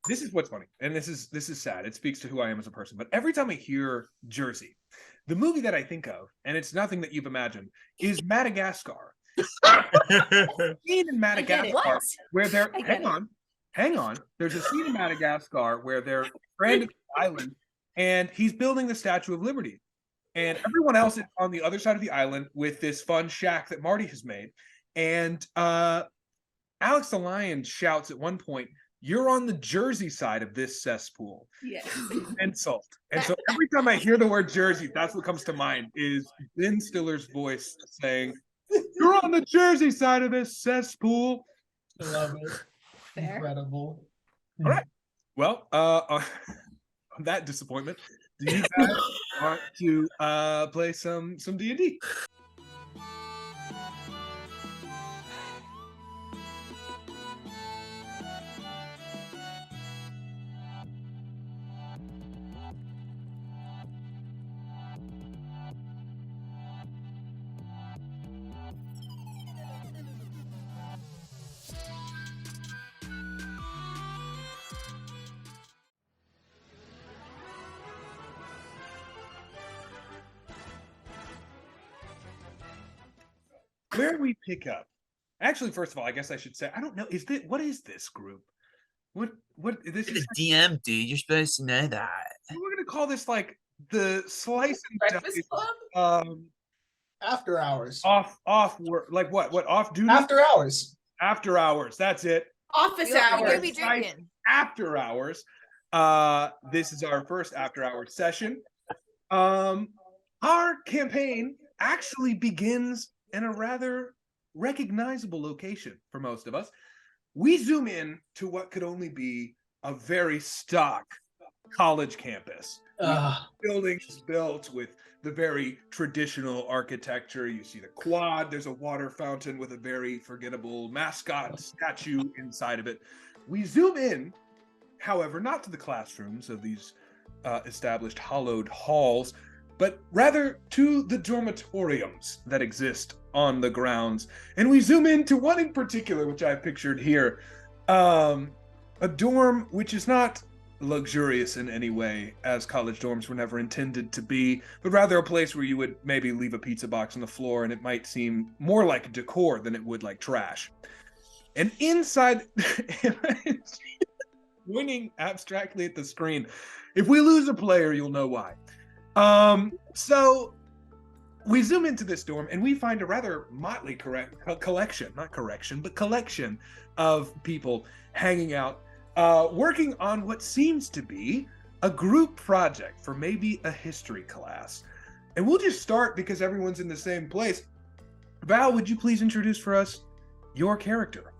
this is what's funny, and this is sad. It speaks to who I am as a person. But every time I hear Jersey, the movie that I think of, and it's nothing that you've imagined, is Madagascar. Scene in Madagascar where they're hang on. There's a scene in Madagascar where they're stranded on the island, and he's building the Statue of Liberty, and everyone else is on the other side of the island with this fun shack that Marty has made, and Alex the Lion shouts at one point, "You're on the Jersey side of this cesspool." Yes. Insult. And so every time I hear the word Jersey, that's what comes to mind is Ben Stiller's voice saying, "You're on the Jersey side of this cesspool." I love it. Fair. Incredible. All right. Well, on that disappointment, do you guys want to play some D&D? Where we pick up, actually, first of all, I guess I should say, I don't know, what is this group? What this You're is? the DM, dude. You're supposed to know that. We're gonna call this like the slice and Breakfast dice, Club? After hours. off work, like what off duty? After hours. After hours, that's it. Office You're hours. gonna be drinking. After hours. This is our first after hours session. Our campaign actually begins in a rather recognizable location for most of us. We zoom in to what could only be a very stock college campus. Buildings built with the very traditional architecture. You see the quad, there's a water fountain with a very forgettable mascot statue inside of it. We zoom in, however, not to the classrooms of these established hollowed halls, but rather to the dormitoriums that exist on the grounds. And we zoom into one in particular, which I've pictured here, a dorm which is not luxurious in any way, as college dorms were never intended to be, but rather a place where you would maybe leave a pizza box on the floor and it might seem more like decor than it would like trash. And inside, pointing abstractly at the screen, if we lose a player, you'll know why. So we zoom into this dorm and we find a rather motley collection of people hanging out, working on what seems to be a group project for maybe a history class. And we'll just start because everyone's in the same place. Val, would you please introduce for us your character?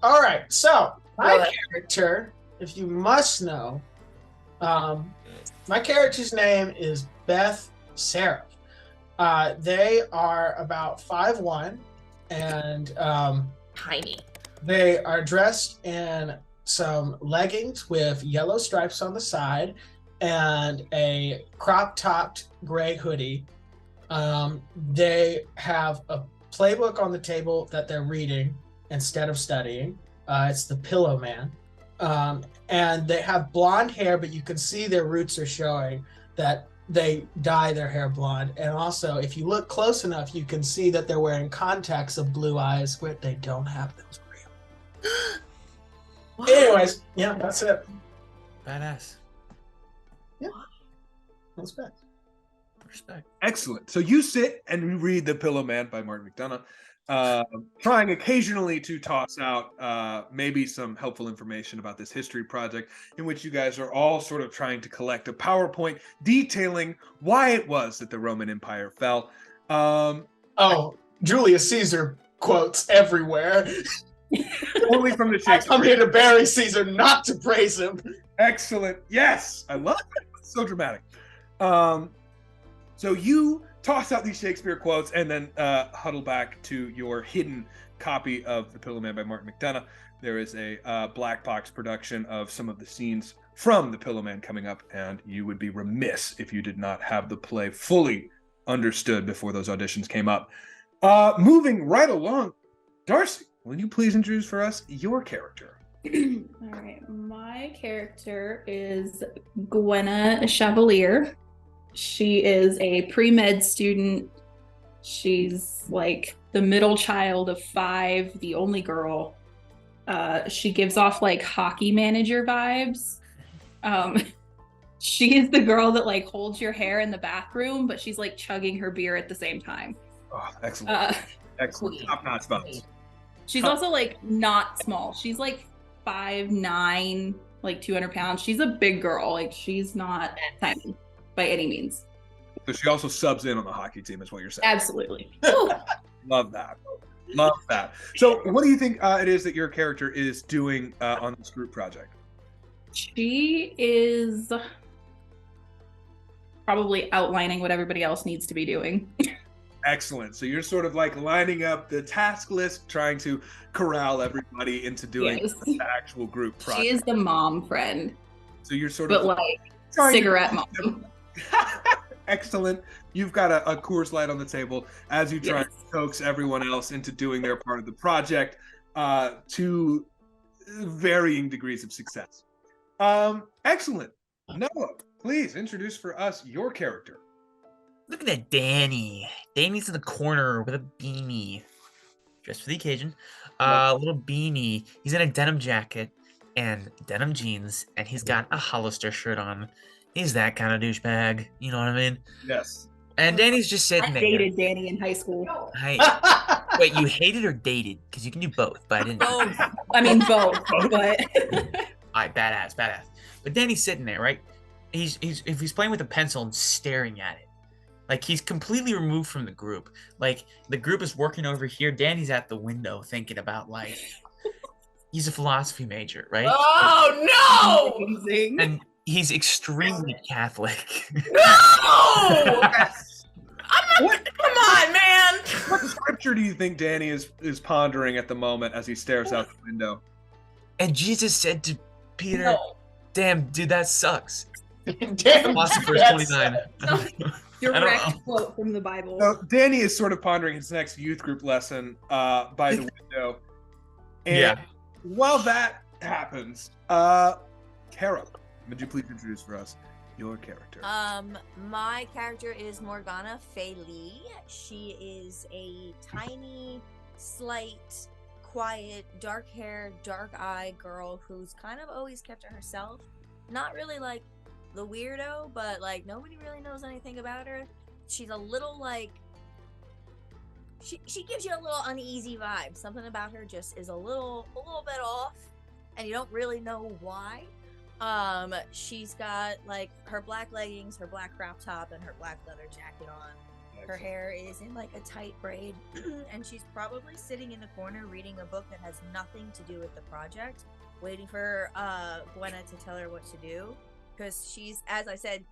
All right, so my character, if you must know, my character's name is Beth Seraph. They are about 5'1", and Tiny. they are dressed in some leggings with yellow stripes on the side and a crop-topped gray hoodie. They have a playbook on the table that they're reading instead of studying. It's the Pillow Man. And they have blonde hair, but you can see their roots are showing that they dye their hair blonde. And also, if you look close enough, you can see that they're wearing contacts of blue eyes, where they don't have those real. Anyways, yeah, that's it. Badass. Yeah, that's bad. Respect. Excellent. So you sit and you read The Pillow Man by Martin McDonough, trying occasionally to toss out maybe some helpful information about this history project, in which you guys are all sort of trying to collect a PowerPoint detailing why it was that the Roman Empire fell. Julius Caesar quotes everywhere. Only from the I Shakespeare. come here to bury Caesar, not to praise him. Excellent. Yes, I love it. It's so dramatic. So you toss out these Shakespeare quotes and then huddle back to your hidden copy of The Pillow Man by Martin McDonough. There is a black box production of some of the scenes from The Pillow Man coming up, and you would be remiss if you did not have the play fully understood before those auditions came up. Moving right along, Darcy, will you please introduce for us your character? All right, my character is Gwenna Chevalier. She is a pre-med student. She's like the middle child of 5, the only girl. She gives off like hockey manager vibes. Um, she is the girl that like holds your hair in the bathroom, but she's like chugging her beer at the same time. Oh, excellent. Uh, Excellent. queen. Top notch vibes. She's also like not small. She's like 5'9", like 200 pounds. She's a big girl. Like she's not tiny by any means. So she also subs in on the hockey team, is what you're saying. Absolutely. Love that. Love that. So, what do you think it is that your character is doing on this group project? She is probably outlining what everybody else needs to be doing. Excellent. So you're sort of like lining up the task list, trying to corral everybody into doing Yes. the actual group project. She is the mom friend, So you're sort but of like trying to- cigarette mom. Excellent. You've got a Coors Light on the table as you try Yes. to coax everyone else into doing their part of the project to varying degrees of success. Excellent. Noah, please introduce for us your character. Look at that Danny. Danny's in the corner with a beanie. Just for the occasion. Little beanie. He's in a denim jacket and denim jeans, and he's got a Hollister shirt on. He's that kind of douchebag. You know what I mean? Yes. And Danny's just I sitting there. dated Danny in high school. Wait, you hated or dated? Because you can do both, but I didn't. Both. I mean both, but Alright, badass. But Danny's sitting there, right? He's if he's playing with a pencil and staring at it. Like he's completely removed from the group. Like the group is working over here. Danny's at the window thinking about life. He's a philosophy major, right? Oh no! amazing. And he's extremely Catholic. No! What Come on, man! what scripture do you think Danny is pondering at the moment as he stares out the window? And Jesus said to Peter, No. "Damn, dude, that sucks." Damn, Philosophers that's- 29. Direct quote from the Bible. So Danny is sort of pondering his next youth group lesson by the window. And Yeah. while that happens, Kara, would you please introduce for us your character? My character is Morgana Fei Lee. She is a tiny, slight, quiet, dark hair, dark eye girl who's kind of always kept to herself. Not really like the weirdo, but like nobody really knows anything about her. She's a little like she gives you a little uneasy vibe. Something about her just is a little bit off, and you don't really know why. She's got like her black leggings, her black crop top, and her black leather jacket on. Her hair is in like a tight braid, and she's probably sitting in the corner reading a book that has nothing to do with the project, waiting for Gwenna to tell her what to do. Because she's, as I said,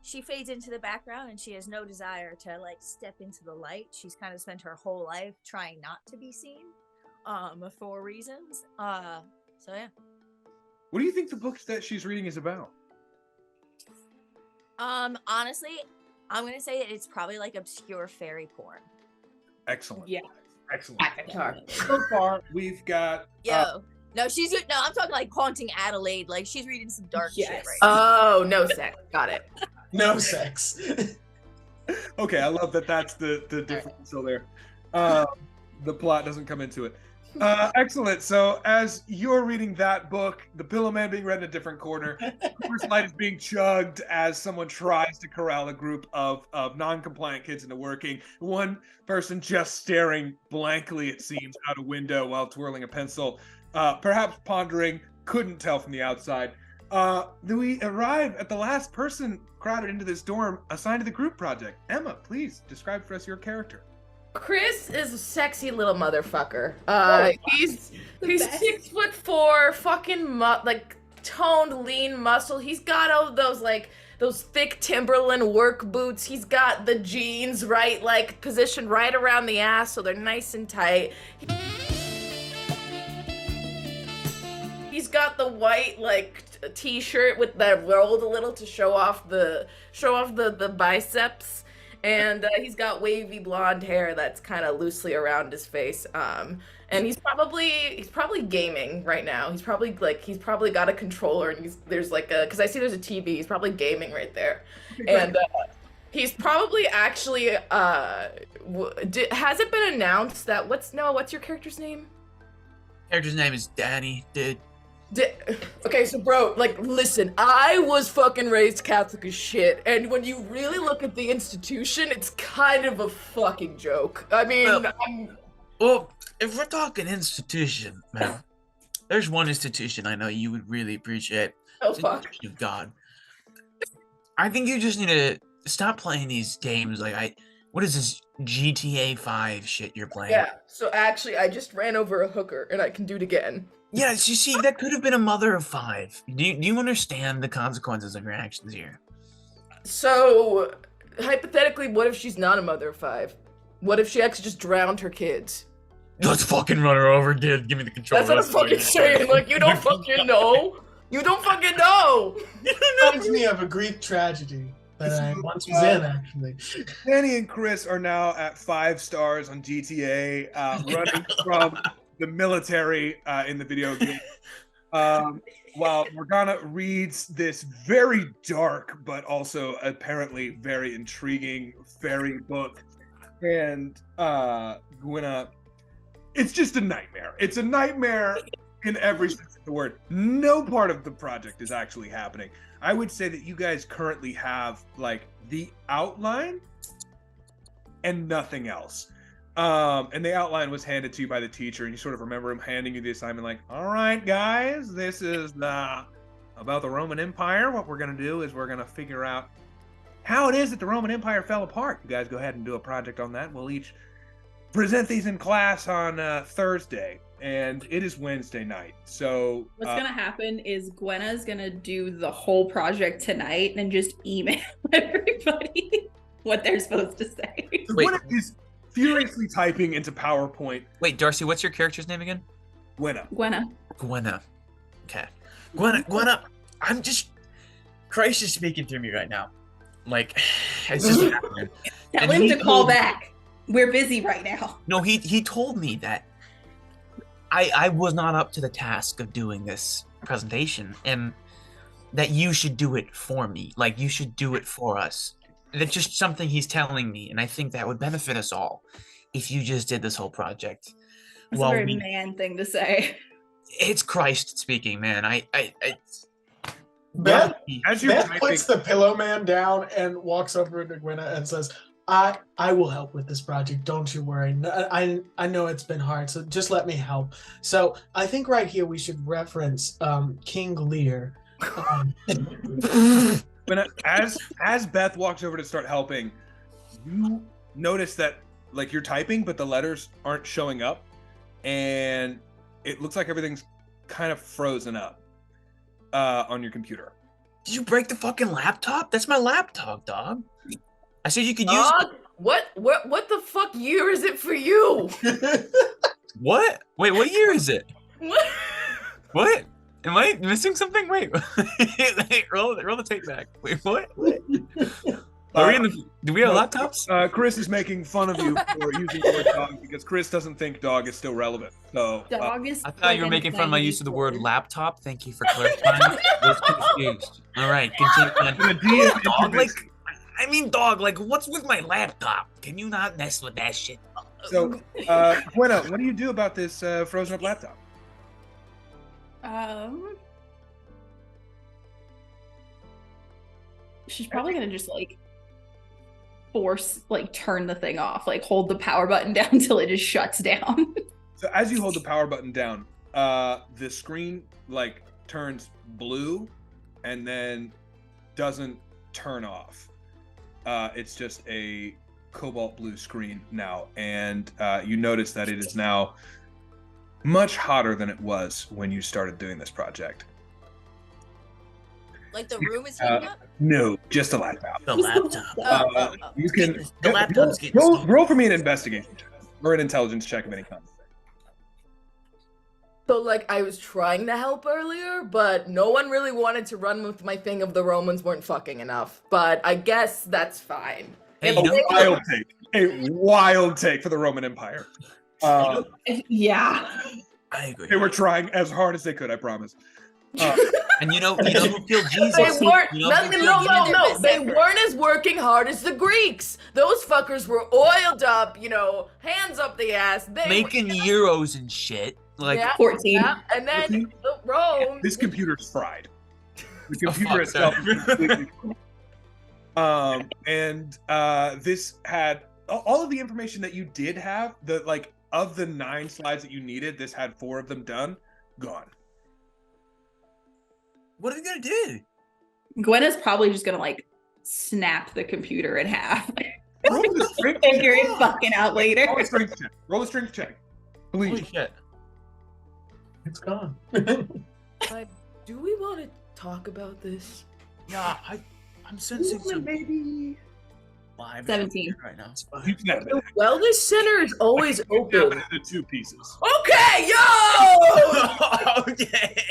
she fades into the background and she has no desire to like step into the light. She's kind of spent her whole life trying not to be seen, for reasons. So yeah. What do you think the book that she's reading is about? Honestly, I'm gonna say it's probably like obscure fairy porn. Excellent. Yeah. Excellent. Avatar. So far, we've got Yo. No, I'm talking like Haunting Adelaide. Like she's reading some dark shit Yes. right now. Oh, no sex. Got it. No sex. okay. I love that. That's the difference still there. The plot doesn't come into it. Excellent. So as you're reading that book, the Pillow Man being read in a different corner, First Light is being chugged as someone tries to corral a group of non-compliant kids into working. One person just staring blankly, it seems, out a window while twirling a pencil, perhaps pondering, couldn't tell from the outside. Then we arrive at the last person crowded into this dorm assigned to the group project. Emma, please describe for us your character. Chris is a sexy little motherfucker. He's best. 6'4", fucking like toned, lean muscle. He's got all those like those thick Timberland work boots. He's got the jeans right, like positioned right around the ass, so they're nice and tight. He's got the white like t-shirt with that rolled a little to show off the biceps. And he's got wavy blonde hair that's kind of loosely around his face. And he's probably gaming right now. He's probably got a controller and there's like a, because I see there's a TV. He's probably gaming right there, and he's probably actually has it been announced that what's your character's name? Character's name is Danny, dude. Okay, so bro, like, listen, I was fucking raised Catholic as shit, and when you really look at the institution, it's kind of a fucking joke. I mean, Well, if we're talking institution, man, there's one institution I know you would really appreciate. Oh fuck. Of God. I think you just need to stop playing these games. Like, what is this GTA 5 shit you're playing? Yeah. So actually, I just ran over a hooker, and I can do it again. Yes, you see, that could have been a mother of 5. Do you understand the consequences of your actions here? So, hypothetically, what if she's not a mother of 5? What if she actually just drowned her kids? Let's fucking run her over, kid. Give me the controller. That's what I'm fucking saying. Like, you don't fucking know. You don't fucking know. Reminds me of a Greek tragedy that I once was in, actually. Danny and Chris are now at 5 stars on GTA, running from the military in the video game. While Morgana reads this very dark but also apparently very intriguing fairy book, and Gwenna, it's just a nightmare. It's a nightmare in every sense of the word. No part of the project is actually happening. I would say that you guys currently have like the outline and nothing else. And the outline was handed to you by the teacher, and you sort of remember him handing you the assignment like, all right, guys, this is about the Roman Empire. What we're going to do is we're going to figure out how it is that the Roman Empire fell apart. You guys go ahead and do a project on that. We'll each present these in class on Thursday, and it is Wednesday night. So what's gonna happen is Gwenna's gonna do the whole project tonight and just email everybody what they're supposed to say. Wait. Gwenna is furiously typing into PowerPoint. Wait, Darcy, what's your character's name again? Gwenna. Gwenna. Okay. Gwenna, I'm just... Christ is speaking through me right now. Like, it's just happening. Tell And him he to call told- back. We're busy right now. No, he told me that I was not up to the task of doing this presentation, and that you should do it for me. Like, you should do it for us. That's just something he's telling me, and I think that would benefit us all if you just did this whole project. That's a very man thing to say. It's Christ speaking, man. Beth, As you're Beth typing, puts the pillow man down and walks over to Gwenna and says, I will help with this project. Don't you worry. I know it's been hard, so just let me help. So I think right here we should reference King Lear. But as Beth walks over to start helping, you notice that like you're typing, but the letters aren't showing up, and it looks like everything's kind of frozen up on your computer. Did you break the fucking laptop? That's my laptop, dog. I said you could use it. What the fuck year is it for you? What? Wait, what year is it? What? What? Am I missing something? Wait, wait, roll the tape back. Wait, what? Are we in the? Do we have laptops? Chris is making fun of you for using the word dog because Chris doesn't think dog is still relevant. So Dog is. I thought you were making fun of my use of the word laptop. Thank you for clarifying. I was confused. All right, continue. DM Dog, like, I mean, dog, like, what's with my laptop? Can you not mess with that shit? So, Gwenna, what do you do about this frozen up laptop? She's probably gonna just like turn the thing off, like hold the power button down until it just shuts down. So as you hold the power button down, the screen like turns blue and then doesn't turn off. It's just a cobalt blue screen now, and you notice that it is now much hotter than it was when you started doing this project. Like the room is heating up? No, just a laptop. The laptop. You can The laptop's getting roll for me an investigation check or an intelligence check of any kind. So, like, I was trying to help earlier, but no one really wanted to run with my thing of the Romans weren't fucking enough. But I guess that's fine. Hey, If you know, they- A wild take for the Roman Empire. Uh, Yeah. I agree. they were trying as hard as they could, I promise. And you know who killed Jesus? They weren't. You know who killed No. Jesus? They weren't as working hard as the Greeks. Those fuckers were oiled up. Hands up the ass. They Making euros and shit. Like, yeah, 14. yeah. And then 14? the Rome. This computer's fried. The Oh, computer fuck, itself sorry. is completely and this had all of the information that you did have, of the 9 slides that you needed, this had 4 of them done, gone. what are they gonna do? Gwenna's probably just gonna snap the computer in half. Roll the strength Figure check. it fucking out later. Roll a strength check. Roll a strength check. Holy Please. shit. It's gone. Do we want to talk about this? Yeah, I'm sensing some Maybe. live 17. right now. You snap The it. wellness center is always You snap open. it into 2 pieces. Okay, yo! Okay.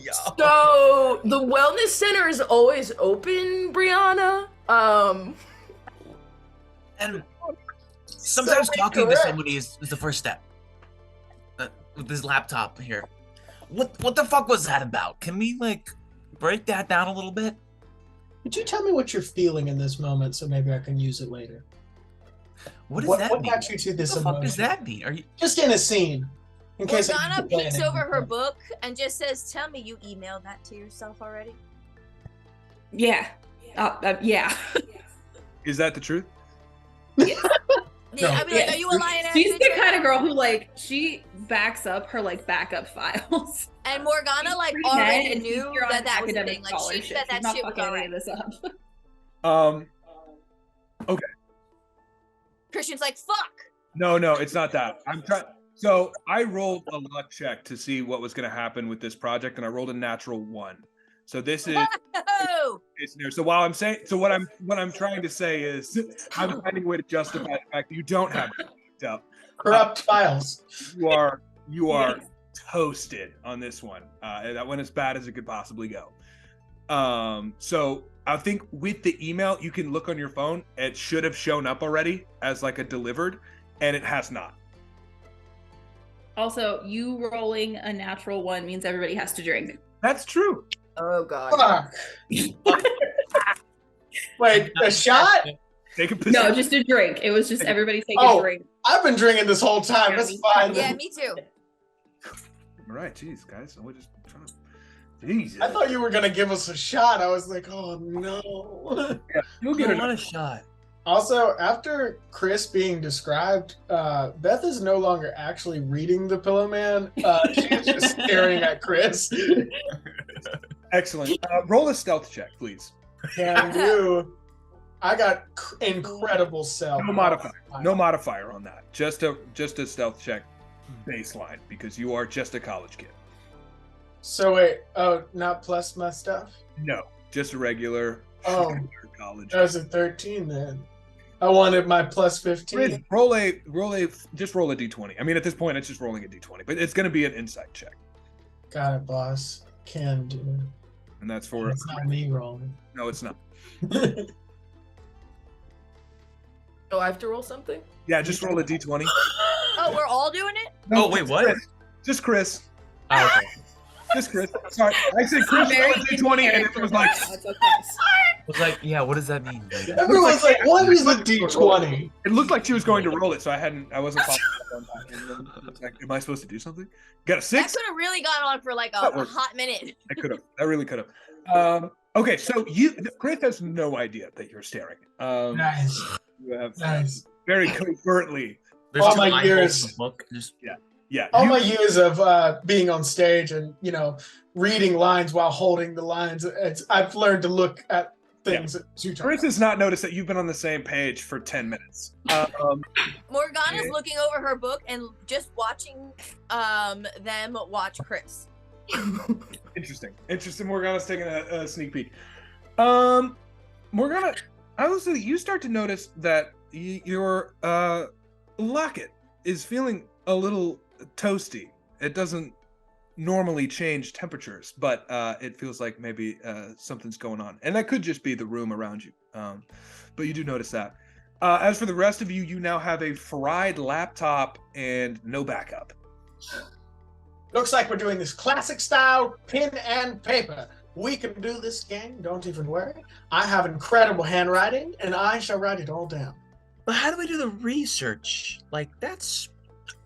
Yo. So the wellness center is always open, Brianna. And sometimes So talking to incorrect. somebody is the first step. With this laptop here. What the fuck was that about? Can we break that down a little bit? Could you tell me what you're feeling in this moment so maybe I can use it later? What does that What mean? got you to this What the fuck does emotion? that mean? Are you Just in a scene. In case I Morgana need to play peeks it. over her book and just says, "Tell me you emailed that to yourself already." Yeah. Yeah. Is that the truth? Yeah, I'd be like, Yeah. "Are you a lion?" She's the kind of girl who she backs up her backup files. And Morgana She's like pre-med already and she's knew here on that that was a academic thing. Like she scholarship. said that She's not shit was fucking any alright. of this up. Christian's like, "Fuck." No, it's not that. I'm trying. So I rolled a luck check to see what was going to happen with this project, and I rolled a natural 1. So this is Oh, it's new. So while I'm saying, so what I'm trying to say is, I'm finding a way to justify the fact that you don't have it locked up. Corrupt files. You are Yes. toasted on this one. That went as bad as it could possibly go. So I think with the email, you can look on your phone. It should have shown up already as a delivered, and it has not. Also, you rolling a natural 1 means everybody has to drink. That's true. Oh god. Fuck. Wait, a shot? Take a No, position. just a drink. It was just everybody take Oh. a drink. I've been drinking this whole time. That's fine. yeah, me too. All right, jeez, guys. We're just trying to. Jesus. I thought you were gonna give us a shot. I was like, oh no. You'll get I it. want a shot. Also, after Chris being described, Beth is no longer actually reading the Pillow Man. She is just staring at Chris. Excellent. Roll a stealth check, please. Can do. I got incredible self. No modifier. No modifier on that. Just a stealth check baseline because you are just a college kid. So wait, oh, not plus my stuff? No, just a regular Oh, college. that was a 13 then. I wanted my plus 15. Chris, roll a d20. I mean, at this point, it's just rolling a d20, but it's going to be an insight check, Got it, boss. Can do. and that's for. It's not me rolling. No, it's not. Oh, I have to roll something? Yeah, just roll a d20. Oh, we're all doing it? No, Oh, wait, what? Just Chris. Oh, okay. Just Chris. Sorry, I said Chris roll a d20, and it was like. It's okay. I was like, yeah, what does that mean? Everyone's like, what is a D20? It looked like she was going to roll it, so I wasn't following up on that. And then it's like, am I supposed to do something? Got a That 6? could have really gone on for like That a works. hot minute. I could have. I really could have. Okay, so Chris has no idea that you're staring. Nice. You have Nice. very covertly. There's All two my line holes years. in the book. Just Yeah. All you- my years of being on stage and, reading lines while holding the lines, I've learned to look at things at 2 times. Chris has not noticed that you've been on the same page for 10 minutes. Morgana's Yeah. looking over her book and just watching them watch Chris. Interesting. Morgana's taking a sneak peek. Morgana, honestly, you start to notice that your locket is feeling a little toasty. It doesn't normally change temperatures, but it feels like maybe something's going on, and that could just be the room around you. But you do notice that. As for the rest of you, you now have a fried laptop and no backup. Looks like we're doing this classic style pen and paper. We can do this, gang. Don't even worry. I have incredible handwriting, and I shall write it all down. But how do we do the research? Like, that's...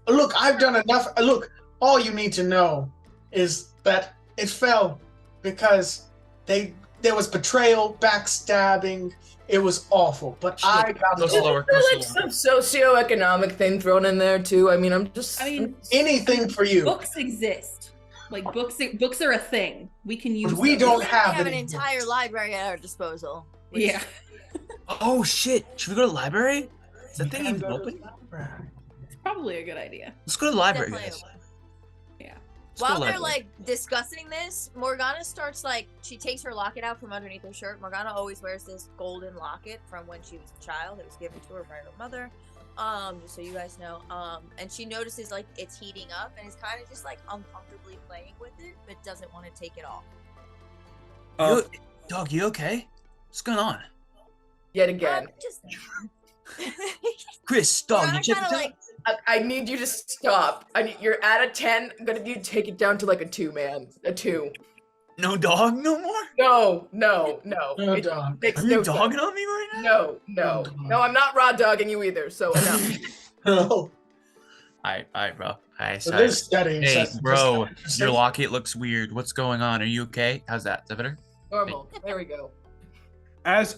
Look, I've done enough. Look, all you need to know is that it fell because there was betrayal, backstabbing. It was awful, but I got Go it all. slower, Is there go like slower. some socioeconomic thing thrown in there too? I mean, Anything for you. Books exist. Like books are a thing. We can use. We them. don't We have have an any entire books. library at our disposal. which- Yeah. Oh, shit. Should we go to the library? Is that We thing can even go to open? the library. It's probably a good idea. Let's go to the library, Definitely guys. open. Let's go to While the they're library. like discussing this, Morgana starts like she takes her locket out from underneath her shirt. Morgana always wears this golden locket from when she was a child. It was given to her by her mother. Just so you guys know. And she notices like it's heating up and is kind of just like uncomfortably playing with it, but doesn't want to take it off. Dog, you okay? What's going on? yet again, Just Chris, dog, you Morgana check kind it of out? like I need you to stop. You're at a 10. I'm gonna need you to take it down to like a 2, man. A 2. No dog no more? No. No, It dog. makes Are no you dogging sense. on me right now? No. No dog. No, I'm not raw dogging you either. So enough. No. Alright, bro. Alright, So sorry. this studying Hey, session bro, just- your locket looks weird. What's going on? Are you okay? How's that? Is that better? Normal. There we go. As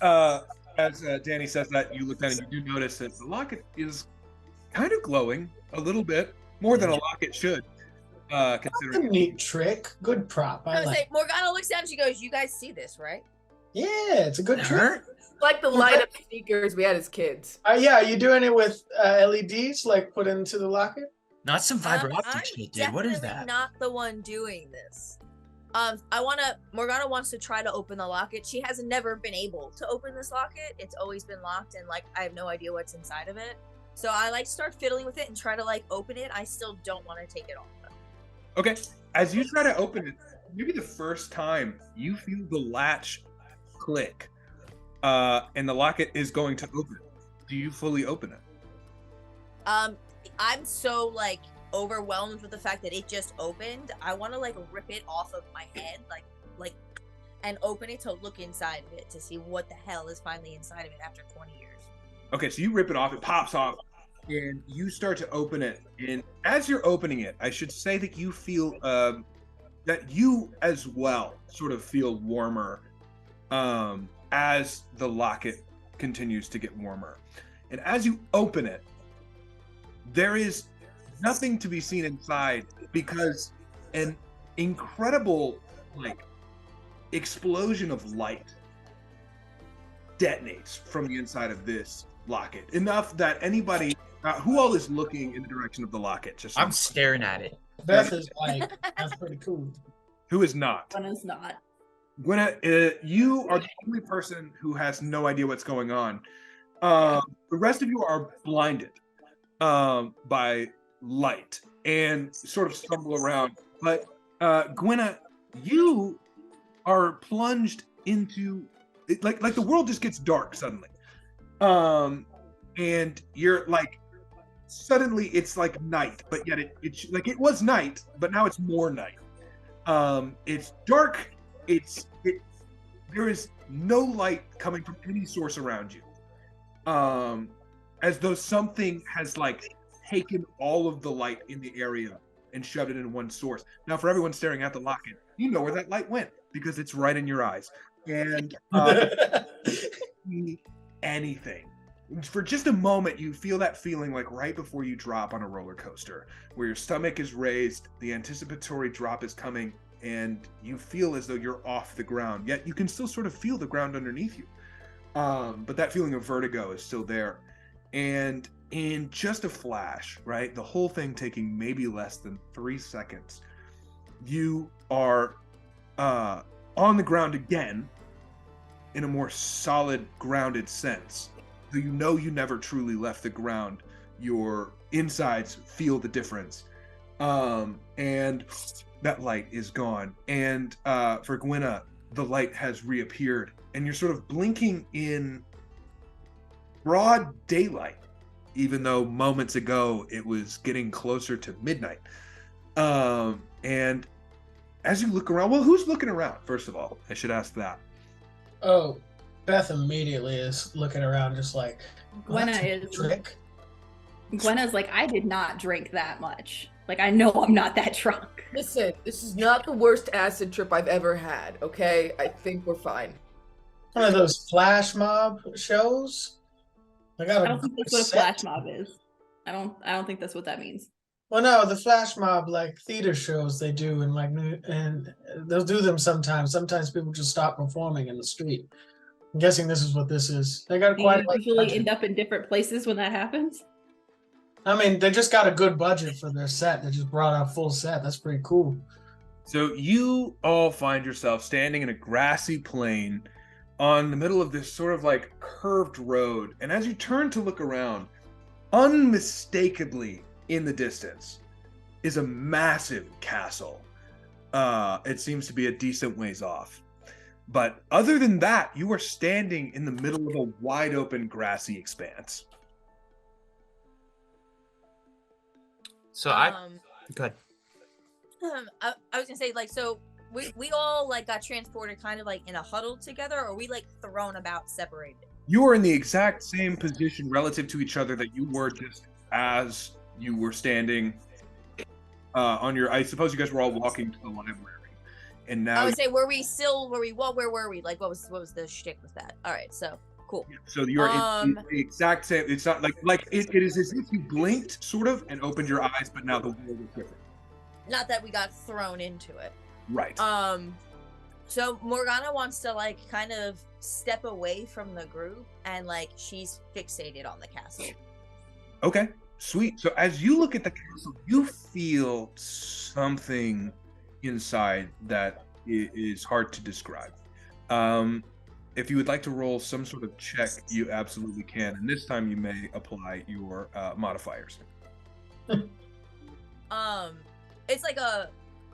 Danny says that, you look down and you do notice that the locket is kind of glowing a little bit more than a locket should, That's a considering. neat trick. Good prop. I I was like. like, Morgana looks down and she goes, "You guys see this, right?" Yeah, it's a good It trick. hurt? Like the light up sneakers we had as kids. Yeah, are you doing it with LEDs like put into the locket? Not some fiber I'm optic shit, dude. What is definitely that? not the one doing this. Morgana wants to try to open the locket. She has never been able to open this locket. It's always been locked and like I have no idea what's inside of it. So I like start fiddling with it and try to like open it. I still don't want to take it off though. Okay, as you try to open it, maybe the first time you feel the latch click, and the locket is going to open. Do you fully open it? I'm so like overwhelmed with the fact that it just opened. I want to like rip it off of my head, like and open it to look inside of it to see what the hell is finally inside of it after 20 years. Okay, so you rip it off, it pops off, and you start to open it. And as you're opening it, I should say that you feel that you as well sort of feel warmer as the locket continues to get warmer. And as you open it, there is nothing to be seen inside because an incredible like explosion of light detonates from the inside of this locket, enough that anybody who all is looking in the direction of the locket, just I'm staring at it. Beth is like, that's pretty cool. who is not. One is not. Gwenna, you are the only person who has no idea what's going on. The rest of you are blinded by light and sort of stumble around. But Gwenna, you are plunged into it, like the world just gets dark suddenly, and you're like suddenly it's like night, but yet it's like it was night, but now it's more night. It's dark. There is no light coming from any source around you, as though something has like taken all of the light in the area and shoved it in one source. Now, for everyone staring at the locket, you know where that light went because it's right in your eyes, and see anything. For just a moment, you feel that feeling like right before you drop on a roller coaster, where your stomach is raised, the anticipatory drop is coming, and you feel as though you're off the ground, yet you can still sort of feel the ground underneath you. But that feeling of vertigo is still there. And in just a flash, right, the whole thing taking maybe less than 3 seconds, you are on the ground again in a more solid, grounded sense. Though you know you never truly left the ground, your insides feel the difference. And that light is gone. And for Gwenna, the light has reappeared. And you're sort of blinking in broad daylight, even though moments ago it was getting closer to midnight. And as you look around, well, who's looking around? First of all, I should ask that. Oh, Beth immediately is looking around, just like, Gwenna "What? is- Drink?" Gwenna's like, I did not drink that much. Like, I know I'm not that drunk. Listen, this is not the worst acid trip I've ever had, okay? I think we're fine. One of those flash mob shows. I got I don't think that's what a set. flash mob is. I don't think that's what that means. Well, no, the flash mob like theater shows they do, and and they'll do them sometimes. Sometimes people just stop performing in the street. I'm guessing this is what this is. They got Do quite you a usually budget. end up in different places when that happens? I mean, they just got a good budget for their set. They just brought out a full set. That's pretty cool. So you all find yourself standing in a grassy plain on the middle of this sort of like curved road. And as you turn to look around, unmistakably in the distance is a massive castle. It seems to be a decent ways off. But other than that, you are standing in the middle of a wide open grassy expanse. So go ahead. I was gonna say, like, so we all like got transported kind of like in a huddle together, or we like thrown about separated. You are in the exact same position relative to each other that you were just as you were standing on your. I suppose you guys were all walking to the library, and now. I would say, where we? Where were we? Like, what was the shtick with that? All right, so cool. So you're in the exact same. It's not like it is as if you blinked sort of and opened your eyes, but now the world is different. Not that we got thrown into it. Right. So Morgana wants to like kind of step away from the group, and like she's fixated on the castle. Okay. Sweet. So as you look at the castle, you feel something inside that is hard to describe. If you would like to roll some sort of check, you absolutely can. And this time you may apply your modifiers. It's like a.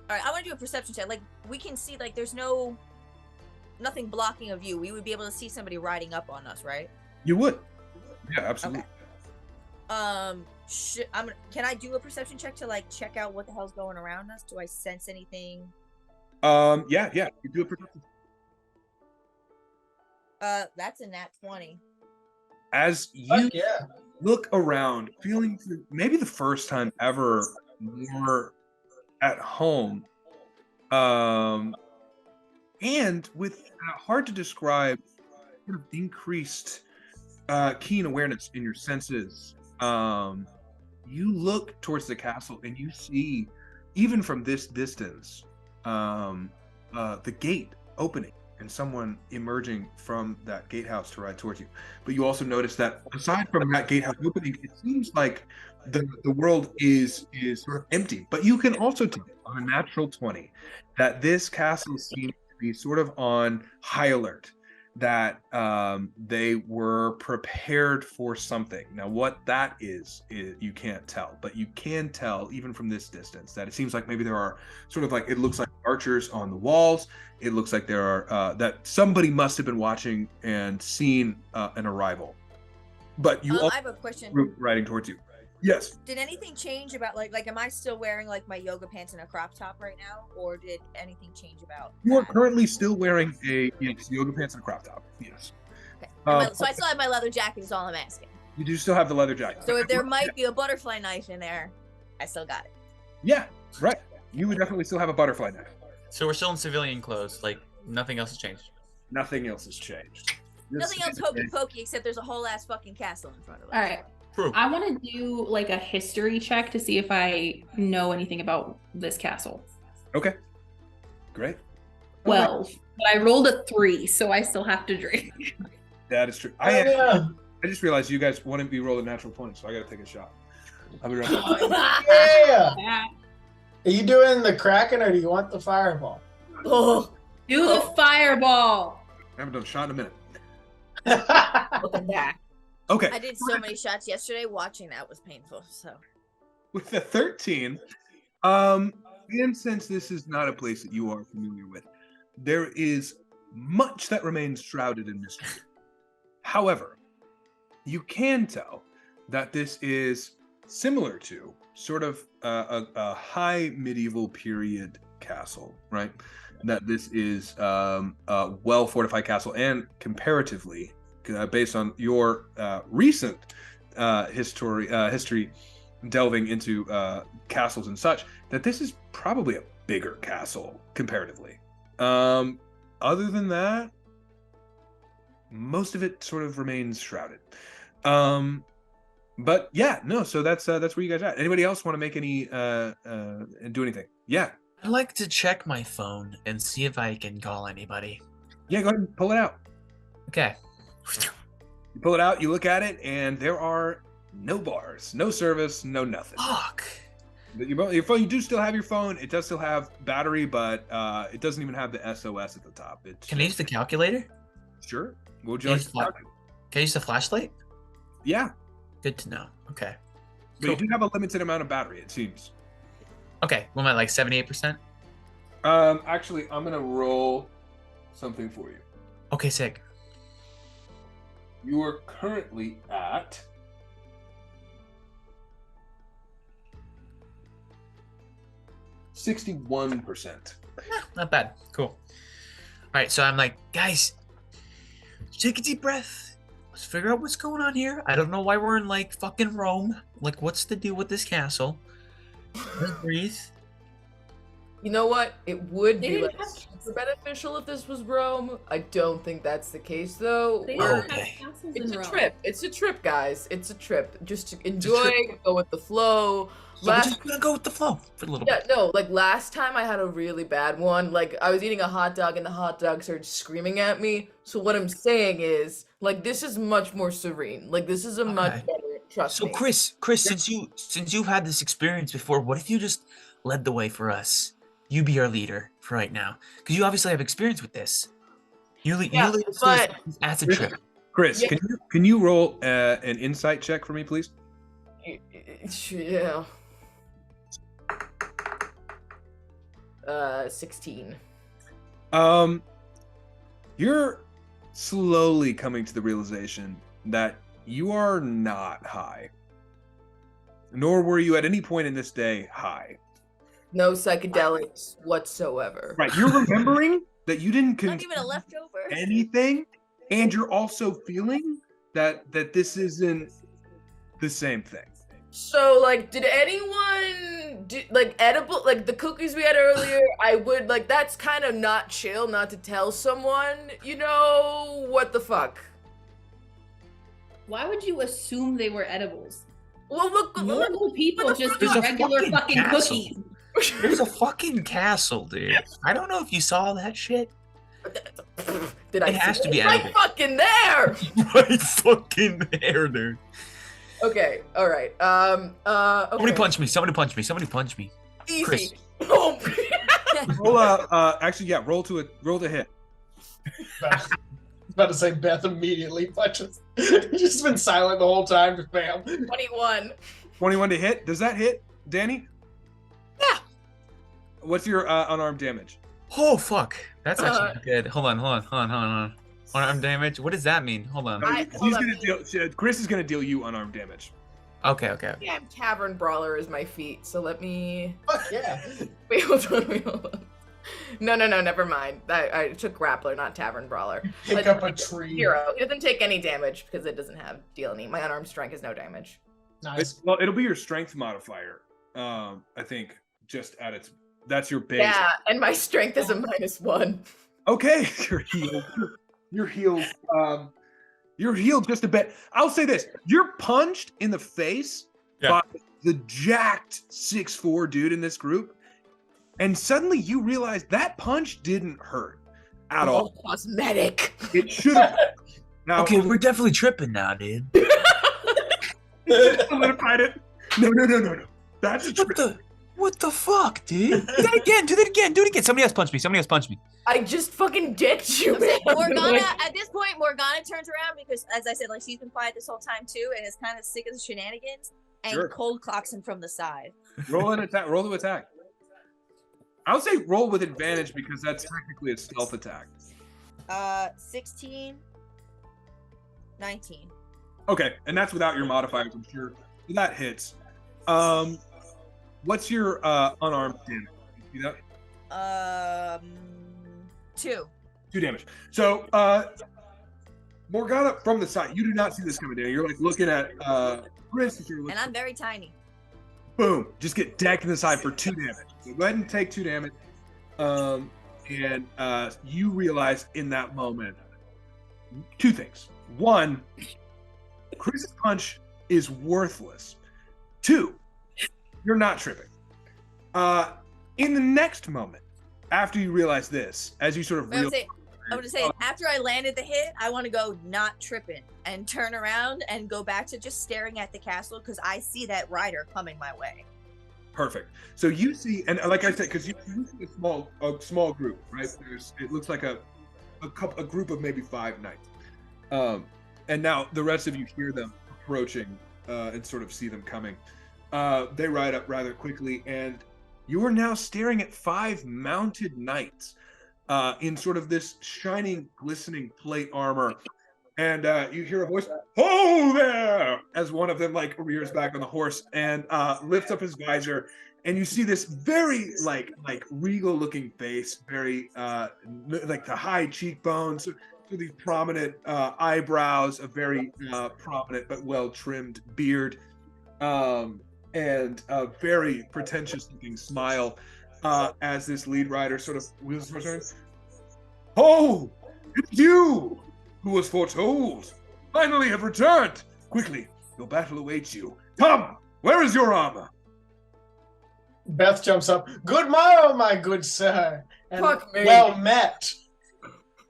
All right, I want to do a perception check. Like, we can see, like, there's nothing blocking a view. We would be able to see somebody riding up on us, right? You would. Yeah, absolutely. Okay. Can I do a perception check to like check out what the hell's going around us? Do I sense anything? Yeah. You do a perception. That's a nat 20. As you Yeah. look around, feeling for maybe the first time ever more at home, and with hard to describe sort of increased keen awareness in your senses, you look towards the castle and you see, even from this distance, the gate opening and someone emerging from that gatehouse to ride towards you. But you also notice that aside from that gatehouse opening, it seems like the world is sort of empty. But you can also tell on a natural 20 that this castle seems to be sort of on high alert, that they were prepared for something. Now, what that is you can't tell, but you can tell even from this distance that it seems like maybe there are sort of like, it looks like archers on the walls. It looks like there are that somebody must have been watching and seen an arrival. But you all I have a question. riding towards you. Yes. Did anything change about like am I still wearing like my yoga pants and a crop top right now, or did anything change about? You are that? currently still wearing a yoga pants and a crop top. Yes. Okay. And so I still have my leather jacket. Is all I'm asking. You do still have the leather jacket. So if there might be a butterfly knife in there, I still got it. Yeah, right. You would definitely still have a butterfly knife. So we're still in civilian clothes. Like nothing else has changed. Nothing else has changed. Nothing else hokey pokey except there's a whole ass fucking castle in front of us. All right. True. I want to do like a history check to see if I know anything about this castle. Okay. Great. 12. But I rolled a 3, so I still have to drink. That is true. Yeah. I just realized you guys wouldn't be rolling natural 20, so I got to take a shot. I'll be right back. Yeah. Yeah. Are you doing the Kraken or do you want the Fireball? Oh, Do the fireball. I haven't done a shot in a minute. Welcome back. Okay. I did so many shots yesterday. Watching that was painful. So With the 13, and since this is not a place that you are familiar with, there is much that remains shrouded in mystery. However, you can tell that this is similar to sort of a high medieval period castle, right? That this is a well fortified castle, and comparatively, based on your recent history delving into castles and such, that this is probably a bigger castle comparatively. Other than that, most of it sort of remains shrouded. But yeah, no. So that's where you guys are at. Anybody else want to make any and do anything? Yeah, I'd like to check my phone and see if I can call anybody. yeah. Go ahead and pull it out. Okay. You pull it out. You look at it, and there are no bars, no service, no nothing. Fuck. But your phone, you do still have your phone. It does still have battery, but it doesn't even have the SOS at the top. It's Can I use the calculator? Sure. What would you Can I like use to talk? Can I use the flashlight? Yeah, Good to know. Okay. but you do have a limited amount of battery, it seems. Okay. What am I, like 78%? Actually, I'm gonna roll something for you. Okay, sick. You are currently at 61%. Not bad. Cool. All right, so I'm like, guys, take a deep breath. Let's figure out what's going on here. I don't know why we're in like fucking Rome. Like, what's the deal with this castle? Let's breathe. You know what? It would They be didn't like have- super beneficial if this was Rome. I don't think that's the case though. They Oh, don't have okay. castles It's in a Rome. trip. It's a trip, guys. It's a trip. Just to a enjoy, trip. go with the flow. So we're Last just gonna go with the flow for a little Yeah, bit. no, like last time I had a really bad one. Like I was eating a hot dog and the hot dog started screaming at me. So what I'm saying is, like this is much more serene. Like this is a much Okay. better, trust So me. Chris, since you've had this experience before, what if you just led the way for us? You be our leader for right now, because you obviously have experience with this. You lead Yeah, us to but- this acid trip. Chris, Yeah. can you roll an insight check for me, please? Yeah. 16. You're slowly coming to the realization that you are not high, nor were you at any point in this day high. No psychedelics whatsoever. Right, you're remembering that you didn't Not consume even a leftover. anything, and you're also feeling that this isn't the same thing. So, like, did anyone do, like, edible, like, the cookies we had earlier, I would, like, that's kind of not chill not to tell someone, you know, what the fuck? Why would you assume they were edibles? Well, look, Normal people what the just fuck? do There's a regular fucking fucking castle. cookies. There's a fucking castle, dude. I don't know if you saw that shit. Did I It has see to be it? Right edible. fucking there! Right fucking there, dude. Okay, alright, okay. Somebody punch me. Somebody punch me. Somebody punch me. Easy. Chris. Boom. Roll actually, yeah, roll to hit. About to say Beth immediately punches. Just been silent the whole time, just bam. 21. 21 to hit. Does that hit, Danny? Yeah. What's your unarmed damage? Oh fuck. That's actually good. Hold on. Unarmed damage. What does that mean? Hold on. Hold on. Chris is gonna deal you unarmed damage. Okay. Yeah, Tavern Brawler is my feat, so let me... Fuck yeah. Wait, hold on. No, never mind. I took Grappler, not Tavern Brawler. Pick up a tree. 0. It doesn't take any damage because it doesn't deal any. My unarmed strength is no damage. Nice. Well, it'll be your strength modifier. I think just at its. That's your base. Yeah, and my strength is a -1. Okay, you're healed. You're healed. You're healed just a bit. I'll say this: you're punched in the face Yeah. by the jacked 6'4" dude in this group, and suddenly you realize that punch didn't hurt at all. Cosmetic. It should have. Now, Okay, we're definitely tripping now, dude. solidified it. No. That's a trick. What the fuck, dude? Do that again. Do it again. Somebody else punch me. I just fucking dicked you, man. Morgana, at this point, Morgana turns around because, as I said, like she's been quiet this whole time too, and is kind of sick of the shenanigans. And Sure. cold clocks him from the side. Roll an attack. Roll to attack. I would say roll with advantage because that's technically a stealth attack. 16, 19. Okay, and that's without your modifiers, I'm sure. That hits. What's your unarmed damage? You see that? 2. 2 damage. So, Morgana, from the side, you do not see this coming down. You're like looking at Chris. You're looking, And I'm very tiny. boom, just get decked in the side for 2 damage. So go ahead and take 2 damage. And you realize in that moment 2 things. 1, Chris's punch is worthless. 2, you're not tripping. In the next moment, after you realize this, as you sort of I'm gonna say after I landed the hit, I want to go not tripping and turn around and go back to just staring at the castle because I see that rider coming my way. Perfect. So you see, and like I said, because you see a small group, right? It looks like a group of maybe 5 knights. And now the rest of you hear them approaching and sort of see them coming. They ride up rather quickly, and you are now staring at 5 mounted knights in sort of this shining, glistening plate armor. And you hear a voice, "Ho there!" as one of them like rears back on the horse and lifts up his visor, and you see this very like regal looking face, very like the high cheekbones, these prominent eyebrows, a very prominent but well trimmed beard, and a very pretentious looking smile as this lead rider sort of wheels his horse. "Oh, it's you! Who was foretold? Finally have returned! Quickly, your battle awaits you. Come, where is your armor?" Beth jumps up. "Good morrow, my good sir, and Fuck me. well met."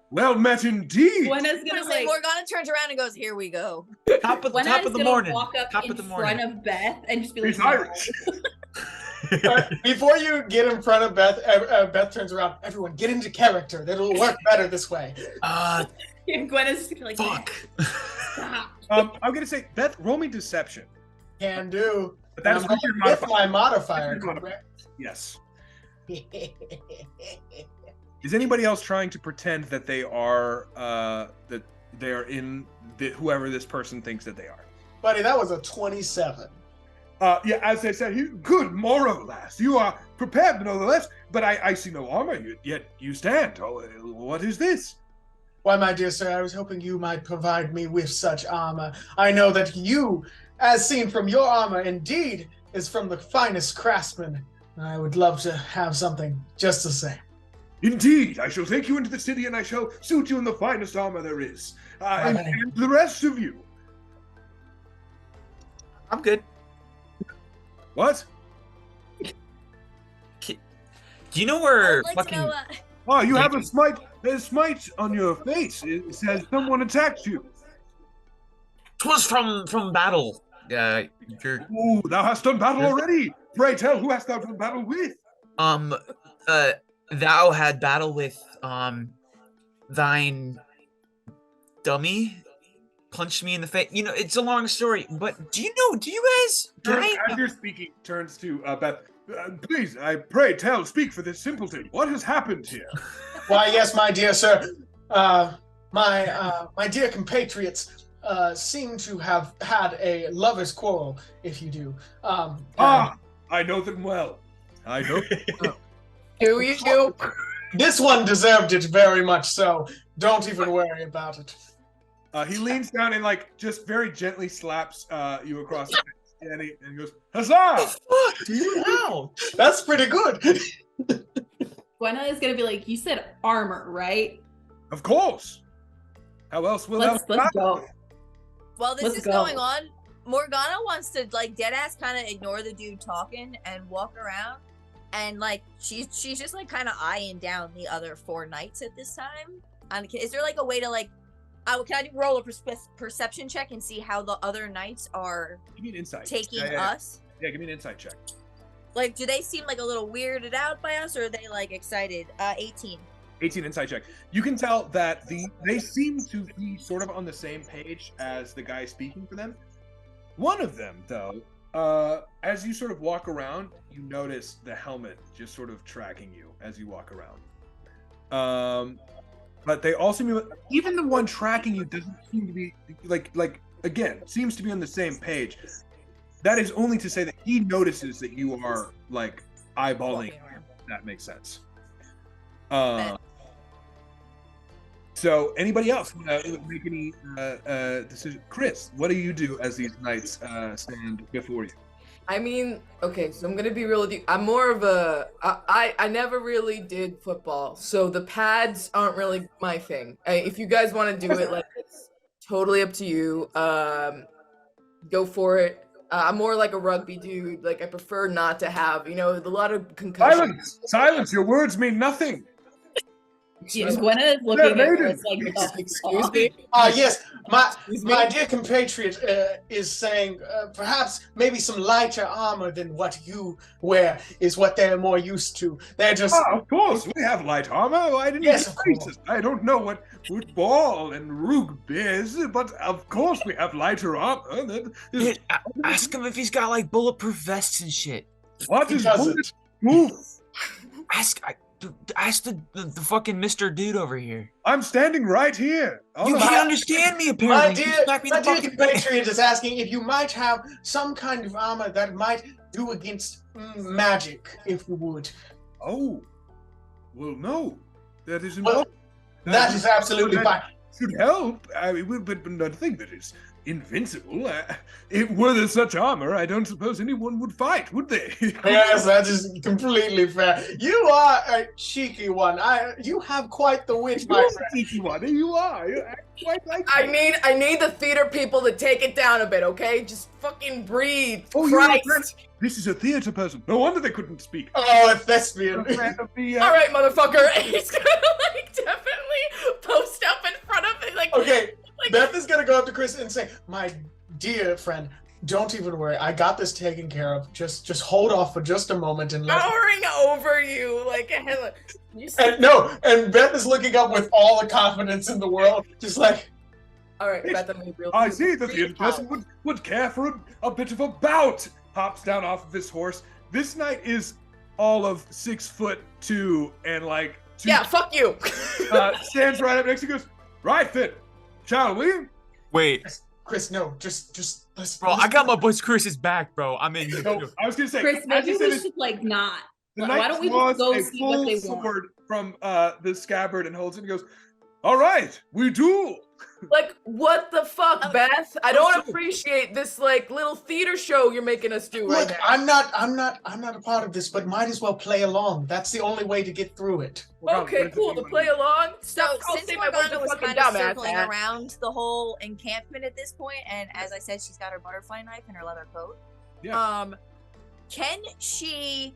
Well met indeed. Gwenna's gonna like Morgana turns around and goes, "Here we go." Top of Gwenna's the gonna morning. walk up Top in of the front morning. of Beth and just be like, He's Irish. Before you get in front of Beth, Beth turns around. "Everyone, get into character. That'll work better this way." And Gwenna's just gonna be like, Fuck. stop. I'm gonna say, Beth, roll me deception. Can do. But that is I'm with your with modifier. my modifier. With your Correct? Yes. Is anybody else trying to pretend that they are in whoever this person thinks that they are? Buddy, that was a 27. Yeah, as they said, good morrow, lass. You are prepared nonetheless, but I see no armor, yet you stand. Oh, what is this? Why, my dear sir, I was hoping you might provide me with such armor. I know that you, as seen from your armor, indeed is from the finest craftsman. I would love to have something just the same. Indeed, I shall take you into the city and I shall suit you in the finest armor there is. And the rest of you. I'm good. What? Do you know where I'd like fucking? to know, Oh, you have a smite on your face. It says someone attacked you. 'Twas from battle. You're Ooh, thou hast done battle already. Pray tell, who hast thou done battle with? thou had battle with thine dummy punched me in the face. You know, it's a long story, but do you guys? As you're speaking, turns to Beth. Please, I pray tell, speak for this simpleton. What has happened here? Why, yes, my dear sir. My dear compatriots seem to have had a lover's quarrel, if you do. I know them well. I know them well. Do you? This one deserved it very much so. Don't even worry about it. He leans down and just very gently slaps you across the face, and he goes, "Huzzah!" Fuck, dude! Wow. That's pretty good. Gwenna is gonna be like, you said armor, right? Of course. How else will Let's go. While this Let's is go. going on, Morgana wants to deadass kind of ignore the dude talking and walk around, and she's just kind of eyeing down the other 4 knights at this time. Is there a way to can I roll a perception check and see how the other knights are Give me an insight. taking Yeah. us? Yeah, give me an insight check. Do they seem a little weirded out by us, or are they excited? 18. 18 insight check. You can tell that they seem to be sort of on the same page as the guy speaking for them. One of them, though, as you sort of walk around, you notice the helmet just sort of tracking you as you walk around. But they all seem to, even the one tracking you doesn't seem to be again, seems to be on the same page. That is only to say that he notices that you are like eyeballing. Walking around. That makes sense. Bet. So, anybody else want to make any decision? Chris, what do you do as these knights stand before you? I mean, okay, so I'm gonna be real with you. I'm more of a I never really did football, so the pads aren't really my thing. If you guys want to do it, like it's totally up to you. Go for it. I'm more like a rugby dude. Like I prefer not to have, a lot of concussions. Silence! Your words mean nothing. Gwenna is looking at Chris like, Excuse me. Yes, my Excuse me? dear compatriot is saying perhaps maybe some lighter armor than what you wear is what they're more used to. They're just Of course, we have light armor. I didn't Yes, even of notice. course. I don't know what football and rugby is, but of course we have lighter armor. That is, Dude, ask him if he's got like bulletproof vests and shit. what He is doesn't. bulletproof? Ask the fucking Mr. Dude over here. I'm standing right here. Oh, You no. can't understand me my apparently. dear, You smacked me in my the dear fucking compatriot is asking if you might have some kind of armor that might do against magic, if you would. Oh, well, no. That is Well, impossible. That is absolutely that fine. should help. I mean, but nothing that is invincible. Were there such armor, I don't suppose anyone would fight, would they? Yes, that is completely fair. You are a cheeky one. You have quite the wit, my You're friend. a cheeky one. You are. You act quite like I need the theater people to take it down a bit, okay? Just fucking breathe. Oh, you're a Christ. This is a theater person. No wonder they couldn't speak. Oh, a thespian. All right, motherfucker. He's gonna definitely post up in front of it, like. Okay, like Beth is gonna go up to Chris and say, "My dear friend, don't even worry. I got this taken care of. Just hold off for just a moment and let." towering over you, like a hell. And Beth is looking up with all the confidence in the world, just like, All right, Beth, I'm gonna be real. I see the theater person would care for a bit of a bout. Hops down off of his horse. This knight is all of 6'2" and like Yeah, fuck you. stands right up next to you. Goes, right then, shall we? Wait, Chris, no, just let's. bro, I got my boy Chris's back, bro. I'm in. No, I was gonna say, Chris, as maybe you said, we it's- should like not. the Why knight don't we draws just go a see full what they want? sword from the scabbard and holds it and goes, all right, we duel. Like, what the fuck, Oh, Beth? I don't appreciate this like little theater show you're making us do right Look, now. I'm not a part of this, but might as well play along. That's the only way to get through it. Okay, cool. To play along. So I'll since say my Morgana was fucking kind of dumbass circling ass. around the whole encampment at this point, and as I said, she's got her butterfly knife and her leather coat. Yeah. Can she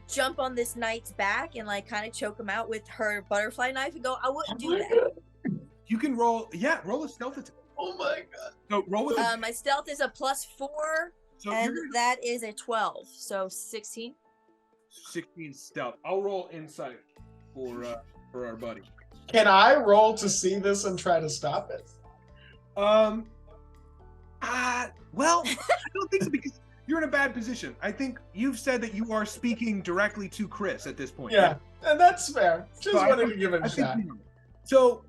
jump on this knight's back and like kind of choke him out with her butterfly knife and go? I wouldn't do that. You can roll a stealth attack. Oh my god. No, roll with My stealth is a +4, so and you're that is a 12, so 16. 16 stealth. I'll roll insight for our buddy. Can I roll to see this and try to stop it? Well, I don't think so because you're in a bad position. I think you've said that you are speaking directly to Chris at this point. Yeah, and that's fair. Just So I wanted think- to give it I a think shot. you know. So,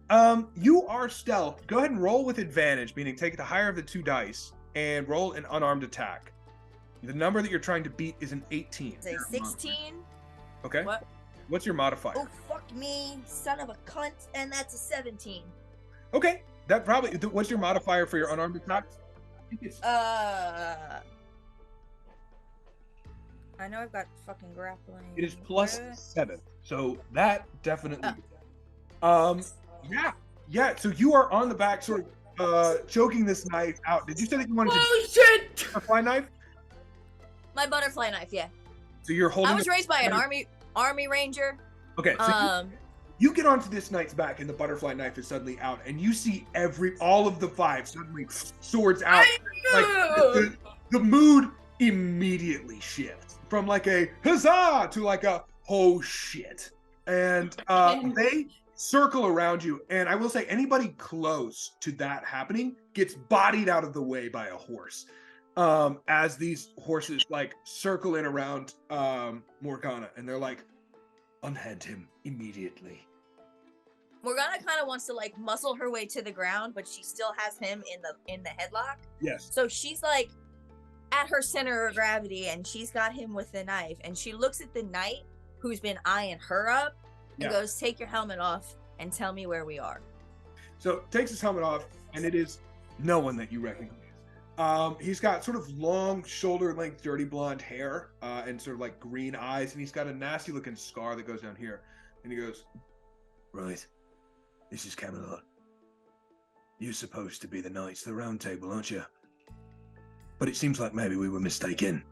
you are stealth. Go ahead and roll with advantage, meaning take the higher of the 2 dice and roll an unarmed attack. The number that you're trying to beat is an 18. It's a 16. Okay. What? What's your modifier? Oh, fuck me, son of a cunt, and that's a 17. Okay. That probably. What's your modifier for your unarmed attack? I think it's I know I've got fucking grappling. It is plus Where- 7. So that definitely. Oh. Yeah. So you are on the back, sort of choking this knife out. Did you say that you wanted Holy shit! to butterfly knife? My butterfly knife, yeah. So you're holding. I was the- raised by an army ranger. Okay. So you get onto this knight's back, and the butterfly knife is suddenly out, and you see all of the 5 suddenly swords out. Like the mood immediately shifts from like a huzzah to like a oh shit, and they circle around you. And I will say, anybody close to that happening gets bodied out of the way by a horse. As these horses like circle in around Morgana, and they're like, unhand him immediately. Morgana kind of wants to like muscle her way to the ground, but she still has him in the headlock. Yes. So she's like at her center of gravity, and she's got him with the knife. And she looks at the knight who's been eyeing her up and goes, "Take your helmet off and tell me where we are." So takes his helmet off, and it is no one that you recognize. He's got sort of long, shoulder-length, dirty blonde hair, and sort of like green eyes, and he's got a nasty-looking scar that goes down here. And he goes, "Right, this is Camelot. You're supposed to be the Knights of the Round Table, aren't you? But it seems like maybe we were mistaken."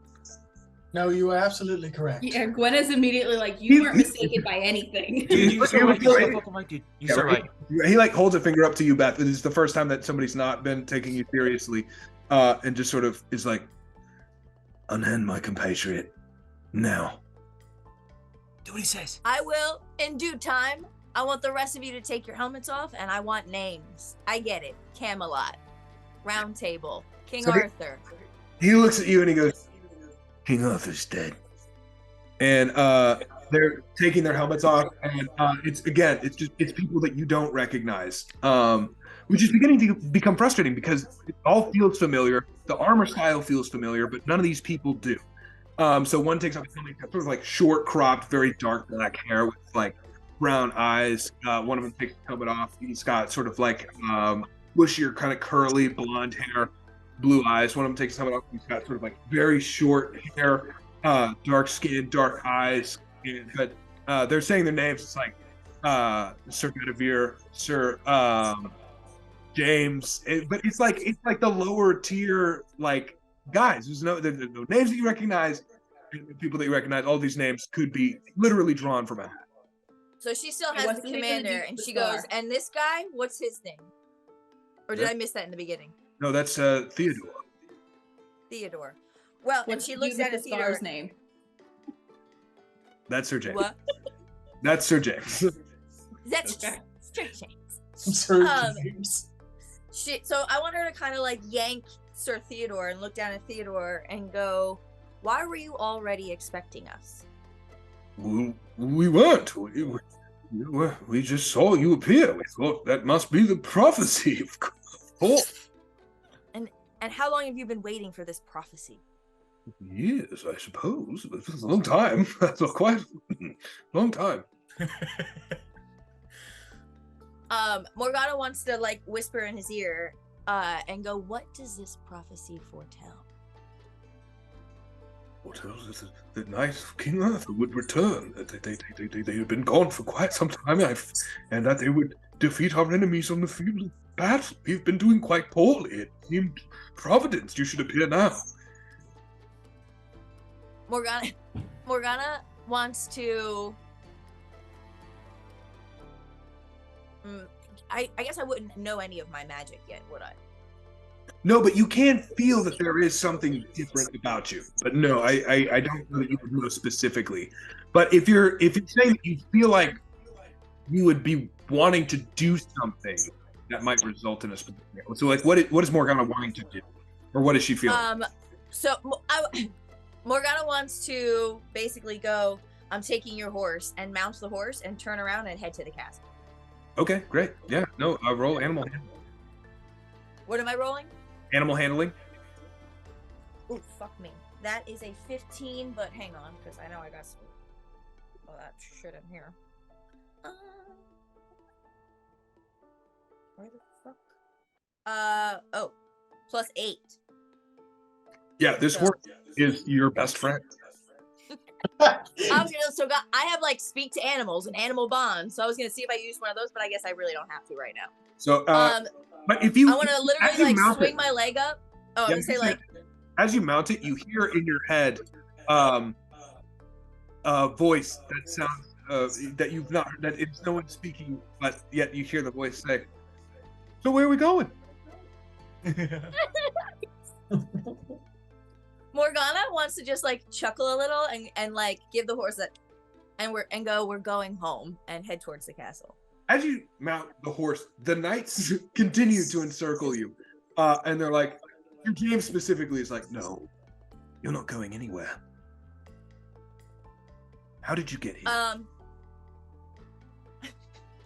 No, you are absolutely correct. Yeah, Gwen is immediately like, you weren't mistaken by anything. Dude, you're so right. You're so fucking right, dude. You're so right. He like holds a finger up to you, Beth. It is the first time that somebody's not been taking you seriously, and just sort of is like, "Unhand my compatriot now." Do what he says. I will in due time. I want the rest of you to take your helmets off, and I want names. I get it. Camelot, Round Table, King Arthur. He looks at you and he goes, "King Arthur's dead." And they're taking their helmets off, and it's people that you don't recognize, which is beginning to become frustrating because it all feels familiar. The armor style feels familiar, but none of these people do. So one takes off something sort of like short cropped, very dark black hair with like brown eyes. One of them takes the helmet off. He's got sort of like bushier, kind of curly blonde hair, blue eyes. One of them takes his helmet off. He's got sort of like very short hair, dark skin, dark eyes. But they're saying their names. It's like Sir Guinevere, Sir James. But it's like the lower tier like guys. There's no names that you recognize. People that you recognize. All these names could be literally drawn from a hat. So she still It has the wasn't even commander, a and she star. goes, "And this guy, what's his name?" Or did Yeah. I miss that in the beginning? No, that's Theodore. Theodore. Well, and What's she looks the at Theodore. star's name? That's Sir James. What? That's Sir James. That's Okay. Sir James. Sir Um, James. So I want her to kind of like yank Sir Theodore and look down at Theodore and go, "Why were you already expecting us?" We weren't. We just saw you appear. We thought that must be the prophecy. Of course. And how long have you been waiting for this prophecy? Years, I suppose. It's a long time. That's a quite long time. Morgana wants to like whisper in his ear and go, "What does this prophecy foretell?" What else is it? The Knights of King Arthur would return. They had been gone for quite some time, and that they would defeat our enemies on the field of battle. We've been doing quite poorly. It seemed Providence, you should appear now. Morgana wants to. I guess I wouldn't know any of my magic yet, would I? No, but you can feel that there is something different about you. But no, I don't know that you would know specifically. But if you're saying that you feel like you would be wanting to do something that might result in a specific. So like, what is Morgana wanting to do, or what is she feeling? Morgana wants to basically go, "I'm taking your horse," and mount the horse and turn around and head to the castle. Okay, great. Yeah, no, roll animal handling. What am I rolling? Animal handling. Ooh, fuck me. That is a 15, but hang on, because I know I got some. Oh, that shit in here. Where the fuck? Plus 8. Yeah, this horse is your best friend. I have like speak to animals and animal bond, so I was gonna see if I used one of those, but I guess I really don't have to right now. So, but if you, I want to literally like swing my leg up. Oh, I'm gonna say like, as you mount it, you hear in your head, a voice that sounds that you've not heard, that it's no one speaking, but yet you hear the voice say, "So where are we going?" Morgana wants to just like chuckle a little and like give the horse that, and go, "We're going home," and head towards the castle. As you mount the horse, the knights continue to encircle you, and they're like, James specifically is like, "No, you're not going anywhere. How did you get here?"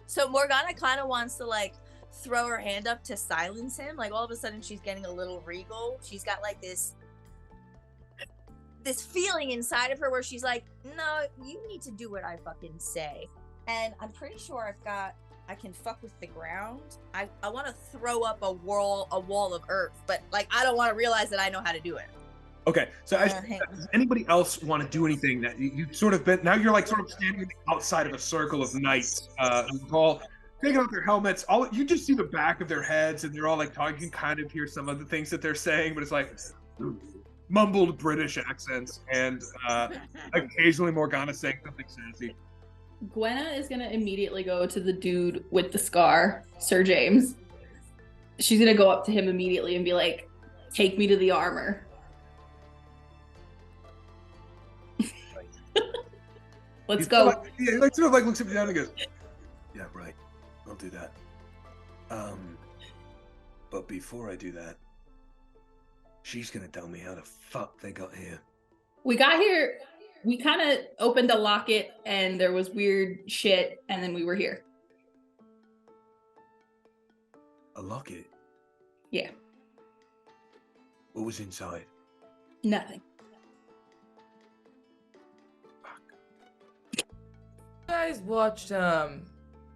So Morgana kind of wants to like throw her hand up to silence him. Like all of a sudden she's getting a little regal. She's got like this feeling inside of her where she's like, no, you need to do what I fucking say. And I'm pretty sure I can fuck with the ground. I want to throw up a wall of earth, but like I don't want to realize that I know how to do it. Okay, so does anybody else want to do anything that you've sort of been, now you're like sort of standing outside of a circle of knights who've all taking off their helmets, you just see the back of their heads and they're all like talking, you can kind of hear some of the things that they're saying, but it's like mumbled British accents and occasionally Morgana saying something sassy. Gwenna is gonna immediately go to the dude with the scar, Sir James. She's gonna go up to him immediately and be like, take me to the armor. Let's go. Sort of like looks at me down and goes, yeah, right, I'll do that. But before I do that, she's gonna tell me how the fuck they got here. We got here, we kind of opened a locket and there was weird shit and then we were here. A locket? Yeah. What was inside? Nothing. You guys watched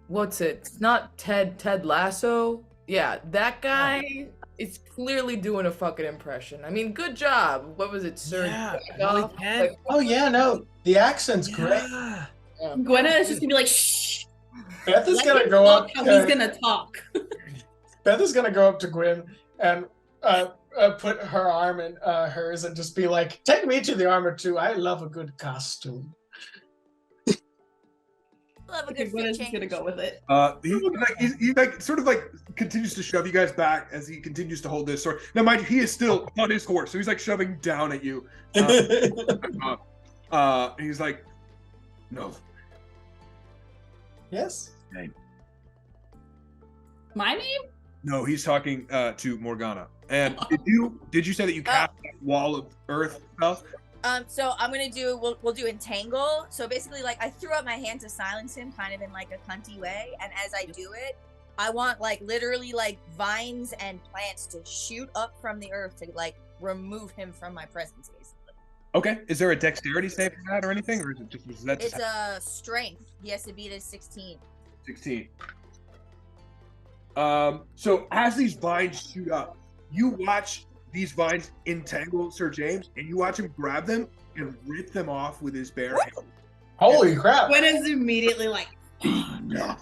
what's it? It's not Ted Lasso. Yeah, that guy is clearly doing a fucking impression. I mean, good job. What was it, Sir? Yeah, Goff? really, Ted. Oh yeah, no, the accent's great. Yeah. Gwenna is just gonna be like, shh. Beth is Let gonna him go talk up. how he's gonna talk. Beth is gonna go up to Gwen and put her arm in hers and just be like, "Take me to the armor too. I love a good costume." Love a Okay, good Gwenna's fit just gonna change. go with it. He like sort of like continues to shove you guys back as he continues to hold this sword. Now, mind you, he is still on his horse, so he's like shoving down at you. He's like, no. Yes. My name? No, he's talking to Morgana. And did you say that you cast that wall of earth spell? So I'm gonna do we'll do entangle. So basically, like I threw up my hand to silence him, kind of in like a cunty way. And as I do it, I want like literally like vines and plants to shoot up from the earth to like remove him from my presence, basically. Okay. Is there a dexterity save for that or anything, or is it just It's a strength. He has to beat a 16. 16? So as these vines shoot up, you watch these vines entangle Sir James, and you watch him grab them and rip them off with his bare hand. Holy crap! Gwenna's immediately like, No.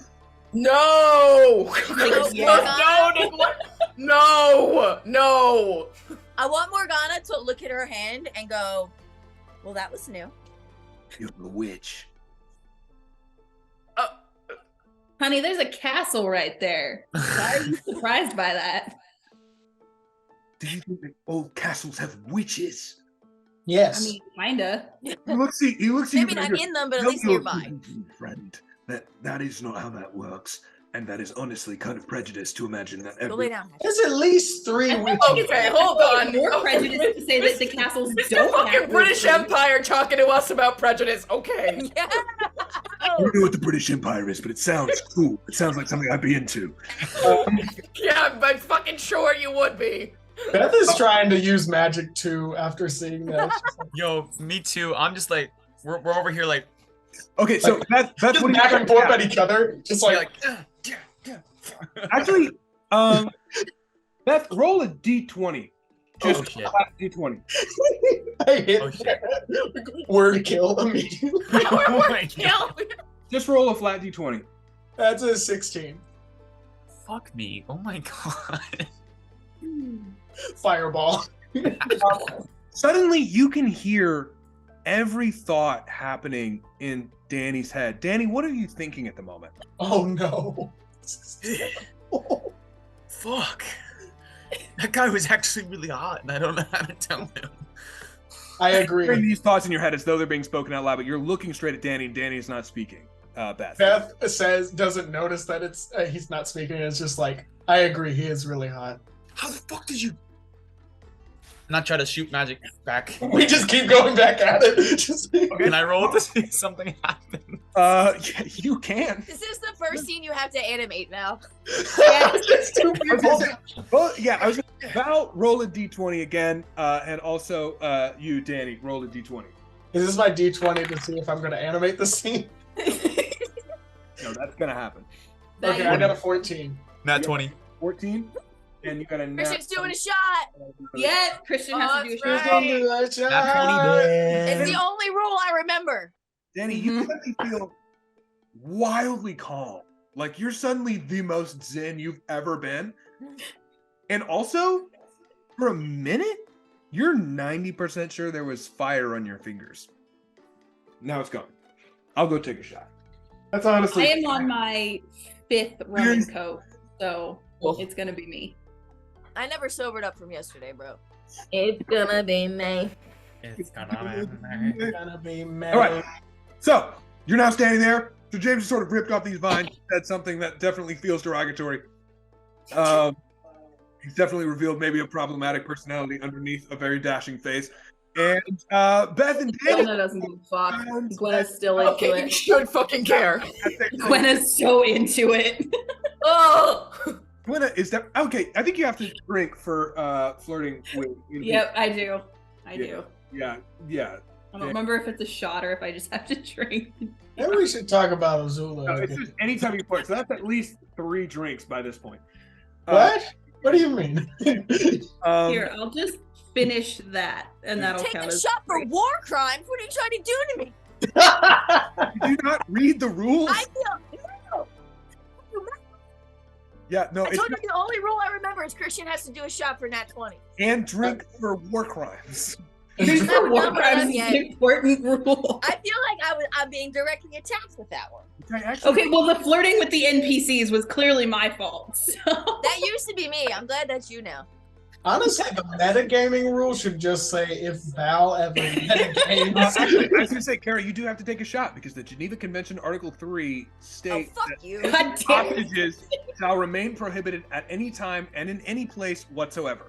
No! Like, yeah. No! I want Morgana to look at her hand and go, "Well, that was new." You're a witch. honey, there's a castle right there. Why are you surprised by that? Do you think that old castles have witches? Yes. I mean, kinda. He looks at you. Maybe not in them, but at least nearby. Friend, that is not how that works, and that is honestly kind of prejudice to imagine that. Go lay down. There's at least 3 witches. Okay, hold on. More prejudice to say that the castles It's the don't fucking have British witches. Empire talking to us about prejudice. Okay. Yeah. I don't know what the British Empire is, but it sounds cool. It sounds like something I'd be into. Yeah, I'm fucking sure you would be. Beth is trying to use magic too after seeing that. Yo, me too. I'm just like, we're over here like, Okay, so that's Just what back and forth at each other, just like, Actually, Beth, roll a d20. Just Oh, shit. flat d20. I hit Oh, shit. word kill immediately. Oh my God. Just roll a flat d20. That's a 16. Fuck me. Oh my God. Fireball. Suddenly, you can hear every thought happening in Danny's head. Danny, what are you thinking at the moment? Oh no. Fuck. That guy was actually really hot, and I don't know how to tell him. I Hearing agree. these thoughts in your head as though they're being spoken out loud, but you're looking straight at Danny, and Danny is not speaking. Beth. Beth doesn't notice that it's he's not speaking. It's just like, I agree, he is really hot. How the fuck did you? Not try to shoot magic back. We just keep going back at it. Can I roll to see if something happens? Yeah, you can. This is the first scene you have to animate now. It's two people. Well, yeah, I was gonna Val, roll a d20 again, and also you, Danny, roll a d20. Is this my D20 to see if I'm going to animate the scene? No, that's gonna happen. Okay, I got a 14. Nat 20. 14, and you got a nat. Christian's doing a shot. Yeah, Christian has to do a that's shot. right. Do that shot. Nat 20. It's the only rule I remember. Danny, you suddenly feel wildly calm. Like you're suddenly the most zen you've ever been. And also, for a minute, you're 90% sure there was fire on your fingers. Now it's gone. I'll go take a shot. That's I honestly. am on my 5th rum and coke, so it's gonna be me. I never sobered up from yesterday, bro. It's gonna be me. It's gonna be All right. So you're now standing there. So James has sort of ripped off these vines. Said something that definitely feels derogatory. He's definitely revealed maybe a problematic personality underneath a very dashing face. And Beth and Danny. Gwenna doesn't give a fuck. Gwenna's still into Okay, you it. should fucking care. Gwenna's so into it. Oh! Gwenna, is that okay? I think you have to drink for flirting with. Yep, I do. I do. Yeah. I don't remember if it's a shot or if I just have to drink. Maybe we should talk about Azula. No, it's just anytime you flirt. So that's at least 3 drinks by this point. What? What do you mean? Here, I'll just finish that, and that'll Take count the as shot for war crimes. What are you trying to do to me? Did you not read the rules? I feel no. Yeah, no. I It's told you not, the only rule I remember is Christian has to do a shot for Nat 20. and drink for war crimes. There's no war Number crimes one, is an important rule. I feel like I'm being directly attacked with that one. Okay, actually, Okay, well, the flirting with the NPCs was clearly my fault. So. That used to be me. I'm glad that's you now. Honestly, the metagaming rule should just say if Val ever metagames. actually, I was going to say, Kara, you do have to take a shot because the Geneva Convention Article 3 Oh, states fuck that you. God damn it. hostages shall remain prohibited at any time and in any place whatsoever.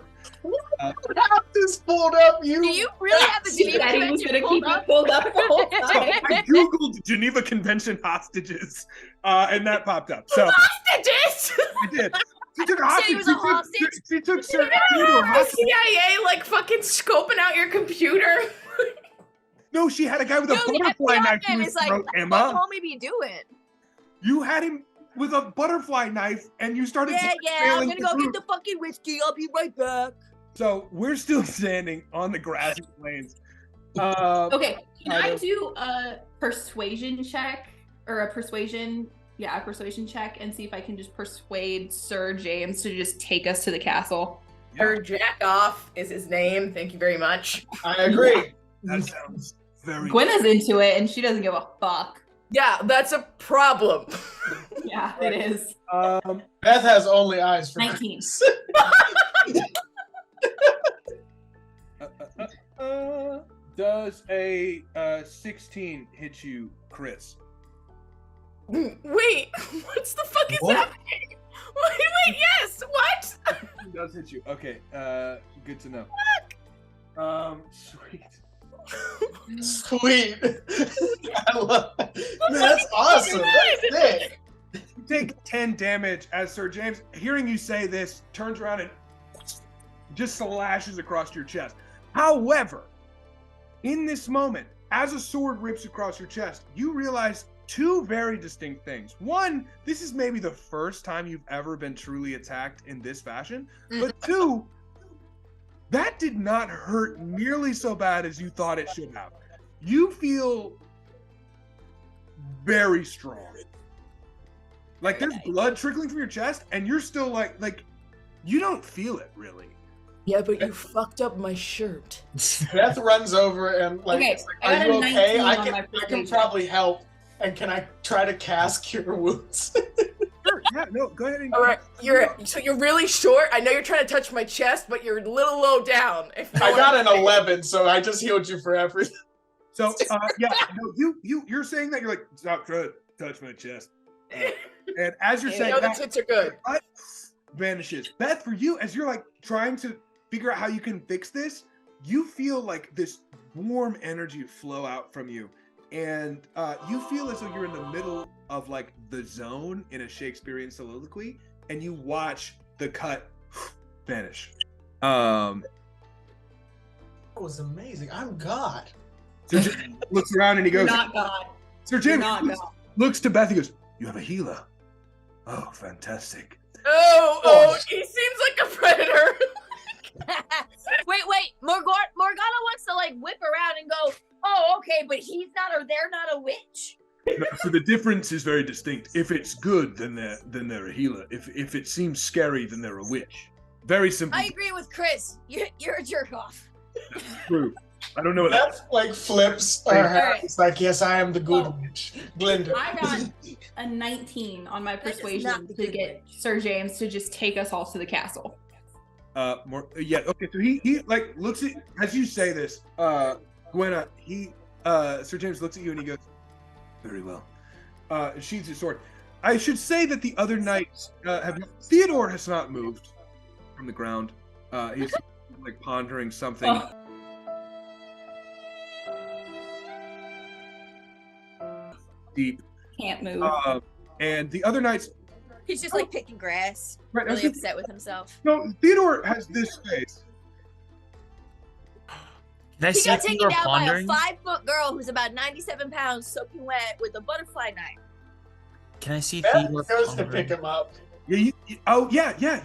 I have this pulled up. Do you really have the Geneva Daddy was Convention gonna pulled keep it up? pulled up the whole So time. I googled Geneva Convention hostages, and that popped up. So Hostages! I did. She took a You said hostage. he was a hostage? She took Sir The Theodore hostage. CIA like fucking scoping out your computer. No, she had a guy with a Dude, the butterfly FBI knife to man his is like, throat, what the Emma. homie be doing? You had him with a butterfly knife, and you started. Yeah, I'm failing gonna the go group. get the fucking whiskey. I'll be right back. So we're still standing on the grassy plains. Okay, can Kind I of. do a persuasion check or a persuasion check and see if I can just persuade Sir James to just take us to the castle? Her jack off is his name. Thank you very much. I agree. That sounds very. Gwenna's into it and she doesn't give a fuck. Yeah, that's a problem. Yeah, it is. Beth has only eyes for 19. Does a 16 hit you, Chris? Wait, what's the fuck is What? happening? Wait, yes, what? It does hit you. Okay, good to know. Sweet. Sweet. I love that. Man, that's awesome. That's sick. You take 10 damage as Sir James, hearing you say this, turns around and just slashes across your chest. However, in this moment, as a sword rips across your chest, you realize 2 very distinct things. One, this is maybe the first time you've ever been truly attacked in this fashion. But 2, that did not hurt nearly so bad as you thought it should have. You feel very strong. Like there's blood trickling from your chest, and you're still like you don't feel it really. Yeah, but you fucked up my shirt. Beth runs over and like, Okay, is like, I are got you a okay? 19 I on can, my I can persuasion. probably help. And can I try to cast Cure Wounds? Sure, yeah, no, go ahead and All right, you're really short. I know you're trying to touch my chest, but you're a little low down. If no I got one- an 11, so I just healed you for everything. So yeah, no, you're saying that you're like, stop trying to touch my chest. And as you're You saying know the that, tits are good. what vanishes. Beth, for you, as you're like trying to figure out how you can fix this, you feel like this warm energy flow out from you. And you feel as though you're in the middle of like the zone in a Shakespearean soliloquy, and you watch the cut vanish. That was amazing. I'm God. Sir James looks around and he You're goes, not God. Sir You're James not God. looks to Beth. He goes, "You have a healer. Oh, fantastic." Oh, he seems like a predator. Wait. Morgana wants to like whip around and go, oh, okay, but he's not, or they're not a witch. No, so the difference is very distinct. If it's good, then they're a healer. If it seems scary, then they're a witch. Very simple. I agree with Chris. You're a jerk off. True. I don't know what that. Beth like flips her hat. It's like, yes, I am the good witch. Glinda. I got a 19 on my That is persuasion not the to good get Sir James to just take us all to the castle. Yeah. Okay. So he like looks at as you say this, Gwenna. Sir James looks at you and he goes, "Very well." Sheathes his sword. I should say that the other knights Theodore has not moved from the ground. He's like pondering something. Oh. Deep. Can't move. And the other knights. He's just like picking grass, Right, really upset with himself. No, Theodore has this face. Can I He see got if taken you are down pondering? by a 5-foot girl who's about 97 pounds, soaking wet with a butterfly knife. Can I see if Beth you are goes to pondering? pick him up. Yeah.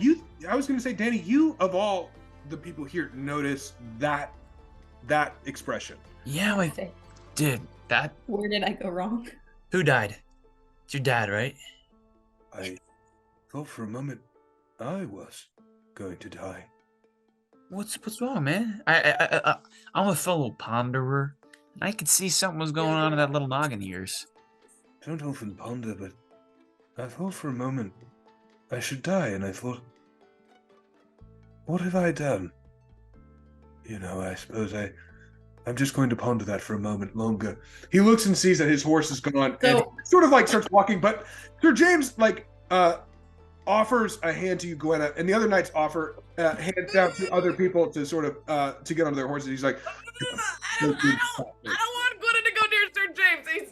You. I was gonna say, Danny. You of all the people here notice that expression. Yeah, like, dude, that Where did I go wrong? who died? It's your dad, right? I thought for a moment I was going to die. What's wrong, man? I'm a fellow ponderer. I could see something was going on in that little noggin of yours. I don't often ponder, but I thought for a moment I should die, and I thought, what have I done? You know, I suppose I'm just going to ponder that for a moment longer. He looks and sees that his horse is gone, and sort of like starts walking, but Sir James offers a hand to you, Gwenna, and the other knights offer hands down to other people to sort of to get onto their horses. He's like, I don't want Gwenna to go near Sir James. He's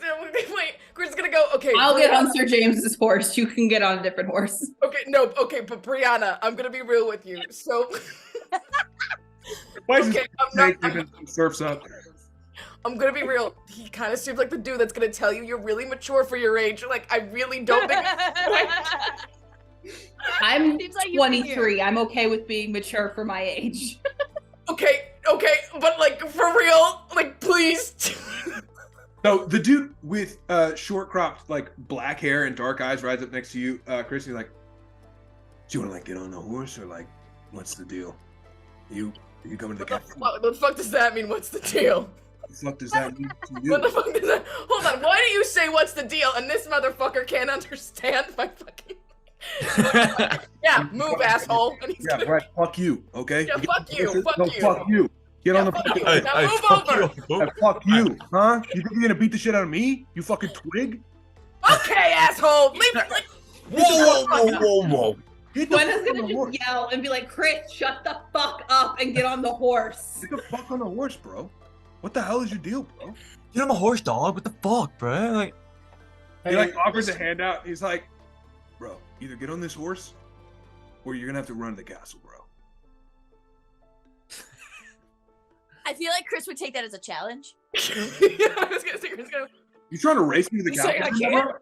wait. Chris is gonna go. Okay, I'll get on Sir James's horse. You can get on a different horse. Okay, no, okay, but Brianna, I'm gonna be real with you. So, okay, surfs up. I'm gonna be real. He kind of seems like the dude that's gonna tell you you're really mature for your age. Like, I really don't think. I'm Seems like you were 23. I'm okay with being mature for my age. Okay, but like for real, like please. So the dude with short cropped like black hair and dark eyes rides up next to you, Chris, and he's like, "Do you want to like get on a horse or like, what's the deal? You coming to the castle? What the fuck does that mean? What's the deal? What the fuck does that mean to you?" What the fuck does that? Hold on. Why do you say what's the deal? And this motherfucker can't understand my fucking. Yeah, move, asshole. And he's Yeah, gonna... right. Fuck you. Okay. Yeah, fuck you. Fuck No, you. fuck you. Get on the. fuck you. fucking- Now move over. Yeah, fuck you, huh? You think you're gonna beat the shit out of me? You fucking twig. Okay, asshole. Leave it. Like, Whoa. Get the Gwenna's fuck on gonna the horse. just yell and be like, Chris, shut the fuck up and get on the horse. Get the fuck on the horse, bro. What the hell is your deal, bro? Get him a horse, dog. What the fuck, bro? Like, He like offers a handout. He's like, "Bro, either get on this horse, or you're gonna have to run to the castle, bro." I feel like Chris would take that as a challenge. yeah, I was gonna say, Chris, go. You trying to race me to the You saying castle? I can't? bro?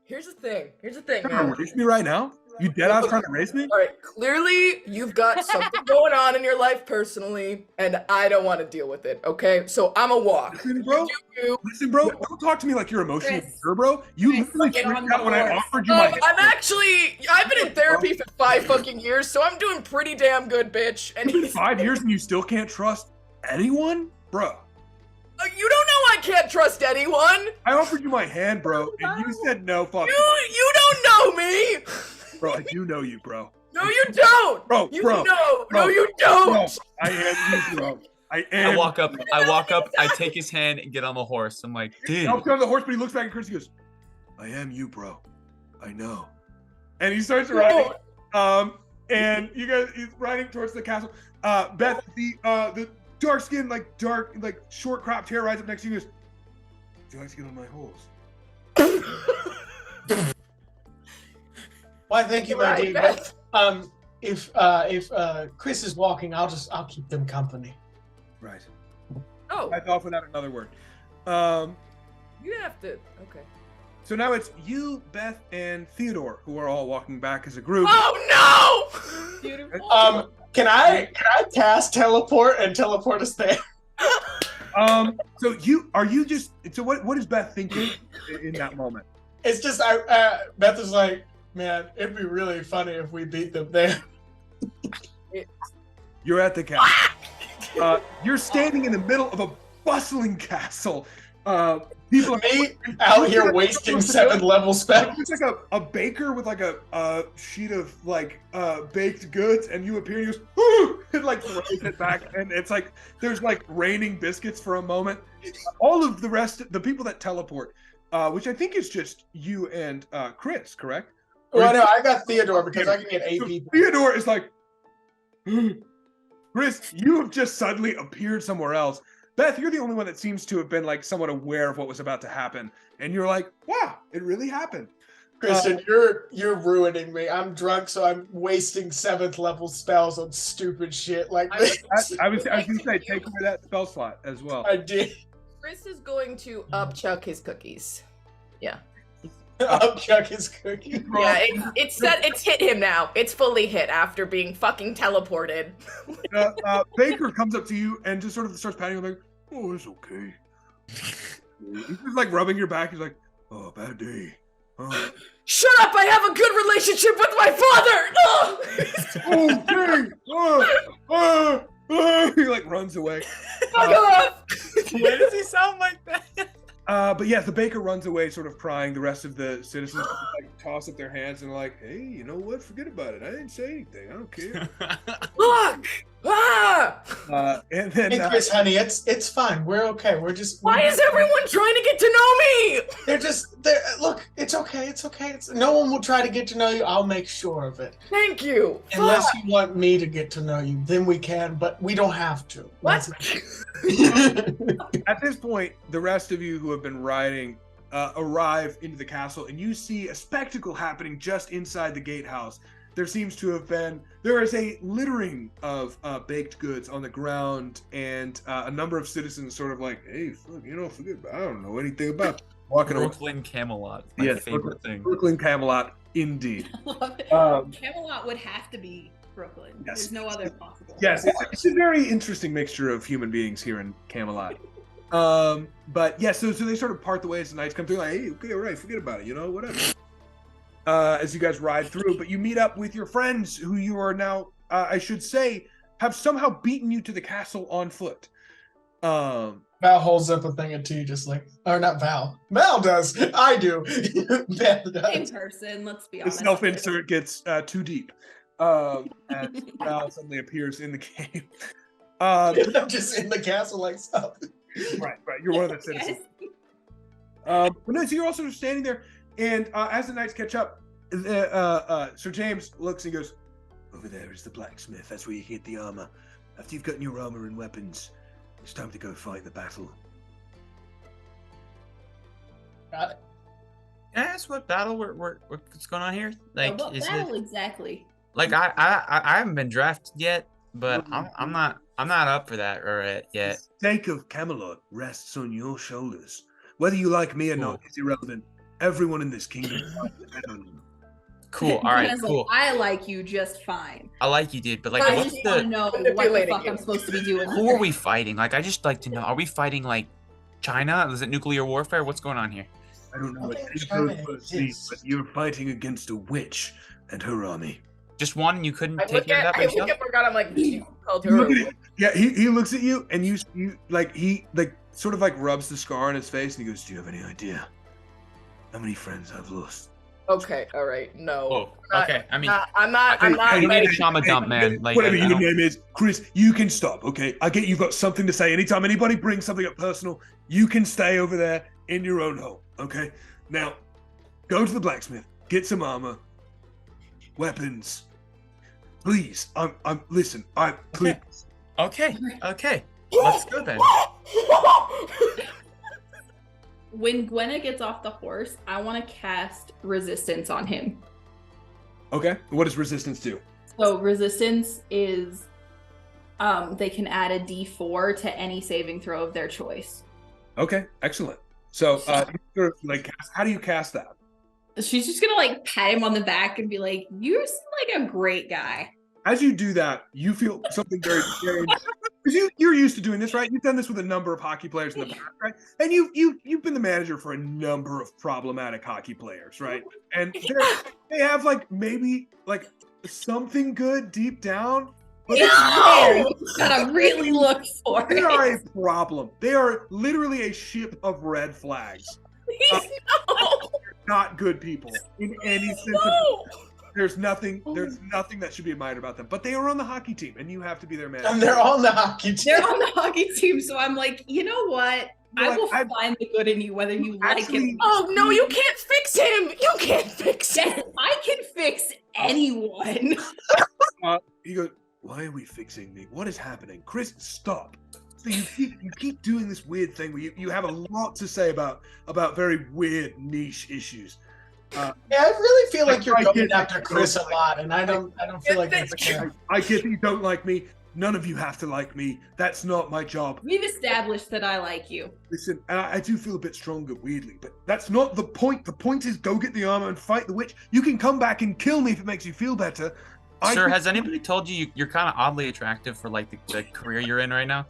Here's the thing. You Trying to race me right now? You dead ass trying to race me? All right, clearly you've got something going on in your life personally, and I don't want to deal with it. Okay, so I'm a walk. Listen, bro. You. Listen, bro. Don't talk to me like you're emotionally Chris. mature, bro. You Chris, literally get freaked on the out when I horse. offered you my. I've been in therapy for 5 fucking years, so I'm doing pretty damn good, bitch. And It's been he's, 5 years and you still can't trust anyone, bro. you don't know I can't trust anyone. I offered you my hand, bro, and you said no. Fuck, You don't know me. bro. I do know you, bro. No, you don't. Bro, You bro, know. bro, No, you bro. don't. I am you, bro. I am. I walk up, I take his hand and get on the horse. I'm like, He dude. helps on the horse, but he looks back at Chris. He goes, "I am you, bro. I know." And he starts riding. and you guys is riding towards the castle. Beth, the dark skin, like short cropped hair rides up next to you and goes, "Would you like to get on my horse?" Why, thank you, my Right, dear. Beth. If Chris is walking, I'll keep them company. Right. Oh, That's off without another word. you have to. Okay. So now it's you, Beth, and Theodore who are all walking back as a group. Oh no! Beautiful. Can I cast teleport and teleport us there? So what is Beth thinking in that moment? It's just Beth is like, man, it'd be really funny if we beat them there. You're at the castle. You're standing in the middle of a bustling castle. People are Me out here wasting 7th level spells. It's like a baker with like a sheet of like baked goods, and you appear and he goes, "Woo!" and like throws it back, and it's like there's like raining biscuits for a moment. All of the rest, the people that teleport, which I think is just you and Chris, correct? Well, no, I got Theodore because I can get 8 So people. Theodore is like, Chris, you have just suddenly appeared somewhere else. Beth, you're the only one that seems to have been like somewhat aware of what was about to happen, and you're like, wow, it really happened. Kristen, you're ruining me. I'm drunk, so I'm wasting 7th level spells on stupid shit like this. I was gonna say, take away that spell slot as well. I did. Chris is going to upchuck his cookies. Yeah. Upchuck his cookie. Yeah, it's hit him now. It's fully hit after being fucking teleported. Baker comes up to you and just sort of starts patting you like, oh, it's okay. He's just like rubbing your back. He's like, oh, bad day. Oh. Shut up! I have a good relationship with my father. Okay. He like runs away. Fuck off! Why does he sound like that? But yes, the baker runs away, sort of crying. The rest of the citizens like toss up their hands and are like, hey, you know what? Forget about it. I didn't say anything. I don't care. Look! Ah! And then Hey, Chris, honey, it's fine. We're okay. Why is everyone trying to get to know me? Look, it's okay. It's okay. No one will try to get to know you. I'll make sure of it. Thank you. Unless Fuck. you want me to get to know you, then we can, but we don't have to. What? at this point, the rest of you who have been riding arrive into the castle, and you see a spectacle happening just inside the gatehouse. There is a littering of baked goods on the ground, and a number of citizens sort of like, hey, fuck, forget about, I don't know anything about walking around. Brooklyn Camelot. My Yes, favorite thing. Brooklyn Camelot, indeed. Camelot would have to be Brooklyn. Yes. There's no other possible. Yes, it's a very interesting mixture of human beings here in Camelot. But yeah, so they sort of part the way as the knights come through, like, hey, okay, all right, forget about it, whatever. As you guys ride through, but you meet up with your friends who you are now, I should say, have somehow beaten you to the castle on foot. Val holds up a thing of tea, just like, or not Val. Val does. I do. Beth Same does. person, let's be The honest. self-insert gets too deep. And Val suddenly appears in the game. I'm just in the castle like something. Right. You're one of the citizens. But no, so you're also standing there, and as the knights catch up, Sir James looks and goes, over there is the blacksmith. That's where you get the armor. After you've gotten your armor and weapons, it's time to go fight the battle. Got it. Can I ask what battle what's going on here? Like, What is battle it exactly? like I haven't been drafted yet, but I'm not up for that yet. The stake of Camelot rests on your shoulders. Whether you like me or not is irrelevant. Everyone in this kingdom depends on you. Cool. All right. Because, like, Cool. I like you just fine. I like you, dude. But like, I what's just want to the? know what the manipulating fuck you. I'm supposed to be doing. Who are we fighting? Like, I just like to know. Are we fighting like China? Is it nuclear warfare? What's going on here? I don't know I what think any of China those words mean, exists. but you're fighting against a witch and her army. Just one? You couldn't I take look care of that by at yourself? Morgana, I'm like, you called You her look a at it- Yeah, he looks at you, and you like he like sort of like rubs the scar on his face, and he goes, "Do you have any idea how many friends I've lost?" Okay, all right, no. Oh, Not- okay. I mean, I'm not you need ready. a trauma dump, man. Like, Whatever I your don't- name is, Chris, you can stop. Okay, I get you've got something to say. Anytime anybody brings something up personal, you can stay over there in your own hole. Okay, now go to the blacksmith, get some armor, weapons. Please, listen, please. Okay. Let's go then. When Gwenna gets off the horse, I want to cast resistance on him. Okay, what does resistance do? So resistance is they can add a D4 to any saving throw of their choice. Okay, excellent. So, how do you cast that? She's just gonna like pat him on the back and be like, "You seem like a great guy." As you do that, you feel something very strange. Because you're used to doing this, right? You've done this with a number of hockey players in the past, right? And you've been the manager for a number of problematic hockey players, right? And they have like maybe like something good deep down. But You gotta really look for they it. are a problem. They are literally a ship of red flags. Not good people in any sense of There's nothing that should be admired about them. But they are on the hockey team, and you have to be their manager. And they're on the hockey team. They're on the hockey team, so I'm like, you know what? I will find the good in you, whether you like it. Oh no, you can't fix him. You can't fix him. Yes, I can fix anyone. He goes, "Why are we fixing me? What is happening, Chris? Stop!" So you keep doing this weird thing where you have a lot to say about very weird niche issues. Yeah, I really feel like you're I going get after it. Chris a lot, and I don't feel like that's fair. I get that you don't like me. None of you have to like me. That's not my job. We've established that I like you. Listen, and I do feel a bit stronger, weirdly, but that's not the point. The point is go get the armor and fight the witch. You can come back and kill me if it makes you feel better. Sir, has anybody told you you're kind of oddly attractive for like the career you're in right now?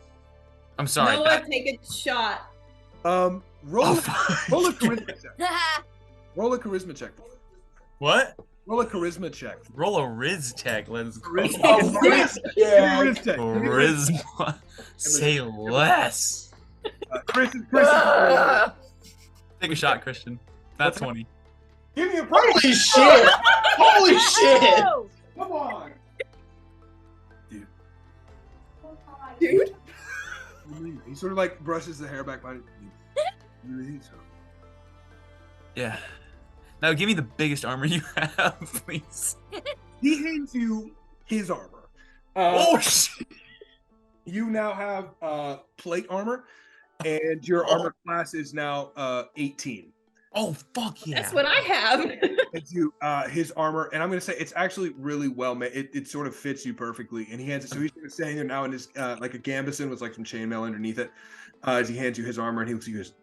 I'm sorry. Noah, take a shot. Roll a charisma check. Roll a charisma check. What? Roll a charisma check. Roll a Riz check. Let's go. Charisma. Yeah. Charisma. Say less. Chris, Take a shot, Christian. That's 20. give me a Holy shit! Holy shit! Come on. Dude. He sort of like brushes the hair back behind him. You really think so? Yeah. Now give me the biggest armor you have, please. He hands you his armor. Oh shit! You now have plate armor, and your armor class is now 18. Oh fuck yeah! That's what I have. Hands you his armor, and I'm gonna say it's actually really well made. It sort of fits you perfectly. And he hands it, so he's standing there now in his like a gambeson with like some chainmail underneath it. As he hands you his armor, and he goes,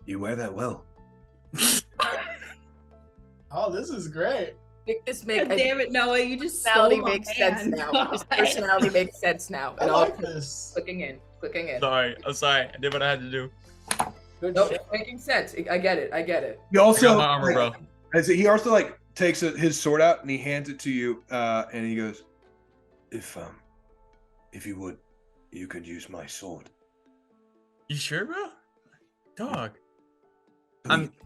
"You wear that well." Oh, this is great. This God damn it, Noah! You just personality stole my makes sense hand. now. His personality makes sense now. I And all like this. clicking in. Sorry, I'm sorry. I did what I had to do. Good Nope, shit. it's making sense. I get it. He also I got my armor, bro. he also like takes his sword out and he hands it to you, and he goes, "If you would, you could use my sword." You sure, bro? Dog.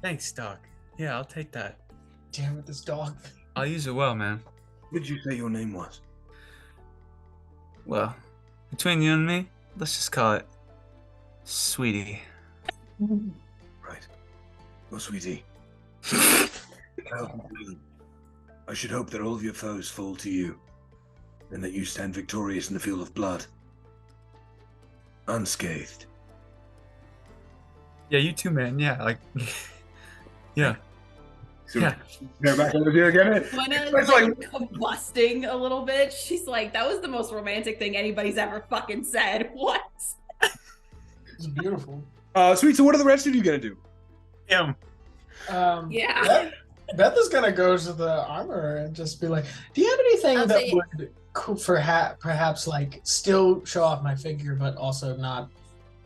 Thanks, dog. Yeah, I'll take that. Damn it, this dog. I'll use it well, man. What did you say your name was? Well, between you and me, let's just call it Sweetie. Right. Well, sweetie, I should hope that all of your foes fall to you, and that you stand victorious in the field of blood, unscathed. Yeah, you too, man. Yeah, like, yeah. So, Yeah. They're back over here again. Gwenna It's is like combusting a little bit. She's like, that was the most romantic thing anybody's ever fucking said. What? It's beautiful. Sweet. So, what are the rest of you gonna do? Him. Yeah. Beth is gonna go to the armor and just be like, "Do you have anything I'll that say- would perhaps like still show off my figure, but also not?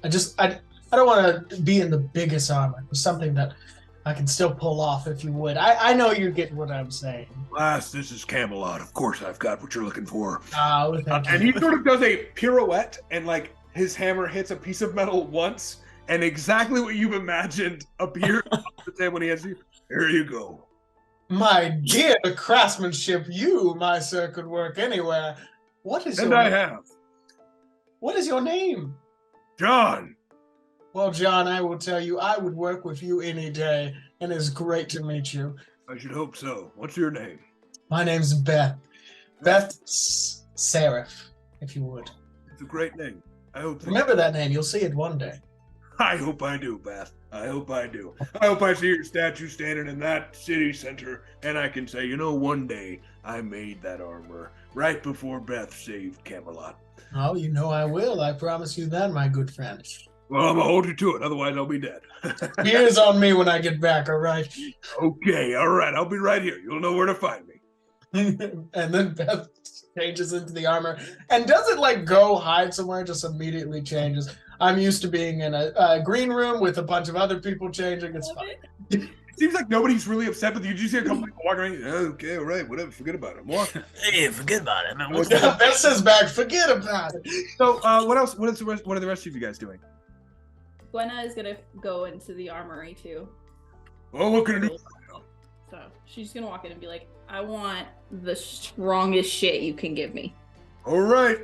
I don't want to be in the biggest armor. Something that I can still pull off, if you would. I know you get what I'm saying. Lass, this is Camelot. Of course, I've got what you're looking for. Thank And you. he sort of does a pirouette, and like his hammer hits a piece of metal once, and exactly what you've imagined appears on the table when he has you. Here you go. My dear craftsmanship, you, my sir, could work anywhere. What is And your I have What is your name? John. Well, John, I will tell you, I would work with you any day, and it's great to meet you. I should hope so. What's your name? My name's Beth. Beth Seraph, if you would. It's a great name. I hope. Remember that name. You'll see it one day. I hope I do, Beth. I hope I do. I hope I see your statue standing in that city center, and I can say, one day I made that armor right before Beth saved Camelot. Oh, you know I will. I promise you that, my good friend. Well, I'm gonna hold you to it, otherwise I'll be dead. Ears on me when I get back, all right? Okay, all right. I'll be right here. You'll know where to find me. And then Beth changes into the armor and doesn't go hide somewhere, just immediately changes. I'm used to being in a green room with a bunch of other people changing. It's fine. It seems like nobody's really upset with you. Did you see a couple people walking around? Okay, all right, whatever. Forget about it. Walk. Hey, forget about it, man. Beth says back, forget about it. So, what else? What are the rest of you guys doing? Gwenna is gonna go into the armory too. Well, what can I do? So she's gonna walk in and be like, I want the strongest shit you can give me. All right.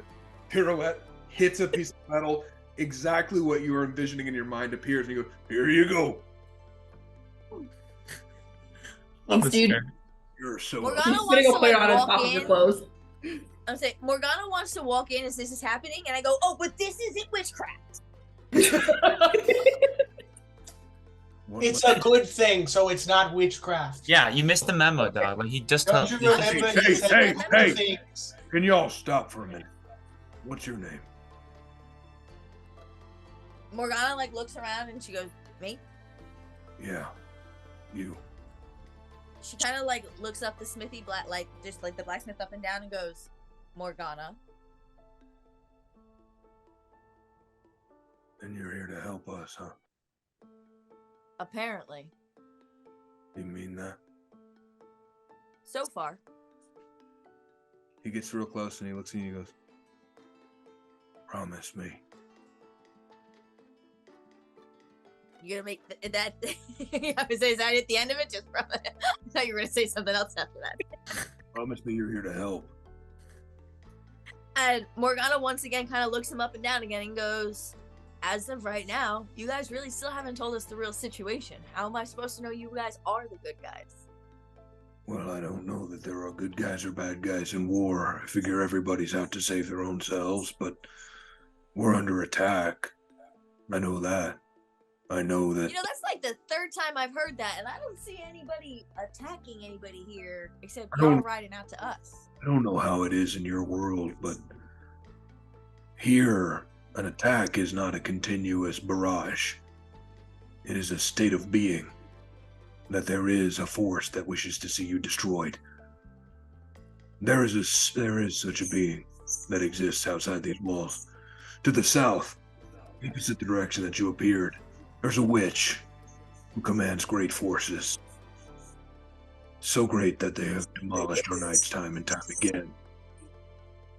Pirouette hits a piece of metal. Exactly what you were envisioning in your mind appears, and you go, here you go. Thanks, dude. You're so Morgana He's wants gonna go to play around on walk top of the in. clothes. I'm saying Morgana wants to walk in as this is happening, and I go, "Oh, but this isn't witchcraft." It's a good thing, so it's not witchcraft. Yeah, you missed the memo, dog. Like he just Don't told. you remember he said Hey, good hey. things? Can you all stop for a minute? What's your name? Morgana looks around and she goes, "Me?" Yeah, you. She kind of looks up the smithy the blacksmith up and down and goes, "Morgana." And you're here to help us, huh? Apparently, You mean that? so far. He gets real close and he looks at you and he goes, promise me. You gonna make that? I was saying, is that at the end of it? Just from I thought you were gonna say something else after that. Promise me you're here to help. And Morgana once again kind of looks him up and down again and goes, "As of right now, you guys really still haven't told us the real situation. How am I supposed to know you guys are the good guys?" Well, I don't know that there are good guys or bad guys in war. I figure everybody's out to save their own selves, but we're under attack. I know that. I know that. That's the third time I've heard that, and I don't see anybody attacking anybody here except I don't- y'all riding out to us. I don't know how it is in your world, but here, an attack is not a continuous barrage. It is a state of being. That there is a force that wishes to see you destroyed. There is such a being that exists outside these walls. To the south, opposite the direction that you appeared, there's a witch who commands great forces. So great that they have demolished our knights time and time again.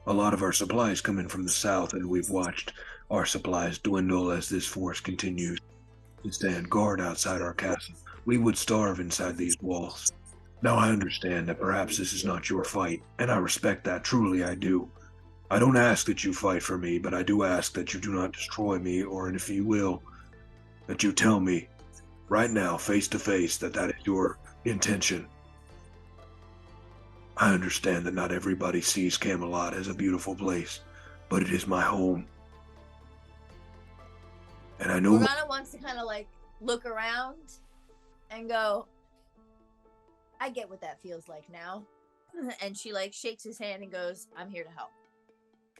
A lot of our supplies come in from the south, and we've watched our supplies dwindle as this force continues to stand guard outside our castle. We would starve inside these walls. Now I understand that perhaps this is not your fight, and I respect that, truly I do. I don't ask that you fight for me, but I do ask that you do not destroy me, or if you will, that you tell me right now, face to face, that is your intention. I understand that not everybody sees Camelot as a beautiful place, but it is my home. And I know Morgana wants to kind of look around and go, "I get what that feels like now." And she shakes his hand and goes, "I'm here to help."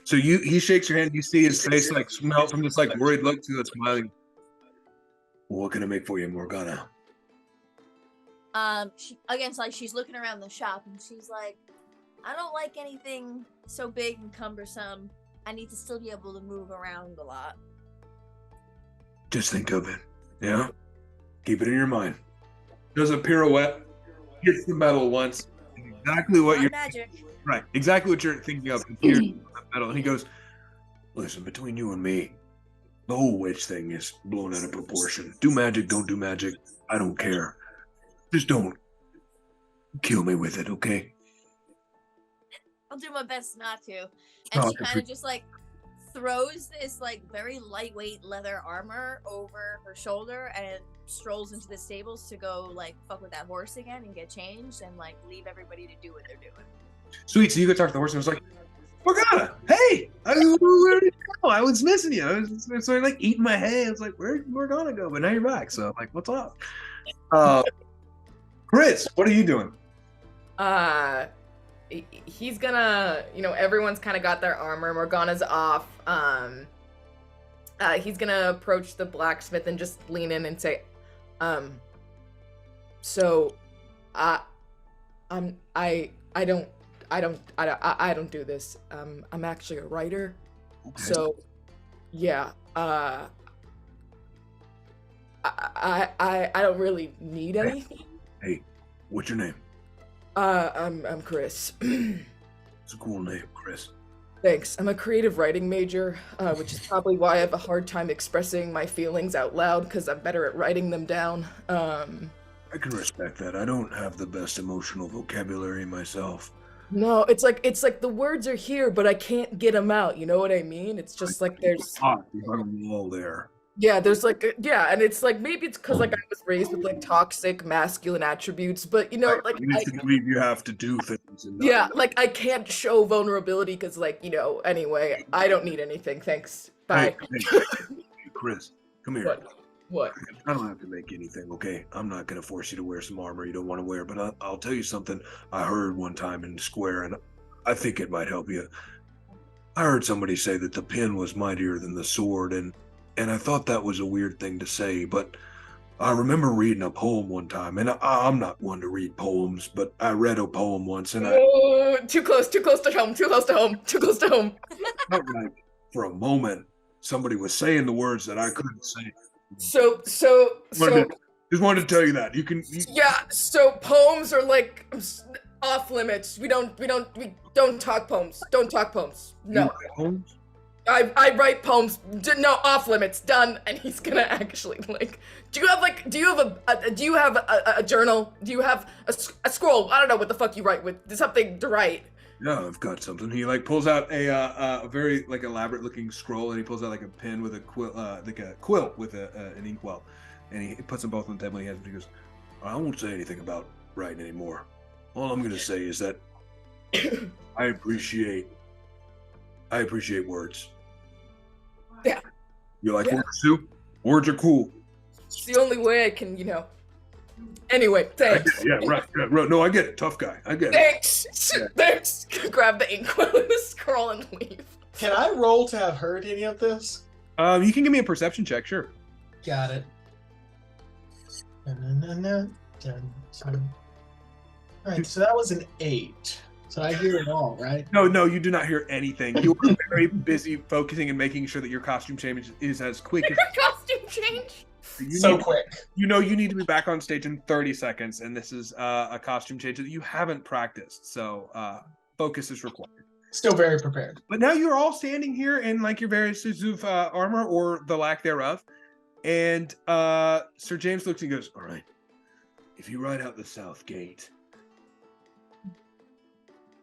So he shakes your hand, you see his face melt from this worried look to a smiling. What can I make for you, Morgana? She's looking around the shop and she's like, "I don't like anything so big and cumbersome. I need to still be able to move around a lot." Just think of it. Yeah? Keep it in your mind. Does a pirouette, hits the metal once. Exactly what Not you're magic. right. Exactly what you're thinking of. Here's the metal. And he goes, listen, between you and me, the whole witch thing is blown out of proportion. Do magic, don't do magic. I don't care. Just don't kill me with it, okay? I'll do my best not to. Oh, And she kind of just throws this very lightweight leather armor over her shoulder and strolls into the stables to go fuck with that horse again and get changed and leave everybody to do what they're doing. Sweet. So you go talk to the horse, and it's like, Morgana, hey, where did you go? I was missing you. I was sort of like eating my hay. I was like, where'd Morgana go? But now you're back. So I'm like, what's up? Chris, what are you doing? He's gonna, everyone's kind of got their armor. Morgana's off. He's gonna approach the blacksmith and just lean in and say, so, I don't do this. I'm actually a writer. Okay. So, yeah. I don't really need anything. Hey, what's your name? I'm Chris. It's a cool name, Chris. Thanks. I'm a creative writing major, which is probably why I have a hard time expressing my feelings out loud, because I'm better at writing them down. I can respect that. I don't have the best emotional vocabulary myself. No, it's like the words are here, but I can't get them out. You know what I mean? It's just like there's a wall there. Yeah, there's like and it's like maybe it's because like I was raised with like toxic masculine attributes, but like you have to do things. Like I can't show vulnerability because anyway, I don't need anything. Thanks. Bye. Hey, Chris, come here. What? I don't have to make anything, okay? I'm not gonna force you to wear some armor you don't want to wear, but I'll tell you something I heard one time in the square, and I think it might help you. I heard somebody say that the pen was mightier than the sword, and I thought that was a weird thing to say, but I remember reading a poem one time, and I'm not one to read poems, but I read a poem once, and too close to home, too close to home. Felt like for a moment somebody was saying the words that I couldn't say. So just wanted to tell you that you can. Yeah. So poems are like off limits. We don't talk poems. Don't talk poems. No. Poems? I write poems. No, off limits. Done. And he's gonna actually do you have a journal? Do you have a scroll? I don't know what the fuck you write with. Something to write. Yeah, I've got something. He pulls out a very elaborate looking scroll, and he pulls out a pen with a quill, a quilt with an inkwell, and he puts them both on the table. And he goes, I won't say anything about writing anymore. All I'm gonna say is that I appreciate words. Yeah. You like words too? Words are cool. It's the only way I can, Anyway, thanks. Yeah, right. No, I get it. Tough guy. I get it. Yeah. Thanks. Grab the inkwell and the scroll and leave. Can I roll to have heard any of this? You can give me a perception check, sure. Got it. Alright, so that was an 8. So I hear it all, right? No, you do not hear anything. You are very busy focusing and making sure that your costume change is as quick as costume change. Quick. You need to be back on stage in 30 seconds, and this is a costume change that you haven't practiced, so focus is required. Still very prepared. But now you're all standing here in your various suits of armor or the lack thereof, and Sir James looks and goes, all right, if you ride out the south gate,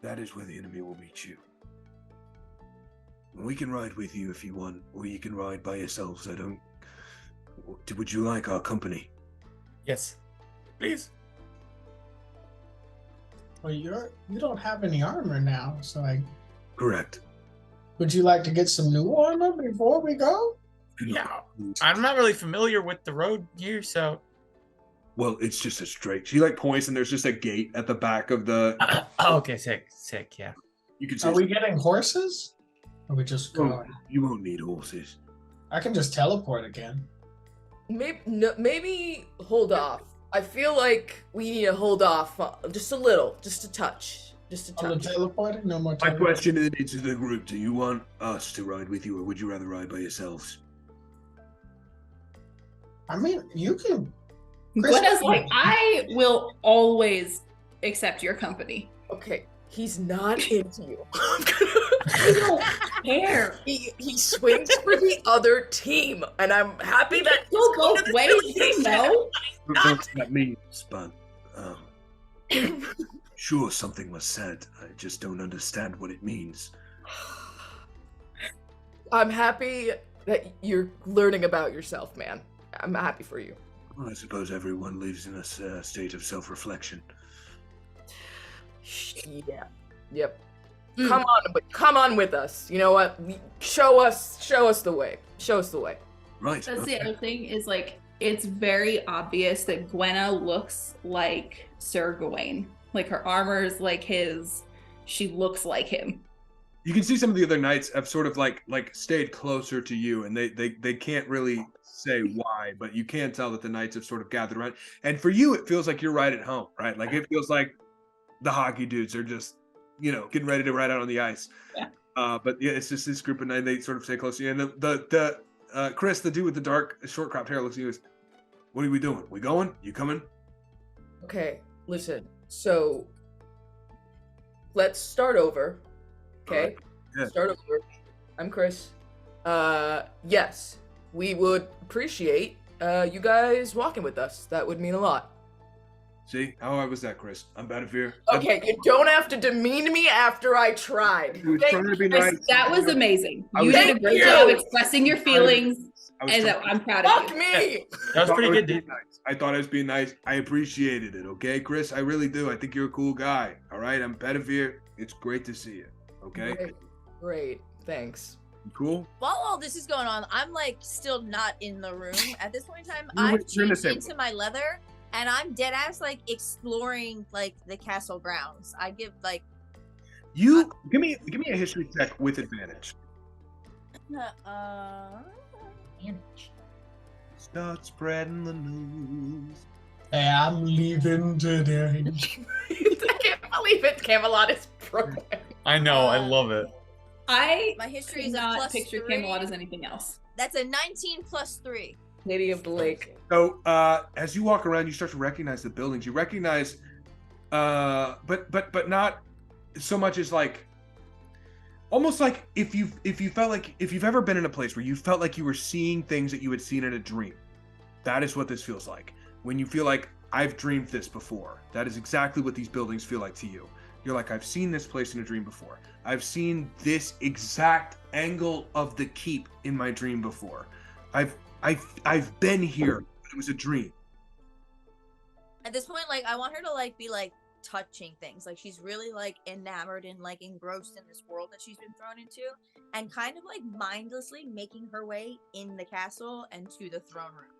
that is where the enemy will meet you. We can ride with you if you want, or you can ride by yourselves. Would you like our company? Yes, please. Well, you don't have any armor now, so Correct. Would you like to get some new armor before we go? No, I'm not really familiar with the road here, so. Well, it's just a straight. She points, and there's just a gate at the back of the. Okay, sick, yeah. You can. Are we getting horses? Or are we just going? You won't need horses. I can just teleport again. Maybe hold off. I feel like we need to hold off just a little, just a touch. On the teleporting? No more My teleporting. question is to the group: do you want us to ride with you, or would you rather ride by yourselves? I mean, you can. Gwenna's like, I will always accept your company. Okay, he's not into you. I don't care. He swings for the other team, and I'm happy that Go both ways, you know. That means, but sure, something was said. I just don't understand what it means. I'm happy that you're learning about yourself, man. I'm happy for you. Well, I suppose everyone lives in a state of self-reflection. Yeah. Yep. Mm. Come on with us. You know what? Show us the way. Show us the way. Right. That's okay. the other thing is like it's very obvious that Gwenna looks like Sir Gawain. Like her armor is like his. She looks like him. You can see some of the other knights have sort of like stayed closer to you, and they can't really say why, but you can tell that the knights have sort of gathered around. And for you, it feels like you're right at home, right? Like it feels like the hockey dudes are just, getting ready to ride out on the ice. Yeah. But yeah, it's just this group of nine. They sort of stay close to you. And the Chris, the dude with the dark, short cropped hair, looks at you and goes, "What are we doing? We going? You coming?" Okay, listen. So let's start over. Okay? Alright, yeah. Start over. I'm Chris. Yes, we would appreciate you guys walking with us. That would mean a lot. See, how was that, Chris? I'm out of here. Okay, you don't have to demean me after I tried. I was Okay? trying to be Chris, nice. that was amazing. I You was- did a Thank great you. job expressing your feelings, I was and trying- I'm proud of Fuck you. me! That was I pretty thought I good, being dude. nice. I thought I was being nice. I appreciated it, okay, Chris? I really do. I think you're a cool guy. All right, I'm Bedivere. It's great to see you. Okay, Great. Thanks. You cool? While all this is going on, I'm like still not in the room. At this point in time, You're I've in the changed same into my leather and I'm dead ass like exploring like the castle grounds. I give like You give me a history check with advantage. Start spreading the news. Hey, I'm leaving today. I can't believe it. Camelot is broken. I know, I love it. I my history could is a not plus picture 3. Camelot as anything else. That's a 19 plus 3. Lady of the Lake. So as you walk around, you start to recognize the buildings. You recognize, but not so much as like, almost like if you've ever been in a place where you felt like you were seeing things that you had seen in a dream. That is what this feels like. When you feel like I've dreamed this before. That is exactly what these buildings feel like to you. You're like, I've seen this place in a dream before. I've seen this exact angle of the keep in my dream before. I've been here, but it was a dream. At this point, like I want her to like be like touching things. Like she's really like enamored and like engrossed in this world that she's been thrown into, and kind of like mindlessly making her way in the castle and to the throne room.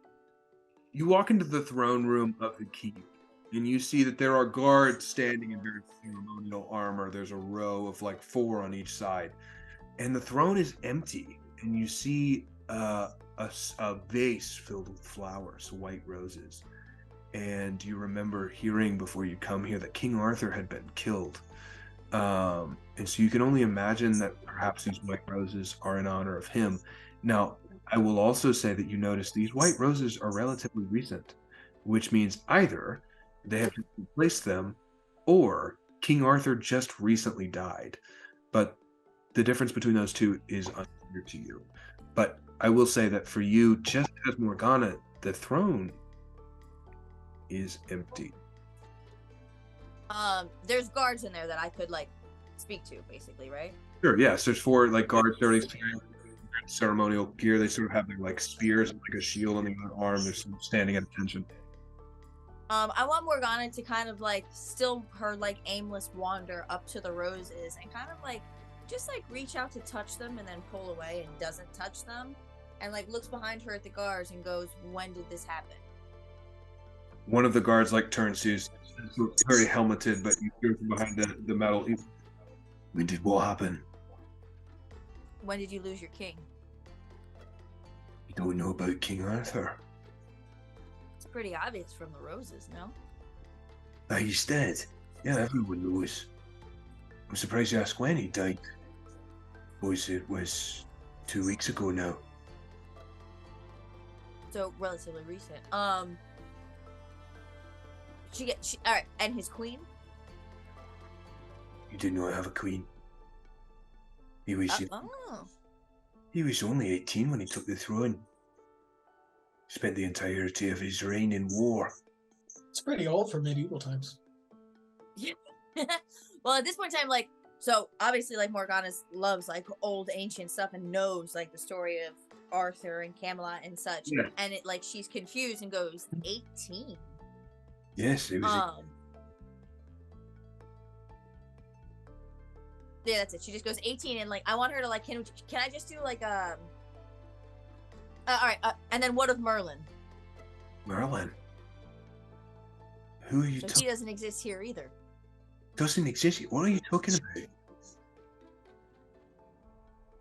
You walk into the throne room of the keep, and you see that there are guards standing in very ceremonial armor. There's a row of like 4 on each side, and the throne is empty. And you see a vase filled with flowers, white roses. And you remember hearing before you come here that King Arthur had been killed. And so you can only imagine that perhaps these white roses are in honor of him. Now, I will also say that you notice these white roses are relatively recent, which means either they have replaced them or King Arthur just recently died. But the difference between those two is unclear to you. But I will say that for you, just as Morgana, the throne is empty. There's guards in there that I could like speak to, basically, right? Sure, yes. There's 4 like guards already ceremonial gear. They sort of have their like spears and like a shield on the other arm. They're sort of standing at attention. I want Morgana to kind of like still her like aimless wander up to the roses and kind of like just like reach out to touch them and then pull away and doesn't touch them, and like looks behind her at the guards and goes, "When did this happen?" One of the guards like turns to you, very helmeted, but you hear from behind the metal. When did what happen? When did you lose your king? You don't know about King Arthur. It's pretty obvious from the roses, no? Ah, he's dead. Yeah, everyone knows. I'm surprised you asked when he died. Boys, it was 2 weeks ago now. So relatively recent. She all right, and his queen. You did not have a queen. He was Oh, he was only 18 when he took the throne. Spent the entirety of his reign in war. It's pretty old for medieval times. well, at this point in time, like, so obviously, like Morgana loves like old ancient stuff and knows like the story of Arthur and Camelot and such. Yeah. And it like she's confused and goes, 18. Yes, it was. Yeah, that's it. She just goes 18, and like I want her to like. Can I just do like all right, and then what of Merlin? Merlin. Who are you So talking? he doesn't exist here either. Doesn't exist. What are you talking about?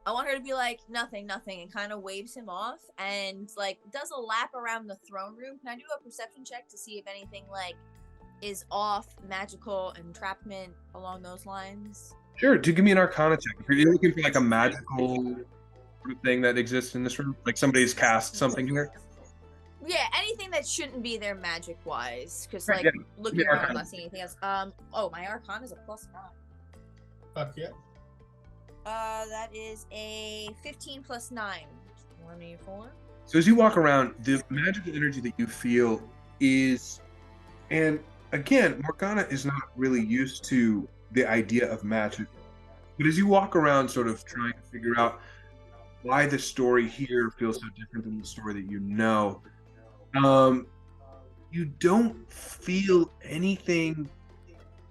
I want her to be like nothing, and kind of waves him off, and like does a lap around the throne room. Can I do a perception check to see if anything like is off, magical entrapment along those lines? Sure. Do give me an Arcana check. If you're looking for like a magical sort of thing that exists in this room, like somebody's cast something here. Yeah, anything that shouldn't be there magic wise, because Right, like yeah. looking Yeah, around, I'm Arcana. not seeing anything else. Oh, my Arcana is a +9. Fuck yeah. That is a 15 + 9. 24. So as you walk around, the magical energy that you feel is, and again, Morgana is not really used to the idea of magic. But as you walk around, sort of trying to figure out why the story here feels so different than the story that you know, you don't feel anything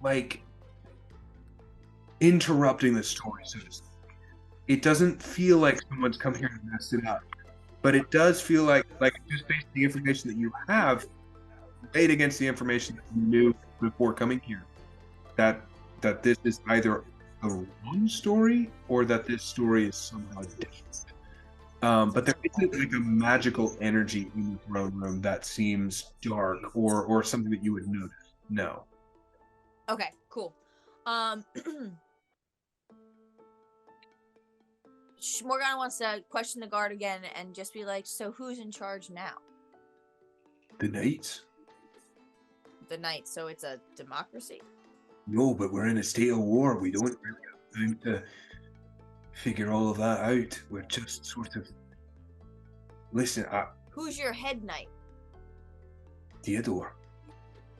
like interrupting the story, so to speak. It doesn't feel like someone's come here and messed it up, but it does feel like just based on the information that you have, weighed against the information that you knew before coming here, that this is either a wrong story or that this story is somehow different. But there isn't like a magical energy in the throne room that seems dark or something that you would notice. No. Okay, cool. Morgana wants to question the guard again and just be like, so who's in charge now? The Knights? The knight, so it's a democracy? No, but we're in a state of war. We don't really have time to figure all of that out. We're just sort of... Listen, Who's your head knight? Theodore.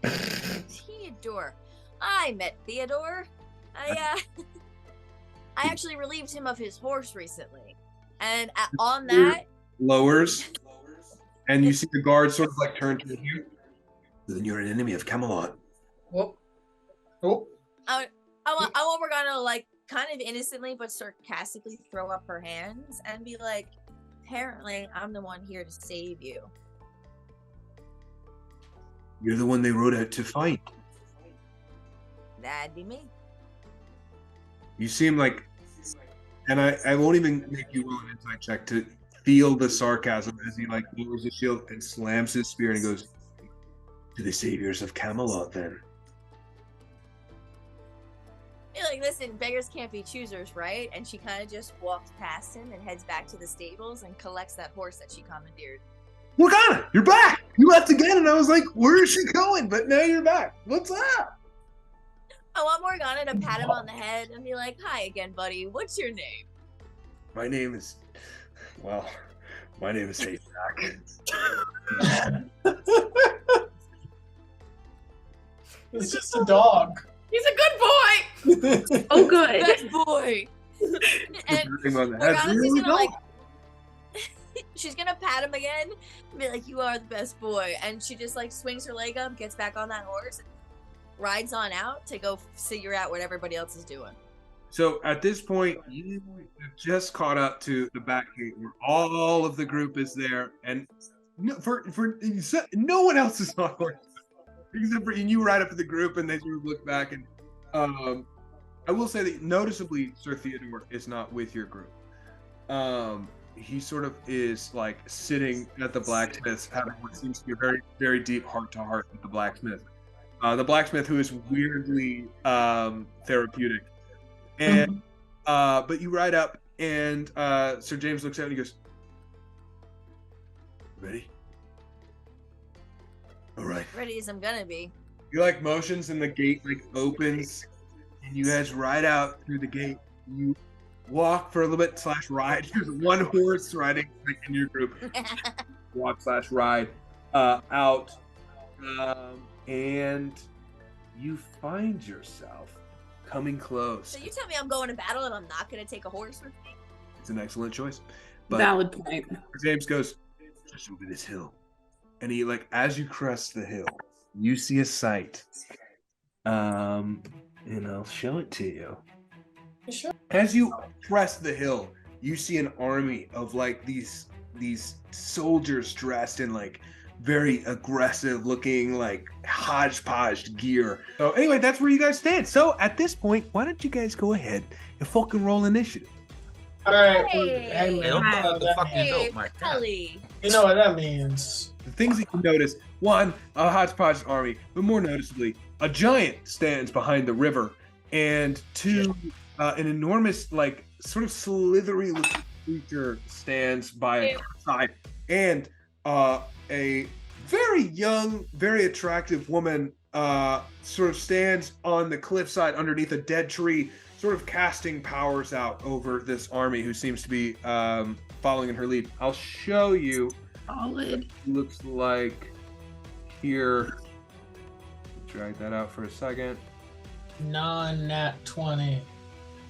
Theodore. I met Theodore. I actually relieved him of his horse recently. And on that... Lowers. And you see the guard sort of like turn to you. Then you're an enemy of Camelot. Oh. Oh. I want Morgana to like kind of innocently but sarcastically throw up her hands and be like, apparently I'm the one here to save you. You're the one they rode out to fight. That'd be me. You seem like, and I won't even make you roll an insight check to feel the sarcasm as he like lowers his shield and slams his spear and he goes, to the saviors of Camelot then. You're like, listen, beggars can't be choosers, right? And she kind of just walks past him and heads back to the stables and collects that horse that she commandeered. Morgana, you're back! You left again and I was like, where is she going? But now you're back. What's up? I want Morgana to pat him on the head and be like, hi again, buddy. What's your name? My name is Haystack. It's just a dog. He's a good boy. Oh, good. Best boy. And On the head. Morgana's Really just gonna don't. like, she's gonna pat him again and be like, you are the best boy. And she just like swings her leg up, gets back on that horse, and rides on out to go figure out what everybody else is doing. So at this point, you have just caught up to the back gate where all of the group is there, and no one else is on horse except for you. Ride up to the group, and they sort of look back. And I will say that noticeably, Sir Theodore is not with your group. He sort of is like sitting at the blacksmith's, having what seems to be a very, very deep heart-to-heart with the blacksmith. The blacksmith who is weirdly therapeutic. And but you ride up and Sir James looks out and he goes, ready? All right. Ready as I'm gonna be. You like motions and the gate like opens and you guys ride out through the gate. You walk for a little bit / ride. There's one horse riding like, in your group. Walk / ride out. And you find yourself coming close. So you tell me I'm going to battle and I'm not gonna take a horse with me? It's an excellent choice. But Valid point. James goes, just over this hill. And he, like, as you crest the hill, you see a sight. And I'll show it to you. Sure. As you crest the hill, you see an army of like these soldiers dressed in like very aggressive looking like hodgepodge gear. So anyway, that's where you guys stand. So at this point, why don't you guys go ahead and fucking roll initiative? All right. Hey. Hey, Hey, man, don't you blow know up what the that fucking means. built, my God. Ellie. You know what that means. The things that you notice: one, a hodgepodge army, but more noticeably, a giant stands behind the river, and two, an enormous, like, sort of slithery looking creature stands by a side, and a very young, very attractive woman sort of stands on the cliffside underneath a dead tree, sort of casting powers out over this army who seems to be following in her lead. I'll show you. Solid. Looks like here. Drag that out for a second. Non-nat 20.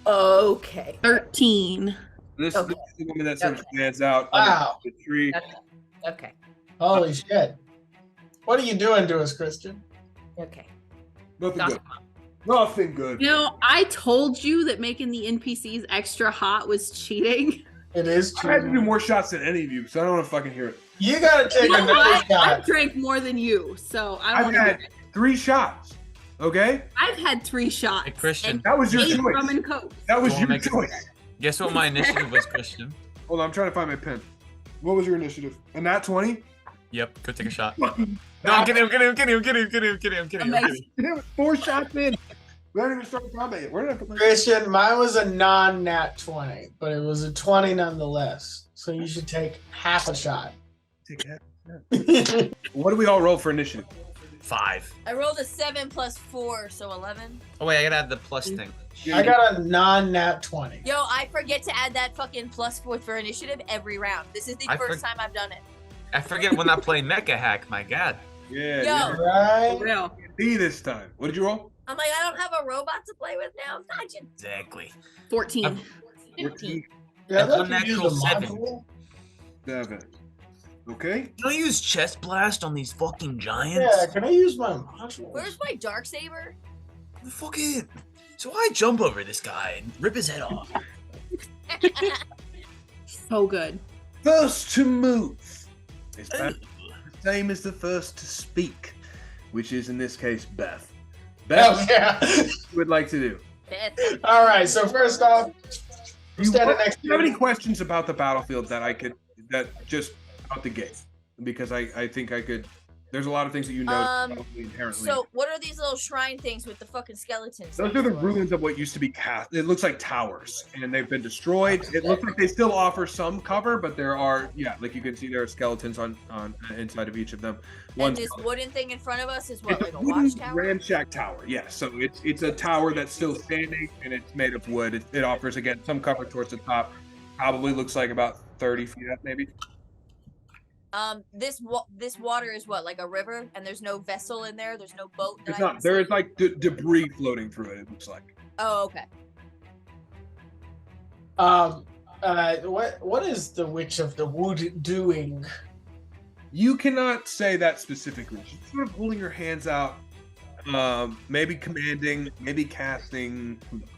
Okay. 13. This Okay. is the woman that sort of stands out Wow. under the tree. Okay. Holy shit. What are you doing to us, Christian? Okay. Nothing Got good. it. Nothing good. You know, I told you that making the NPCs extra hot was cheating. It is I had to do true. more shots than any of you, so I don't want to fucking hear it. You gotta take You know another what? I've shot. drank more than you, so I I've don't had want to. 3 shots. Okay? I've had 3 shots. Hey, Christian, That was your 8 rum choice. and coke. That was Go on, your make it- choice. guess what my initiative was, Christian? Hold on, I'm trying to find my pen. What was your initiative? A nat 20? Yep, go take a shot. Fucking No, I'm kidding, I'm kidding, I'm kidding, I'm kidding, I'm kidding, I'm kidding, I'm kidding, I'm kidding. Amazing. 4 shots in. We haven't even started combat yet. Where did I put my Christian, mine was a non-nat 20, but it was a 20 nonetheless. So you should take half a shot. Take that. What do we all roll for initiative? 5. I rolled a 7 plus 4, so 11. Oh wait, I gotta add the plus thing. I got a non-nat 20. Yo, I forget to add that fucking +4 for initiative every round. This is the I first time I've done it. I forget when I play Mecha Hack, my God. Yeah. Yo. yeah. For Right? real. B this time. What did you roll? I'm like, I don't have a robot to play with now. Imagine. Exactly. 14. I'm- 15. Yeah, That's let a me use natural the 7. module. 7. Okay. Can I use chest blast on these fucking giants? Yeah, can I use my module? Where's my dark saber? Fucking. So I jump over this guy and rip his head off. So good. First to move is Beth. The same as the first to speak, which is in this case Beth. Beth, Oh, yeah. what you would like to do? All right, so first off, I'm You, standing next do you have to any questions about the battlefield that just out the gate? Because I think I could. There's a lot of things that you know probably inherently. So, what are these little shrine things with the fucking skeletons? Those are the ruins of what used to be cast. It looks like towers, and they've been destroyed. It looks like they still offer some cover, but there are, like you can see, there are skeletons on inside of each of them. And this wooden thing in front of us is what, It's like a a wooden watchtower? ramshack tower. Yes, so it's a tower that's still standing, and it's made of wood. It offers again some cover towards the top. Probably looks like about 30 feet up, maybe. This water is what, like a river, and there's no vessel in there. There's no boat. That It's I not. can There see? is like debris floating through it. It looks like. Oh, okay. what is the Witch of the Wood doing? You cannot say that specifically. She's sort of holding her hands out, maybe commanding, maybe casting. Who knows?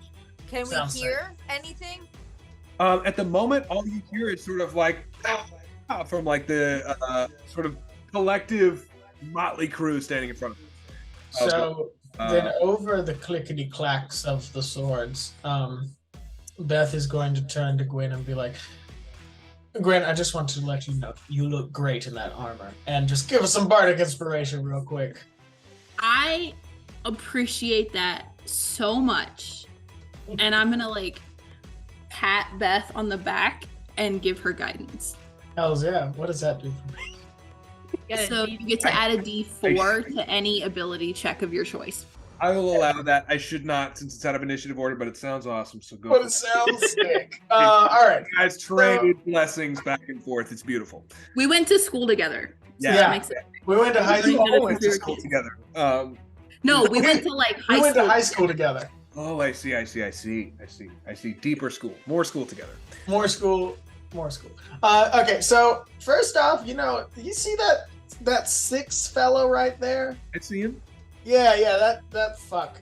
Can Sounds we hear anything? At the moment, all you hear is sort of like from like the sort of collective motley crew standing in front of them. So then over the clickety clacks of the swords, Beth is going to turn to Gwen and be like, Gwen, I just want to let you know you look great in that armor. And just give us some bardic inspiration real quick. I appreciate that so much. And I'm gonna like pat Beth on the back and give her guidance. Hells yeah. What does that do for me? So you get to add a D4 to any ability check of your choice. I will allow that. I should not, since it's out of initiative order, but it sounds awesome. So go. But for it sounds sick. All right. Guys, trade blessings back and forth. It's beautiful. We went to school together. So Yeah. that makes sense. We went to high We school. all went to school together. No, we went to like high We went school. to high school together. Oh, I see. Deeper school, more school together. More school. Okay, so first off, you see that 6 fellow right there? I see him. Yeah, that fuck.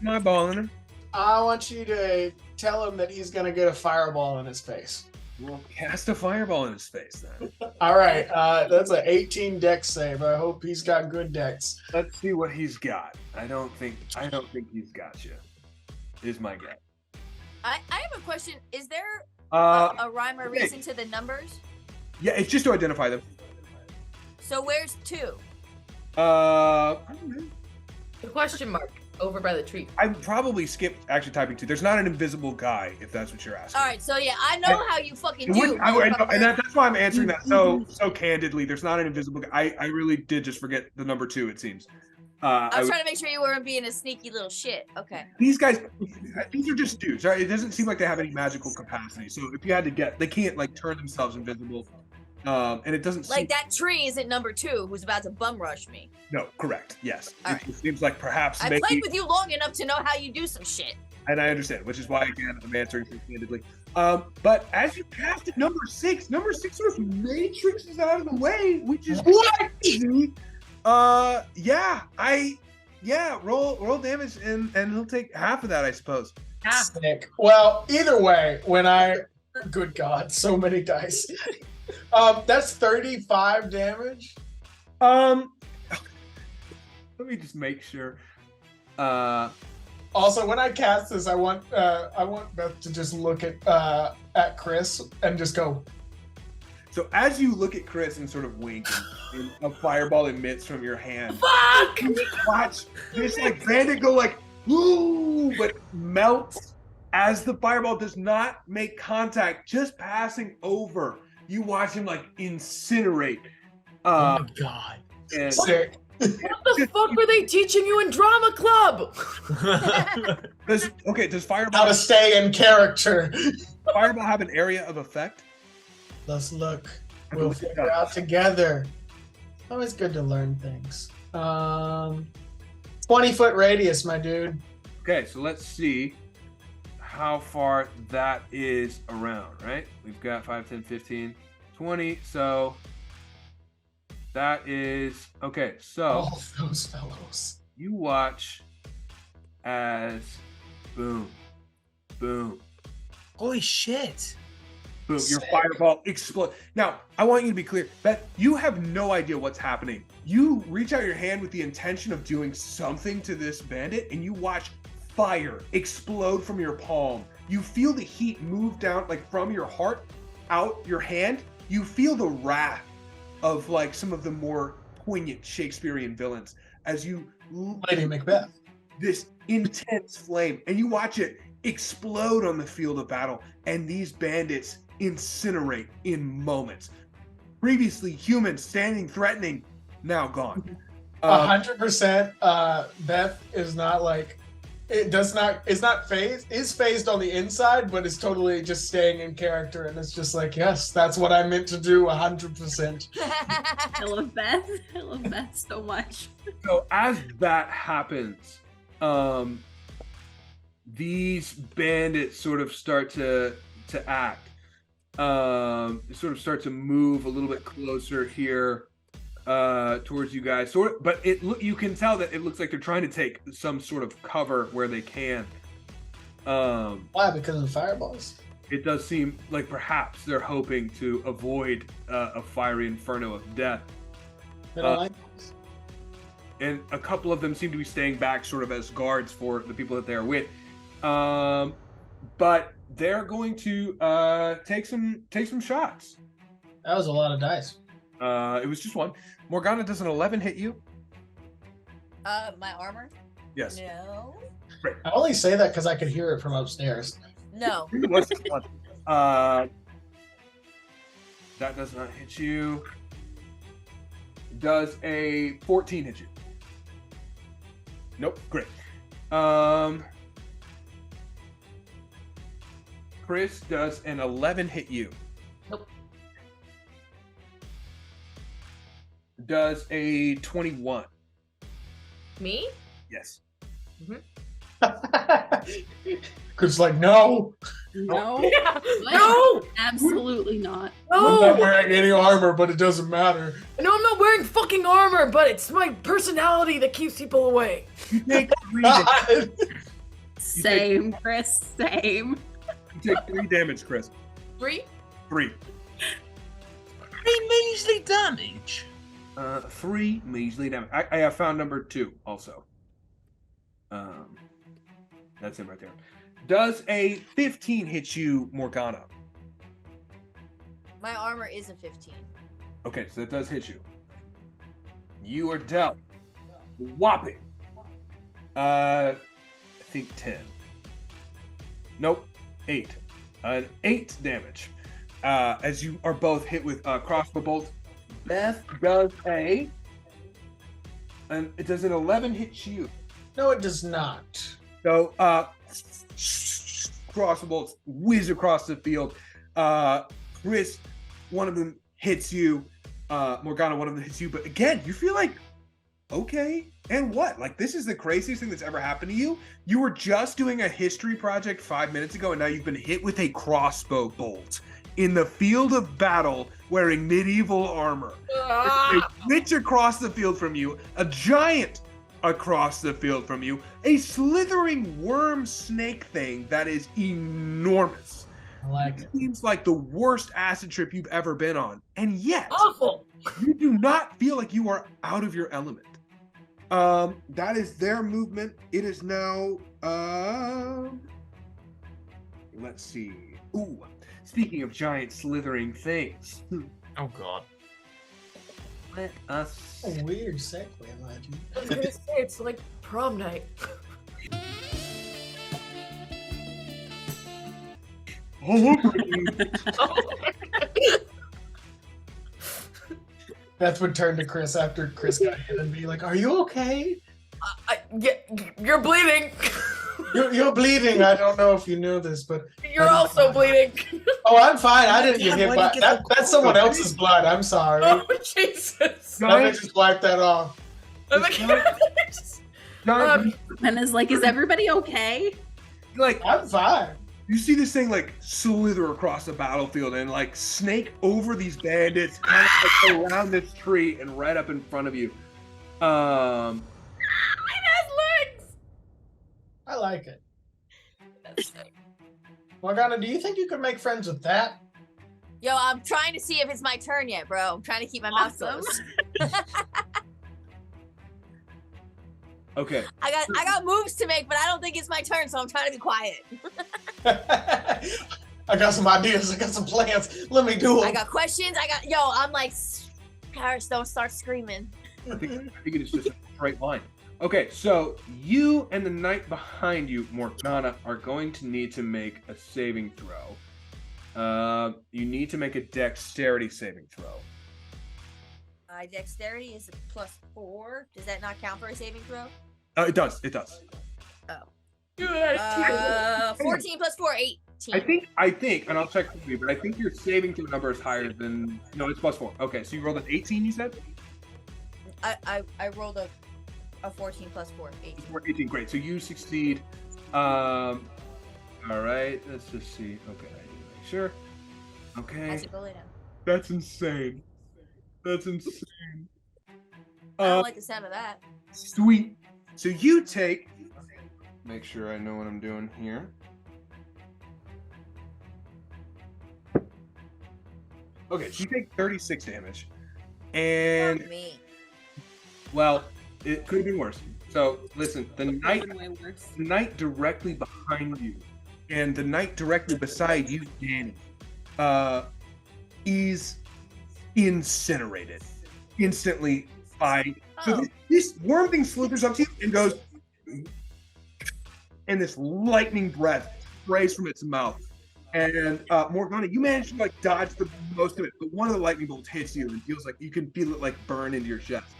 My balling him. I want you to tell him that he's gonna get a fireball in his face. Well, cast a fireball in his face then. All right, that's an 18 dex save. I hope he's got good dex. Let's see what he's got. I don't think he's got you. Is my guess. I have a question. Is there Uh, a rhyme or okay. reason to the numbers? yeah, it's just to identify them. So where's 2? I don't know. The question mark over by the tree. I probably skipped actually typing 2. There's not an invisible guy, if that's what you're asking. All right, so yeah, I know how you fucking It do. wouldn't- I know, and motherfucker. that's why I'm answering that so candidly. There's not an invisible guy. I really did just forget the number 2. It seems. I was trying to make sure you weren't being a sneaky little shit. Okay. These guys, these are just dudes, right? It doesn't seem like they have any magical capacity. So if you had to get, they can't like turn themselves invisible, and it doesn't seem Like that tree isn't number 2 who's about to bum rush me. No, correct. Yes, All it seems like perhaps I maybe, played with you long enough to know how you do some shit. and I understand, which is why again I'm answering so candidly. But as you casted number 6 sort of matrixes out of the way, which is crazy. Roll damage and he'll take half of that, I suppose. Sick. Well, either way, good God, so many dice. That's 35 damage. Let me just make sure. Also, when I cast this, I want Beth to just look at Chris and just go. So as you look at Chris and sort of wink, and a fireball emits from your hand. Fuck! You watch this like bandit go like, ooh, but melts as the fireball does not make contact, just passing over. You watch him like incinerate. Oh my god. And Sick. What the fuck were they teaching you in drama club? does How fireball to stay in character. have an area of effect? Let's look. I We'll believe it figure does. out together. Always good to learn things. 20-foot radius, my dude. Okay, so let's see how far that is around, right? We've got 5, 10, 15, 20. So that is okay. So All those fellows. you watch as boom, boom, Holy shit. boom, your Sick. fireball explode. Now, I want you to be clear that you have no idea what's happening. You reach out your hand with the intention of doing something to this bandit, and you watch fire explode from your palm. You feel the heat move down, like from your heart out your hand. You feel the wrath of like some of the more poignant Shakespearean villains as you Lady Macbeth. this intense flame, and you watch it explode on the field of battle, and these bandits incinerate in moments. Previously human, standing threatening, now gone. 100%. Beth is not like. It's not phased. Is phased on the inside, but is totally just staying in character, and it's just like, yes, that's what I meant to do. 100%. I love Beth. I love Beth so much. So as that happens, these bandits sort of start to act. Sort of start to move a little bit closer here towards you guys. But you can tell that it looks like they're trying to take some sort of cover where they can. Why? Because of fireballs. It does seem like perhaps they're hoping to avoid a fiery inferno of death. They don't like this. And a couple of them seem to be staying back sort of as guards for the people that they're with. But they're going to take some shots. That was a lot of dice. It was just one. Morgana, does an 11 hit you? My armor? Yes. No. I only say that because I could hear it from upstairs. No. It was just one. That does not hit you. Does a 14 hit you? Nope. Great. Chris, does an 11 hit you? Nope. Does a 21? Me? Yes. Chris like, no, No, Yeah. What? No! absolutely not. I'm not No! wearing any armor, but it doesn't matter. No, I'm not wearing fucking armor, but it's my personality that keeps people away. You take 3 damage. Same, Chris. Same. You take 3 damage, Chris. 3? 3. 3 measly damage. 3 measly damage. I have found number 2 also. That's him right there. Does a 15 hit you, Morgana? My armor is a 15. Okay, so that does hit you. You are dealt whopping. I think 10. Nope, 8. 8 damage. As you are both hit with crossbow bolts. Beth does and it does an 11 hit you. No, it does not. So crossbow bolts whiz across the field. Chris, one of them hits you. Morgana, one of them hits you. But again, you feel like, okay, and what? Like, this is the craziest thing that's ever happened to you. You were just doing a history project 5 minutes ago, and now you've been hit with a crossbow bolt in the field of battle wearing medieval armor. A witch across the field from you, a giant across the field from you, a slithering worm snake thing that is enormous. I like it. Seems like the worst acid trip you've ever been on, and yet Awful. you do not feel like you are out of your element. That is their movement. It is now let's see. Ooh, speaking of giant slithering things, Oh god. let us A weird segue, imagine. I was gonna say, it's like prom night. Beth would turn to Chris after Chris got hit and be like, "Are you okay? Yeah, you're bleeding. You're bleeding. I don't know if you knew this, but You're also bleeding. oh, I'm fine. I didn't get Damn, hit why'd by you get that. That's someone else's blood. I'm sorry. Oh, Jesus. Let me just wipe that off. Oh my God. Giant, And is like, is everybody okay? like I'm fine. you see this thing like slither across the battlefield and like snake over these bandits, kind of like around this tree and right up in front of you. It has legs. I like it. Morgana, do you think you could make friends with that? Yo, I'm trying to see if it's my turn yet, bro. I'm trying to keep my mouth Awesome. closed. Okay. I got moves to make, but I don't think it's my turn, so I'm trying to be quiet. I got some ideas. I got some plans. Let me do I it. got questions. I'm like, Paris, don't start screaming. I think it is just a straight line. Okay, so you and the knight behind you, Morgana, are going to need to make a saving throw. You need to make a dexterity saving throw. My dexterity is a +4. Does that not count for a saving throw? It does. It does. 14 + 4, 18. I think, and I'll check for you, but I think your saving throw number is higher than. No, it's +4. Okay, so you rolled an 18. You said. I rolled a 14 + 4, 18. 18. Great. So you succeed. All right. Let's just see. Okay, I need to make sure. Okay. I should go lay down. That's insane. That's insane. I don't like the sound of that. Sweet. So you take. Make sure I know what I'm doing here. Okay, so you take 36 damage. And, Fuck me. well, it could have been worse. So, listen, the knight, Way worse. the knight directly behind you and the knight directly beside you, Danny, is incinerated instantly by. So Oh. this worm thing slithers up to you and goes, and this lightning breath sprays from its mouth. And Morgana, you managed to like dodge the most of it, but one of the lightning bolts hits you and feels like you can feel it like burn into your chest.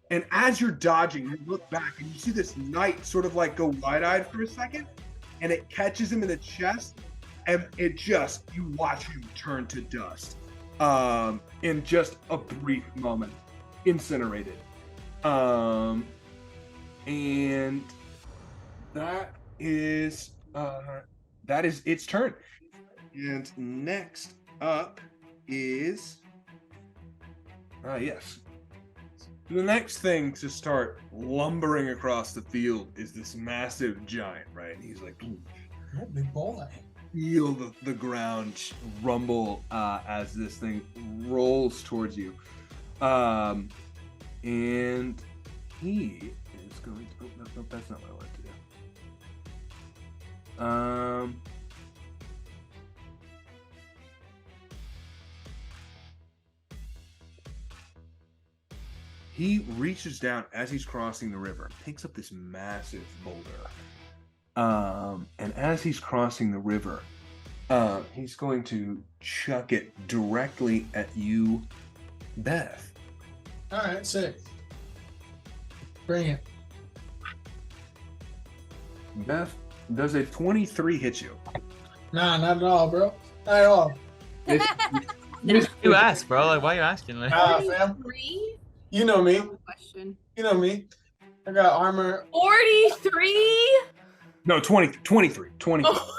And as you're dodging, you look back and you see this knight sort of like go wide-eyed for a second, and it catches him in the chest, and it just, you watch him turn to dust in just a brief moment, incinerated. And that is its turn. And next up is yes. The next thing to start lumbering across the field is this massive giant, right? and he's like, Oh, big boy. feel the ground rumble as this thing rolls towards you. And he is going to. Oh, no, that's not what I wanted to do. He reaches down as he's crossing the river, picks up this massive boulder. And as he's crossing the river, he's going to chuck it directly at you, Beth. All right, sick. Bring it. Beth, does a 23 hit you? Nah, not at all, bro. Not at all. You ask, bro. Like, why are you asking? Like, Fam. 3? You know me. Question. You know me. I got armor. 43? No, 23. Oh.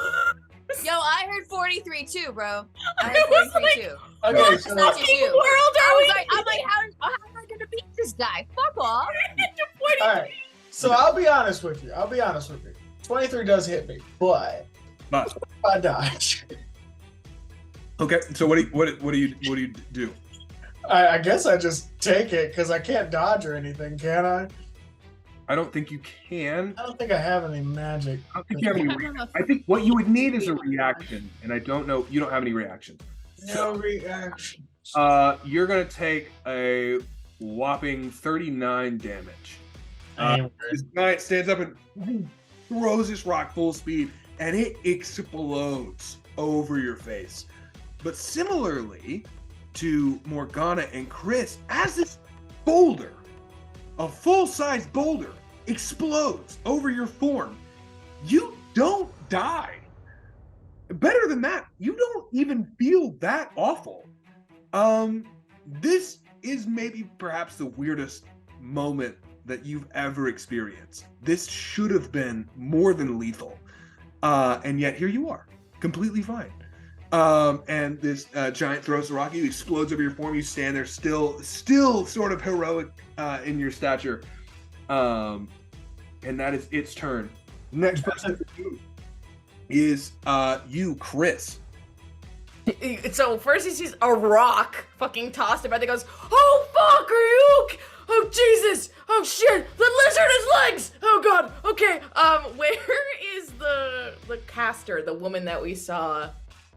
Yo, I heard 43 too, bro. I I heard was 43 like, too. Okay, What so fucking fucking you. world are I we was like, how am I gonna beat this guy? Fuck off. all right. So I'll be honest with you. 23 does hit me, but But I dodge. okay, so what do you do? I guess I just take it because I can't dodge or anything, can I? I don't think you can. I don't think I have any magic. I don't think you have any. I think what you would need is a reaction, and I don't know. You don't have any reaction. No reaction. You're gonna take a whopping 39 damage. This giant stands up and throws this rock full speed, and it explodes over your face. But similarly to Morgana and Chris, as this boulder, a full-size boulder, explodes over your form, you don't die. Better than that, you don't even feel that awful. This is maybe perhaps the weirdest moment that you've ever experienced. This should have been more than lethal. And yet here you are, completely fine. And this giant throws a rock at you, explodes over your form. You stand there still sort of heroic in your stature. And that is its turn. Next person to do is you, Chris. So first he sees a rock fucking tossed about. He goes, "Oh fuck, are you? Oh Jesus! Oh shit! The lizard has legs! Oh god! Okay. Where is the caster? The woman that we saw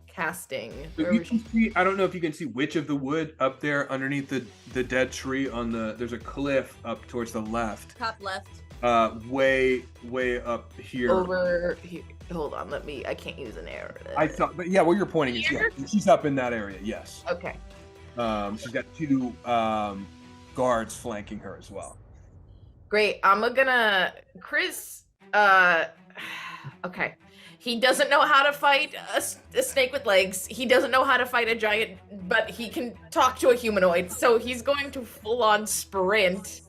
casting? Where You was can see, I don't know if you can see which of the wood up there underneath the dead tree on there's a cliff up towards the left. Top left. Way up here. over here? Hold on, I can't use an arrow. I thought, but yeah, where you're pointing is, yeah, Here? she's up in that area, yes. Okay. She's got two guards flanking her as well. Great. I'm gonna Chris. Okay. He doesn't know how to fight a snake with legs. He doesn't know how to fight a giant, but he can talk to a humanoid. So he's going to full on sprint.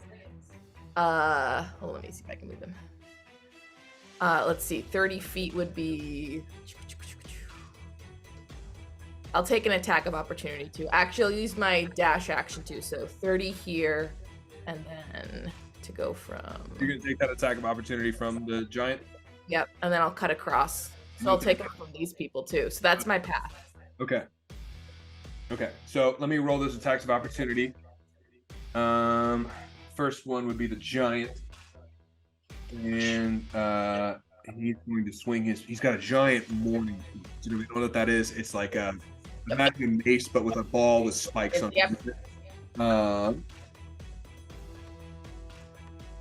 Hold on, let me see if I can move him. Let's see. 30 feet would be. I'll take an attack of opportunity too. Actually, I'll use my dash action too. So 30 here, and then to go from. You're gonna take that attack of opportunity from the giant. Yep, and then I'll cut across. So I'll take it from these people too. So that's my path. Okay. Okay. So let me roll those attacks of opportunity. First one would be the giant, and he's going to swing he's got a giant morning. Do you know what that is? It's like imagine a mace but with a ball with spikes on Yep. it.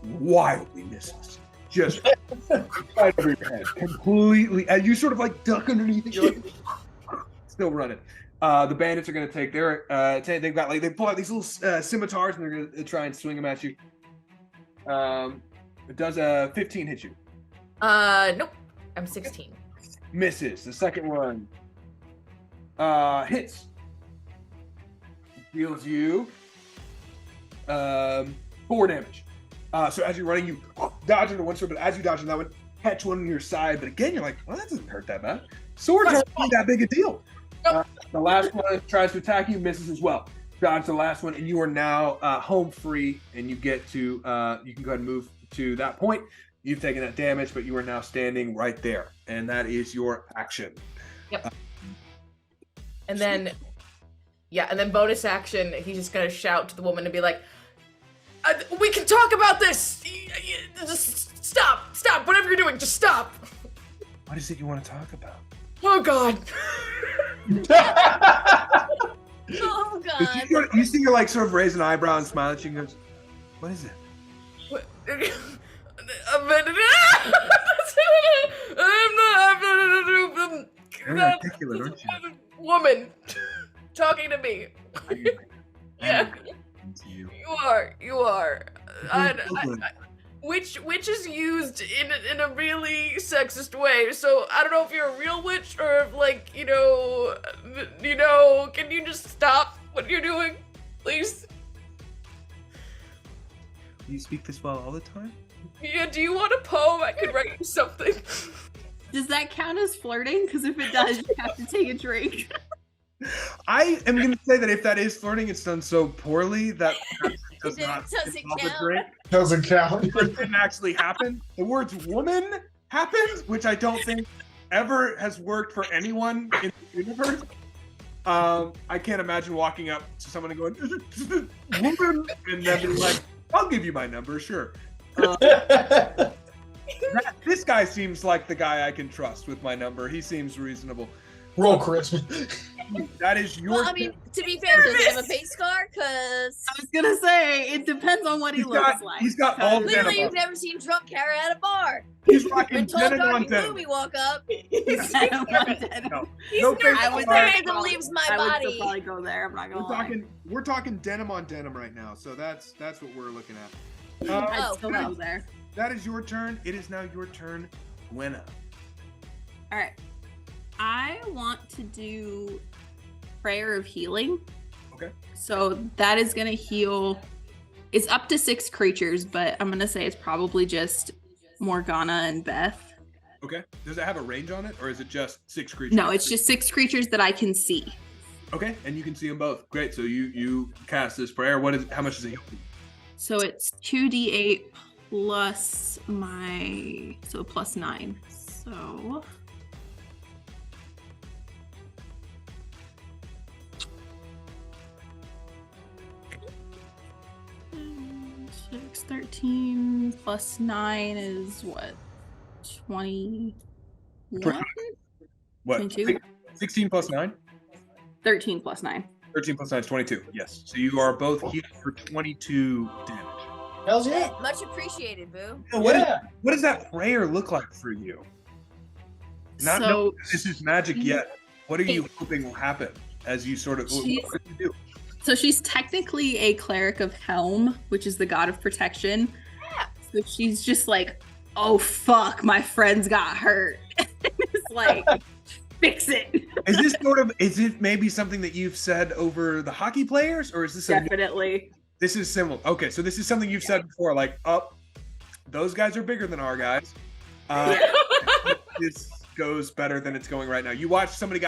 Wildly misses. Just right over your head. Completely. And you sort of like duck underneath it. You're like still running. The bandits are going to take their they've got like they pull out these little scimitars and they're going to try and swing them at you. It does a 15 hit you? Nope. I'm 16. Misses. The second one hits. Deals you 4 damage. So as you're running, you dodge into one sword, but as you dodge into that one, catch one on your side. But again, you're like, well, that doesn't hurt that bad. Swords aren't really that big a deal. The last one tries to attack you, misses as well. Dodge the last one, and you are now home free, and you get to you can go ahead and move to that point. You've taken that damage, but you are now standing right there, and that is your action. Yep. And then, and then bonus action, he's just gonna shout to the woman and be like, "We can talk about this. Just stop. Whatever you're doing, just stop." What is it you want to talk about? Oh God. Oh God. You see her like sort of raise an eyebrow and smile, and she goes, "What is it?" You're articulate, aren't you? Woman talking to me. Yeah. You. You are. Which is used in a really sexist way. So I don't know if you're a real witch or if, like, you know, can you just stop what you're doing, please? Do you speak this well all the time? Yeah, do you want a poem? I could write you something. Does that count as flirting? Because if it does, you have to take a drink. I am going to say that if that is flirting, it's done so poorly that does It not doesn't involve a count. drink. Doesn't count. It didn't actually happen. The words "woman" happened, which I don't think ever has worked for anyone in the universe. I can't imagine walking up to someone and going "woman," and then being like, "I'll give you my number, sure." This guy seems like the guy I can trust with my number. He seems reasonable. Roll charisma. That is your. Well, I mean, to be fair, does he have a face scar? Because I was gonna say it depends on what he looks like. He's got all Because- clearly denim you've on. never seen drunk Kara at a bar. He's Been rocking told denim on dark and denim. gloomy walk up. No, He's no nervous. face I would on. Where still- leaves my I would body. still probably go there. I'm not gonna lie. We're talking denim on denim right now, so that's what we're looking at. I'd Oh, still wow. go there. That is your turn. It is now your turn, Gwenna. All right. I want to do prayer of healing. Okay. So that is going to heal. It's up to 6 creatures, but I'm going to say it's probably just Morgana and Beth. Okay. Does it have a range on it, or is it just 6 creatures? No, it's just 6 creatures that I can see. Okay, and you can see them both. Great. So you cast this prayer. How much does it heal? So it's 2d8 plus plus 9. So 6, 13 plus 9 is what? 21? What? 22? 16 plus 9? 13 plus 9. 13 plus 9 is 22. Yes. So you are both healed for 22 damage. Hells yeah. Much appreciated, boo. Now, what Yeah. does that prayer look like for you? Not So- knowing this is magic yet. What are you hoping will happen as you sort of? What do you do? So she's technically a cleric of Helm, which is the god of protection. Yeah. So she's just like, oh fuck, my friends got hurt. It's like, fix it. Is it maybe something that you've said over the hockey players, or is this Definitely. this is similar? Okay, so this is something you've said before, like, those guys are bigger than our guys. This goes better than it's going right now. You watch somebody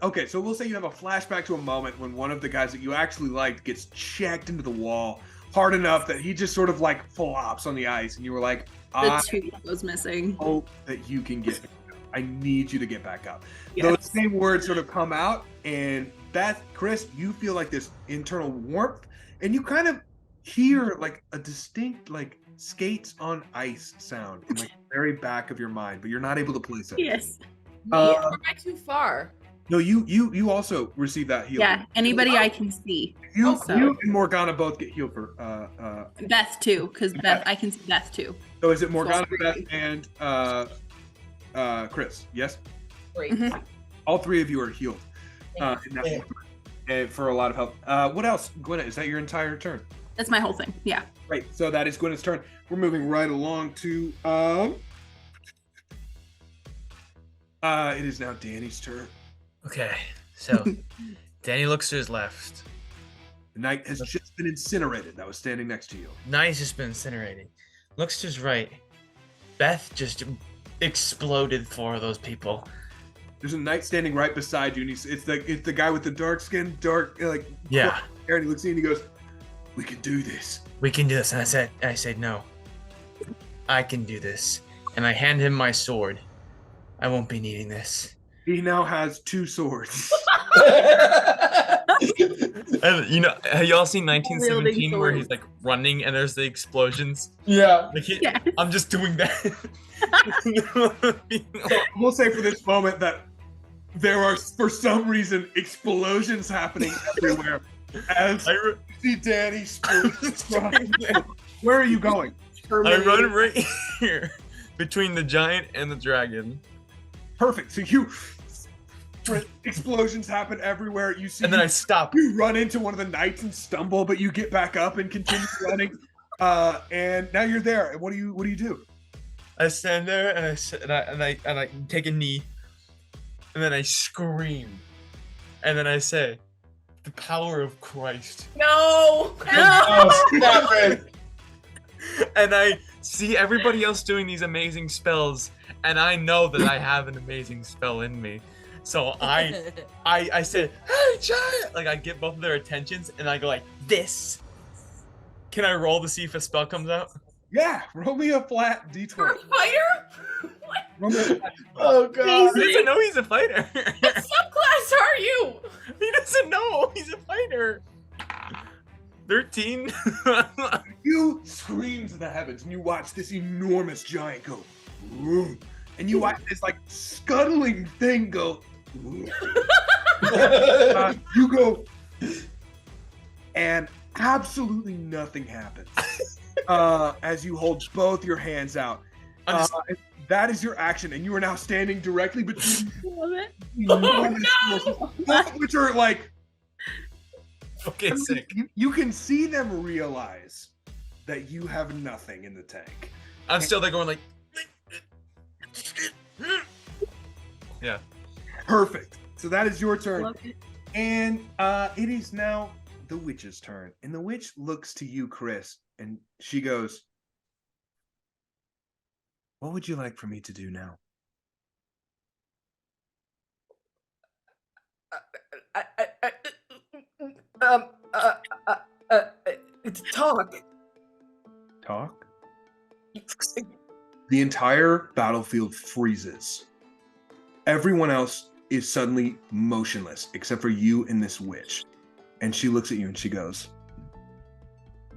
okay, so we'll say you have a flashback to a moment when one of the guys that you actually liked gets checked into the wall hard enough that he just sort of like flops on the ice, and you were like, The 2 was missing. hope that you can get back up. I need you to get back up. Yes. Those same words sort of come out, and Beth, Chris, you feel like this internal warmth, and you kind of hear like a distinct like skates on ice sound in like the very back of your mind, but you're not able to place it. Yes. Or am I too far? No, you also receive that healing. Yeah, anybody I can see. You Also- and Morgana both get healed for Beth too, because I can see Beth too. so is it Morgana, So- Beth, and Chris? Yes? Great. Mhm. All 3 of you are healed. In that Yeah. moment, and for a lot of help. What else? Gwenna, is that your entire turn? That's my whole thing. Yeah. Right, so that is Gwenna's turn. We're moving right along to it is now Danny's turn. Okay, so Danny looks to his left. The knight has just been incinerated. That was standing next to you. Nice has been incinerated. Looks to his right. Beth just exploded 4 of those people. There's a knight standing right beside you, and it's the guy with the dark skin, like Yeah, hair, and he looks at you and he goes, "We can do this." we can do this. And I said no. I can do this. And I hand him my sword. I won't be needing this. He now has 2 swords. And have y'all seen Wielding 1917 where he's swords. like running and there's the explosions? Yeah. Like Yes. I'm just doing that. We'll say for this moment that there are, for some reason, explosions happening everywhere. As you see Danny where are you going? I run right here between the giant and the dragon. Perfect. So explosions happen everywhere. You see, And then I stop. you run into one of the knights and stumble, but you get back up and continue running. And now you're there. And what do you do? I stand there and I take a knee, and then I scream, and then I say, "The power of Christ." No. Oh, stop it. And I see everybody else doing these amazing spells, and I know that I have an amazing spell in me. So I said, "Hey, giant!" Like I get both of their attentions, and I go like this. Can I roll to see if a spell comes out? Yeah, roll me a flat You're d20. a fighter? What Roll me a flat Oh god. He doesn't know he's a fighter. subclass are you? He doesn't know he's a fighter. 13. You scream to the heavens and you watch this enormous giant go, "Vroom," and you watch this like scuttling thing go, "Vroom." You go, and absolutely nothing happens as you hold both your hands out. That is your action, and you are now standing directly between enormous forces, both of which are like, Okay, sick. you can see them realize that you have nothing in the tank. I'm still there going like. Yeah. Perfect. So that is your turn. Love it. And it is now the witch's turn. And the witch looks to you, Chris, and she goes, "What would you like for me to do now?" Talk. Talk? The entire battlefield freezes. Everyone else is suddenly motionless, except for you and this witch. And she looks at you and she goes,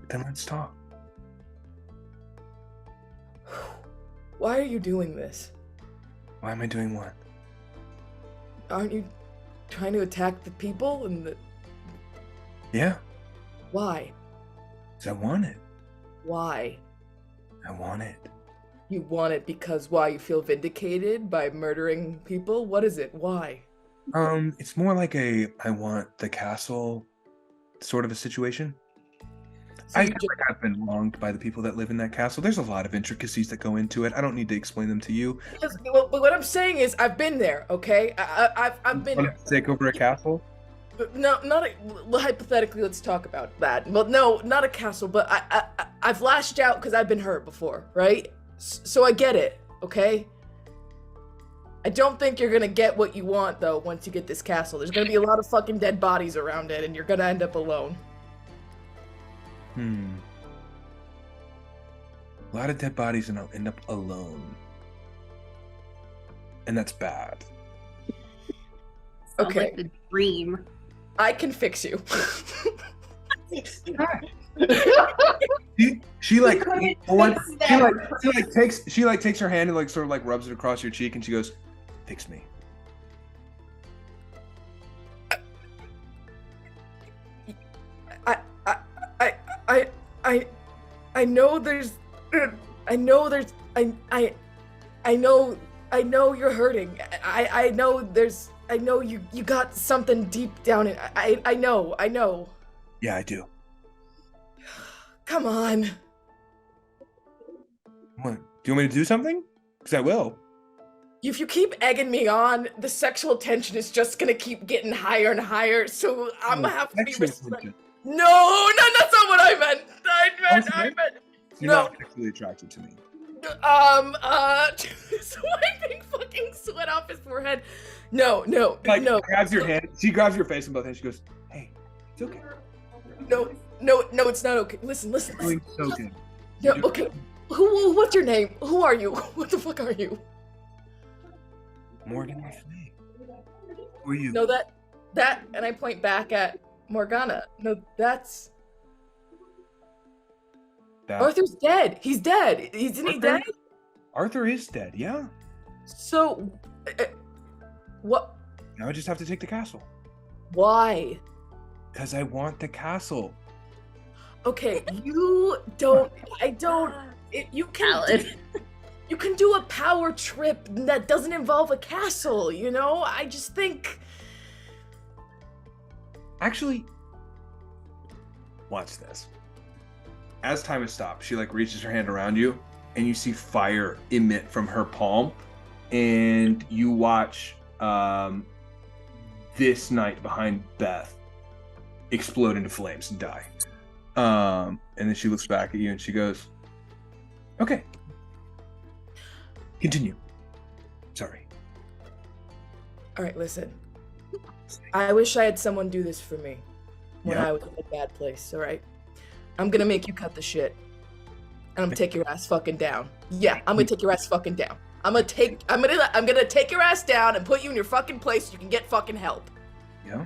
"Then let's talk." Why are you doing this? Why am I doing what? Aren't you trying to attack the people and the... Yeah, Why? 'cause I want it. Why? I want it. You want it because why? You feel vindicated by murdering people? What is it? Why? It's more like I want the castle sort of a situation. So I you feel like I've been wronged by the people that live in that castle. There's a lot of intricacies that go into it. I don't need to explain them to you. But what I'm saying is, I've been there. Okay, I've been Want there. to take over a castle? No, not a, hypothetically. Let's talk about that. Well, no, not a castle, but I've lashed out because I've been hurt before, right? So I get it. Okay. I don't think you're gonna get what you want though. Once you get this castle, there's gonna be a lot of fucking dead bodies around it, and you're gonna end up alone. A lot of dead bodies and I'll end up alone. And that's bad. Sounds Okay. like the dream. I can fix you. She like takes her hand and like sort of like rubs it across your cheek and she goes, "Fix me." I know there's, I know you're hurting. I know you got something deep down in. I know. Yeah, I do. Come on. What? Do you want me to do something? Because I will. If you keep egging me on, the sexual tension is just gonna keep getting higher and higher. So I'm gonna have to be Sexual respectful. tension. No, that's not what I meant. I meant. You're No. not sexually attracted to me. Swiping fucking sweat off his forehead. No. Grabs your hand. She grabs your face in both hands. She goes, "Hey, it's okay. No, it's not okay. Listen. Doing so good." No, okay. What's your name? Who are you? What the fuck are you? Morgan Le Fay. Who are you? No, that, and I point back at Morgana. No, that's That- Arthur's dead. He's dead. Isn't he dead? Arthur is dead, yeah. So, what? Now I just have to take the castle. Why? Because I want the castle. Okay, you don't. I don't. You can. Valid. You can do a power trip that doesn't involve a castle. You know. I just think. Actually, watch this. As time has stopped, she like reaches her hand around you, and you see fire emit from her palm, and you watch this knight behind Beth explode into flames and die. And then she looks back at you and she goes, "Okay, continue. Sorry." All right, listen. I wish I had someone do this for me when Yeah. I was in a bad place. All right. I'm gonna make you cut the shit, and I'm gonna take your ass fucking down. Yeah, I'm gonna take your ass fucking down. I'm gonna take your ass down and put you in your fucking place so you can get fucking help. Yeah.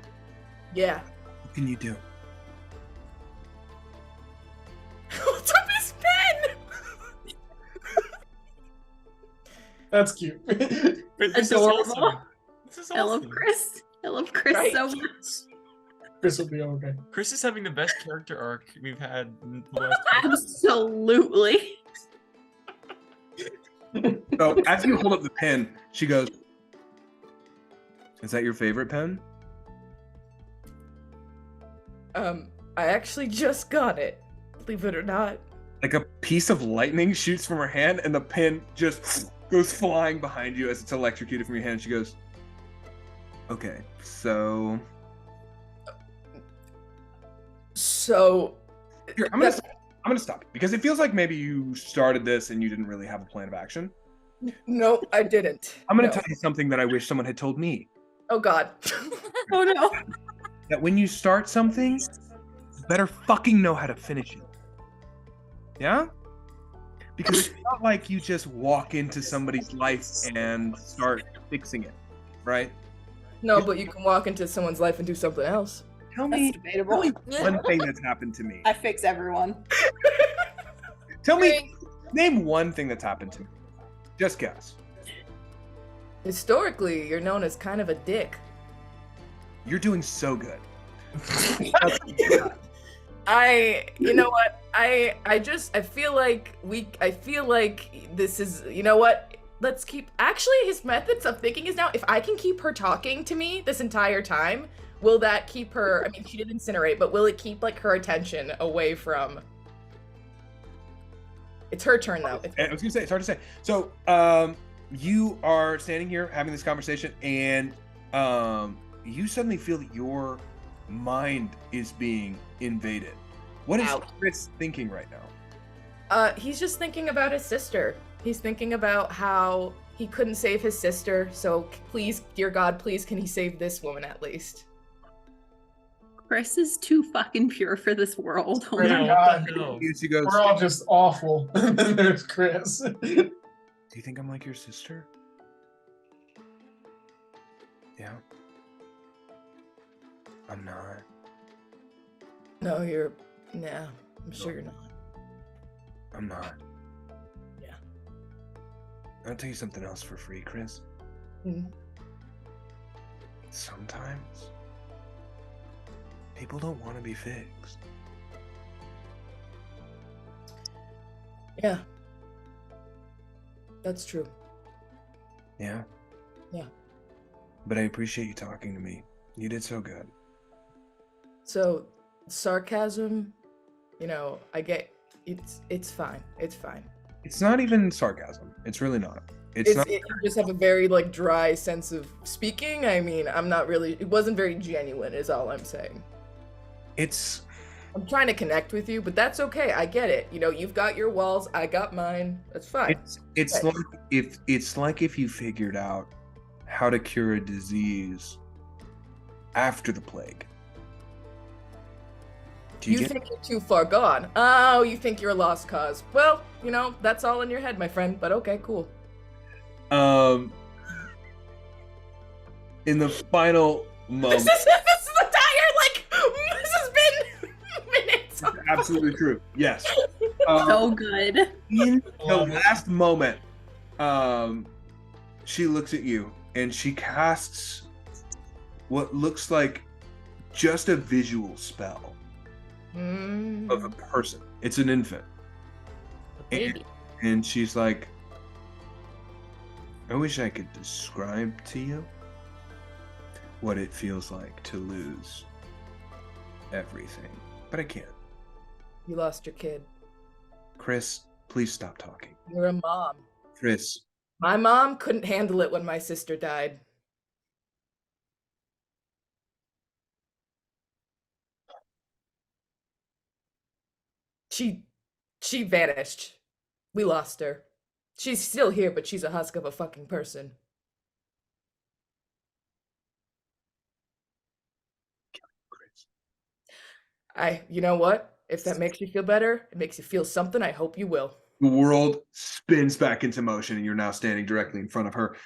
Yeah. What can you do? What's up his pen? That's cute. This is Adorable. awesome. This is I love awesome. Chris. I love Chris Right. so much. Chris will be okay. Chris is having the best character arc we've had in the last. Absolutely. So as you hold up the pen, she goes, "Is that your favorite pen?" I actually just got it. Believe it or not. Like a piece of lightning shoots from her hand, and the pen just goes flying behind you as it's electrocuted from your hand. She goes, "Okay, so here, I'm gonna stop you because it feels like maybe you started this and you didn't really have a plan of action. No, I didn't. I'm gonna No. tell you something that I wish someone had told me. Oh God. Oh no. That when you start something, you better fucking know how to finish it. Yeah? Because it's not like you just walk into somebody's life and start fixing it, right? No, but you can walk into someone's life and do something else. Tell That's me debatable. one thing that's happened to me. I fix everyone. Tell me, name one thing that's happened to me. Just guess. Historically, you're known as kind of a dick. You're doing so good. You know what? I feel like this is, you know what? Let's keep, actually his methods of thinking is now, if I can keep her talking to me this entire time, will that keep her, I mean, she did incinerate, but will it keep like her attention away from, it's her turn though. I was gonna say, it's hard to say. So, you are standing here having this conversation, and you suddenly feel that your mind is being invaded. What is Ouch. Chris thinking right now? He's just thinking about his sister. He's thinking about how he couldn't save his sister, so please, dear God, please can he save this woman at least? Chris is too fucking pure for this world. Oh Yeah. my God. No. She goes, We're all just awful. And then there's Chris. "Do you think I'm like your sister?" Yeah. I'm not. No, I'm sure you're not. I'm not. Yeah. I'll tell you something else for free, Chris. Mhm. Sometimes people don't want to be fixed. Yeah. That's true. Yeah? Yeah. But I appreciate you talking to me. You did so good. So, sarcasm, I get, it's fine. It's fine. It's not even sarcasm. It's really not. It's not. You just have a very like dry sense of speaking. I mean, it wasn't very genuine is all I'm saying. It's I'm trying to connect with you, but that's okay. I get it. You've got your walls, I got mine. That's fine. it's Okay. like if you figured out how to cure a disease after the plague. Do you You get think you're too far gone. Oh, you think you're a lost cause. Well, you know, that's all in your head, my friend, but okay, cool. In the final moment, This is a dire, like, this has been minutes. absolutely true. Yes. So good. In the Love it. last moment, she looks at you and she casts what looks like just a visual spell of a person. It's an infant. Baby. And she's like, I wish I could describe to you what it feels like to lose everything, but I can't. You lost your kid. Chris, please stop talking. You're a mom. Chris, My mom couldn't handle it when my sister died. She vanished. We lost her. She's still here, but she's a husk of a fucking person. Chris. You know what? If that makes you feel better, it makes you feel something, I hope you will. The world spins back into motion and you're now standing directly in front of her.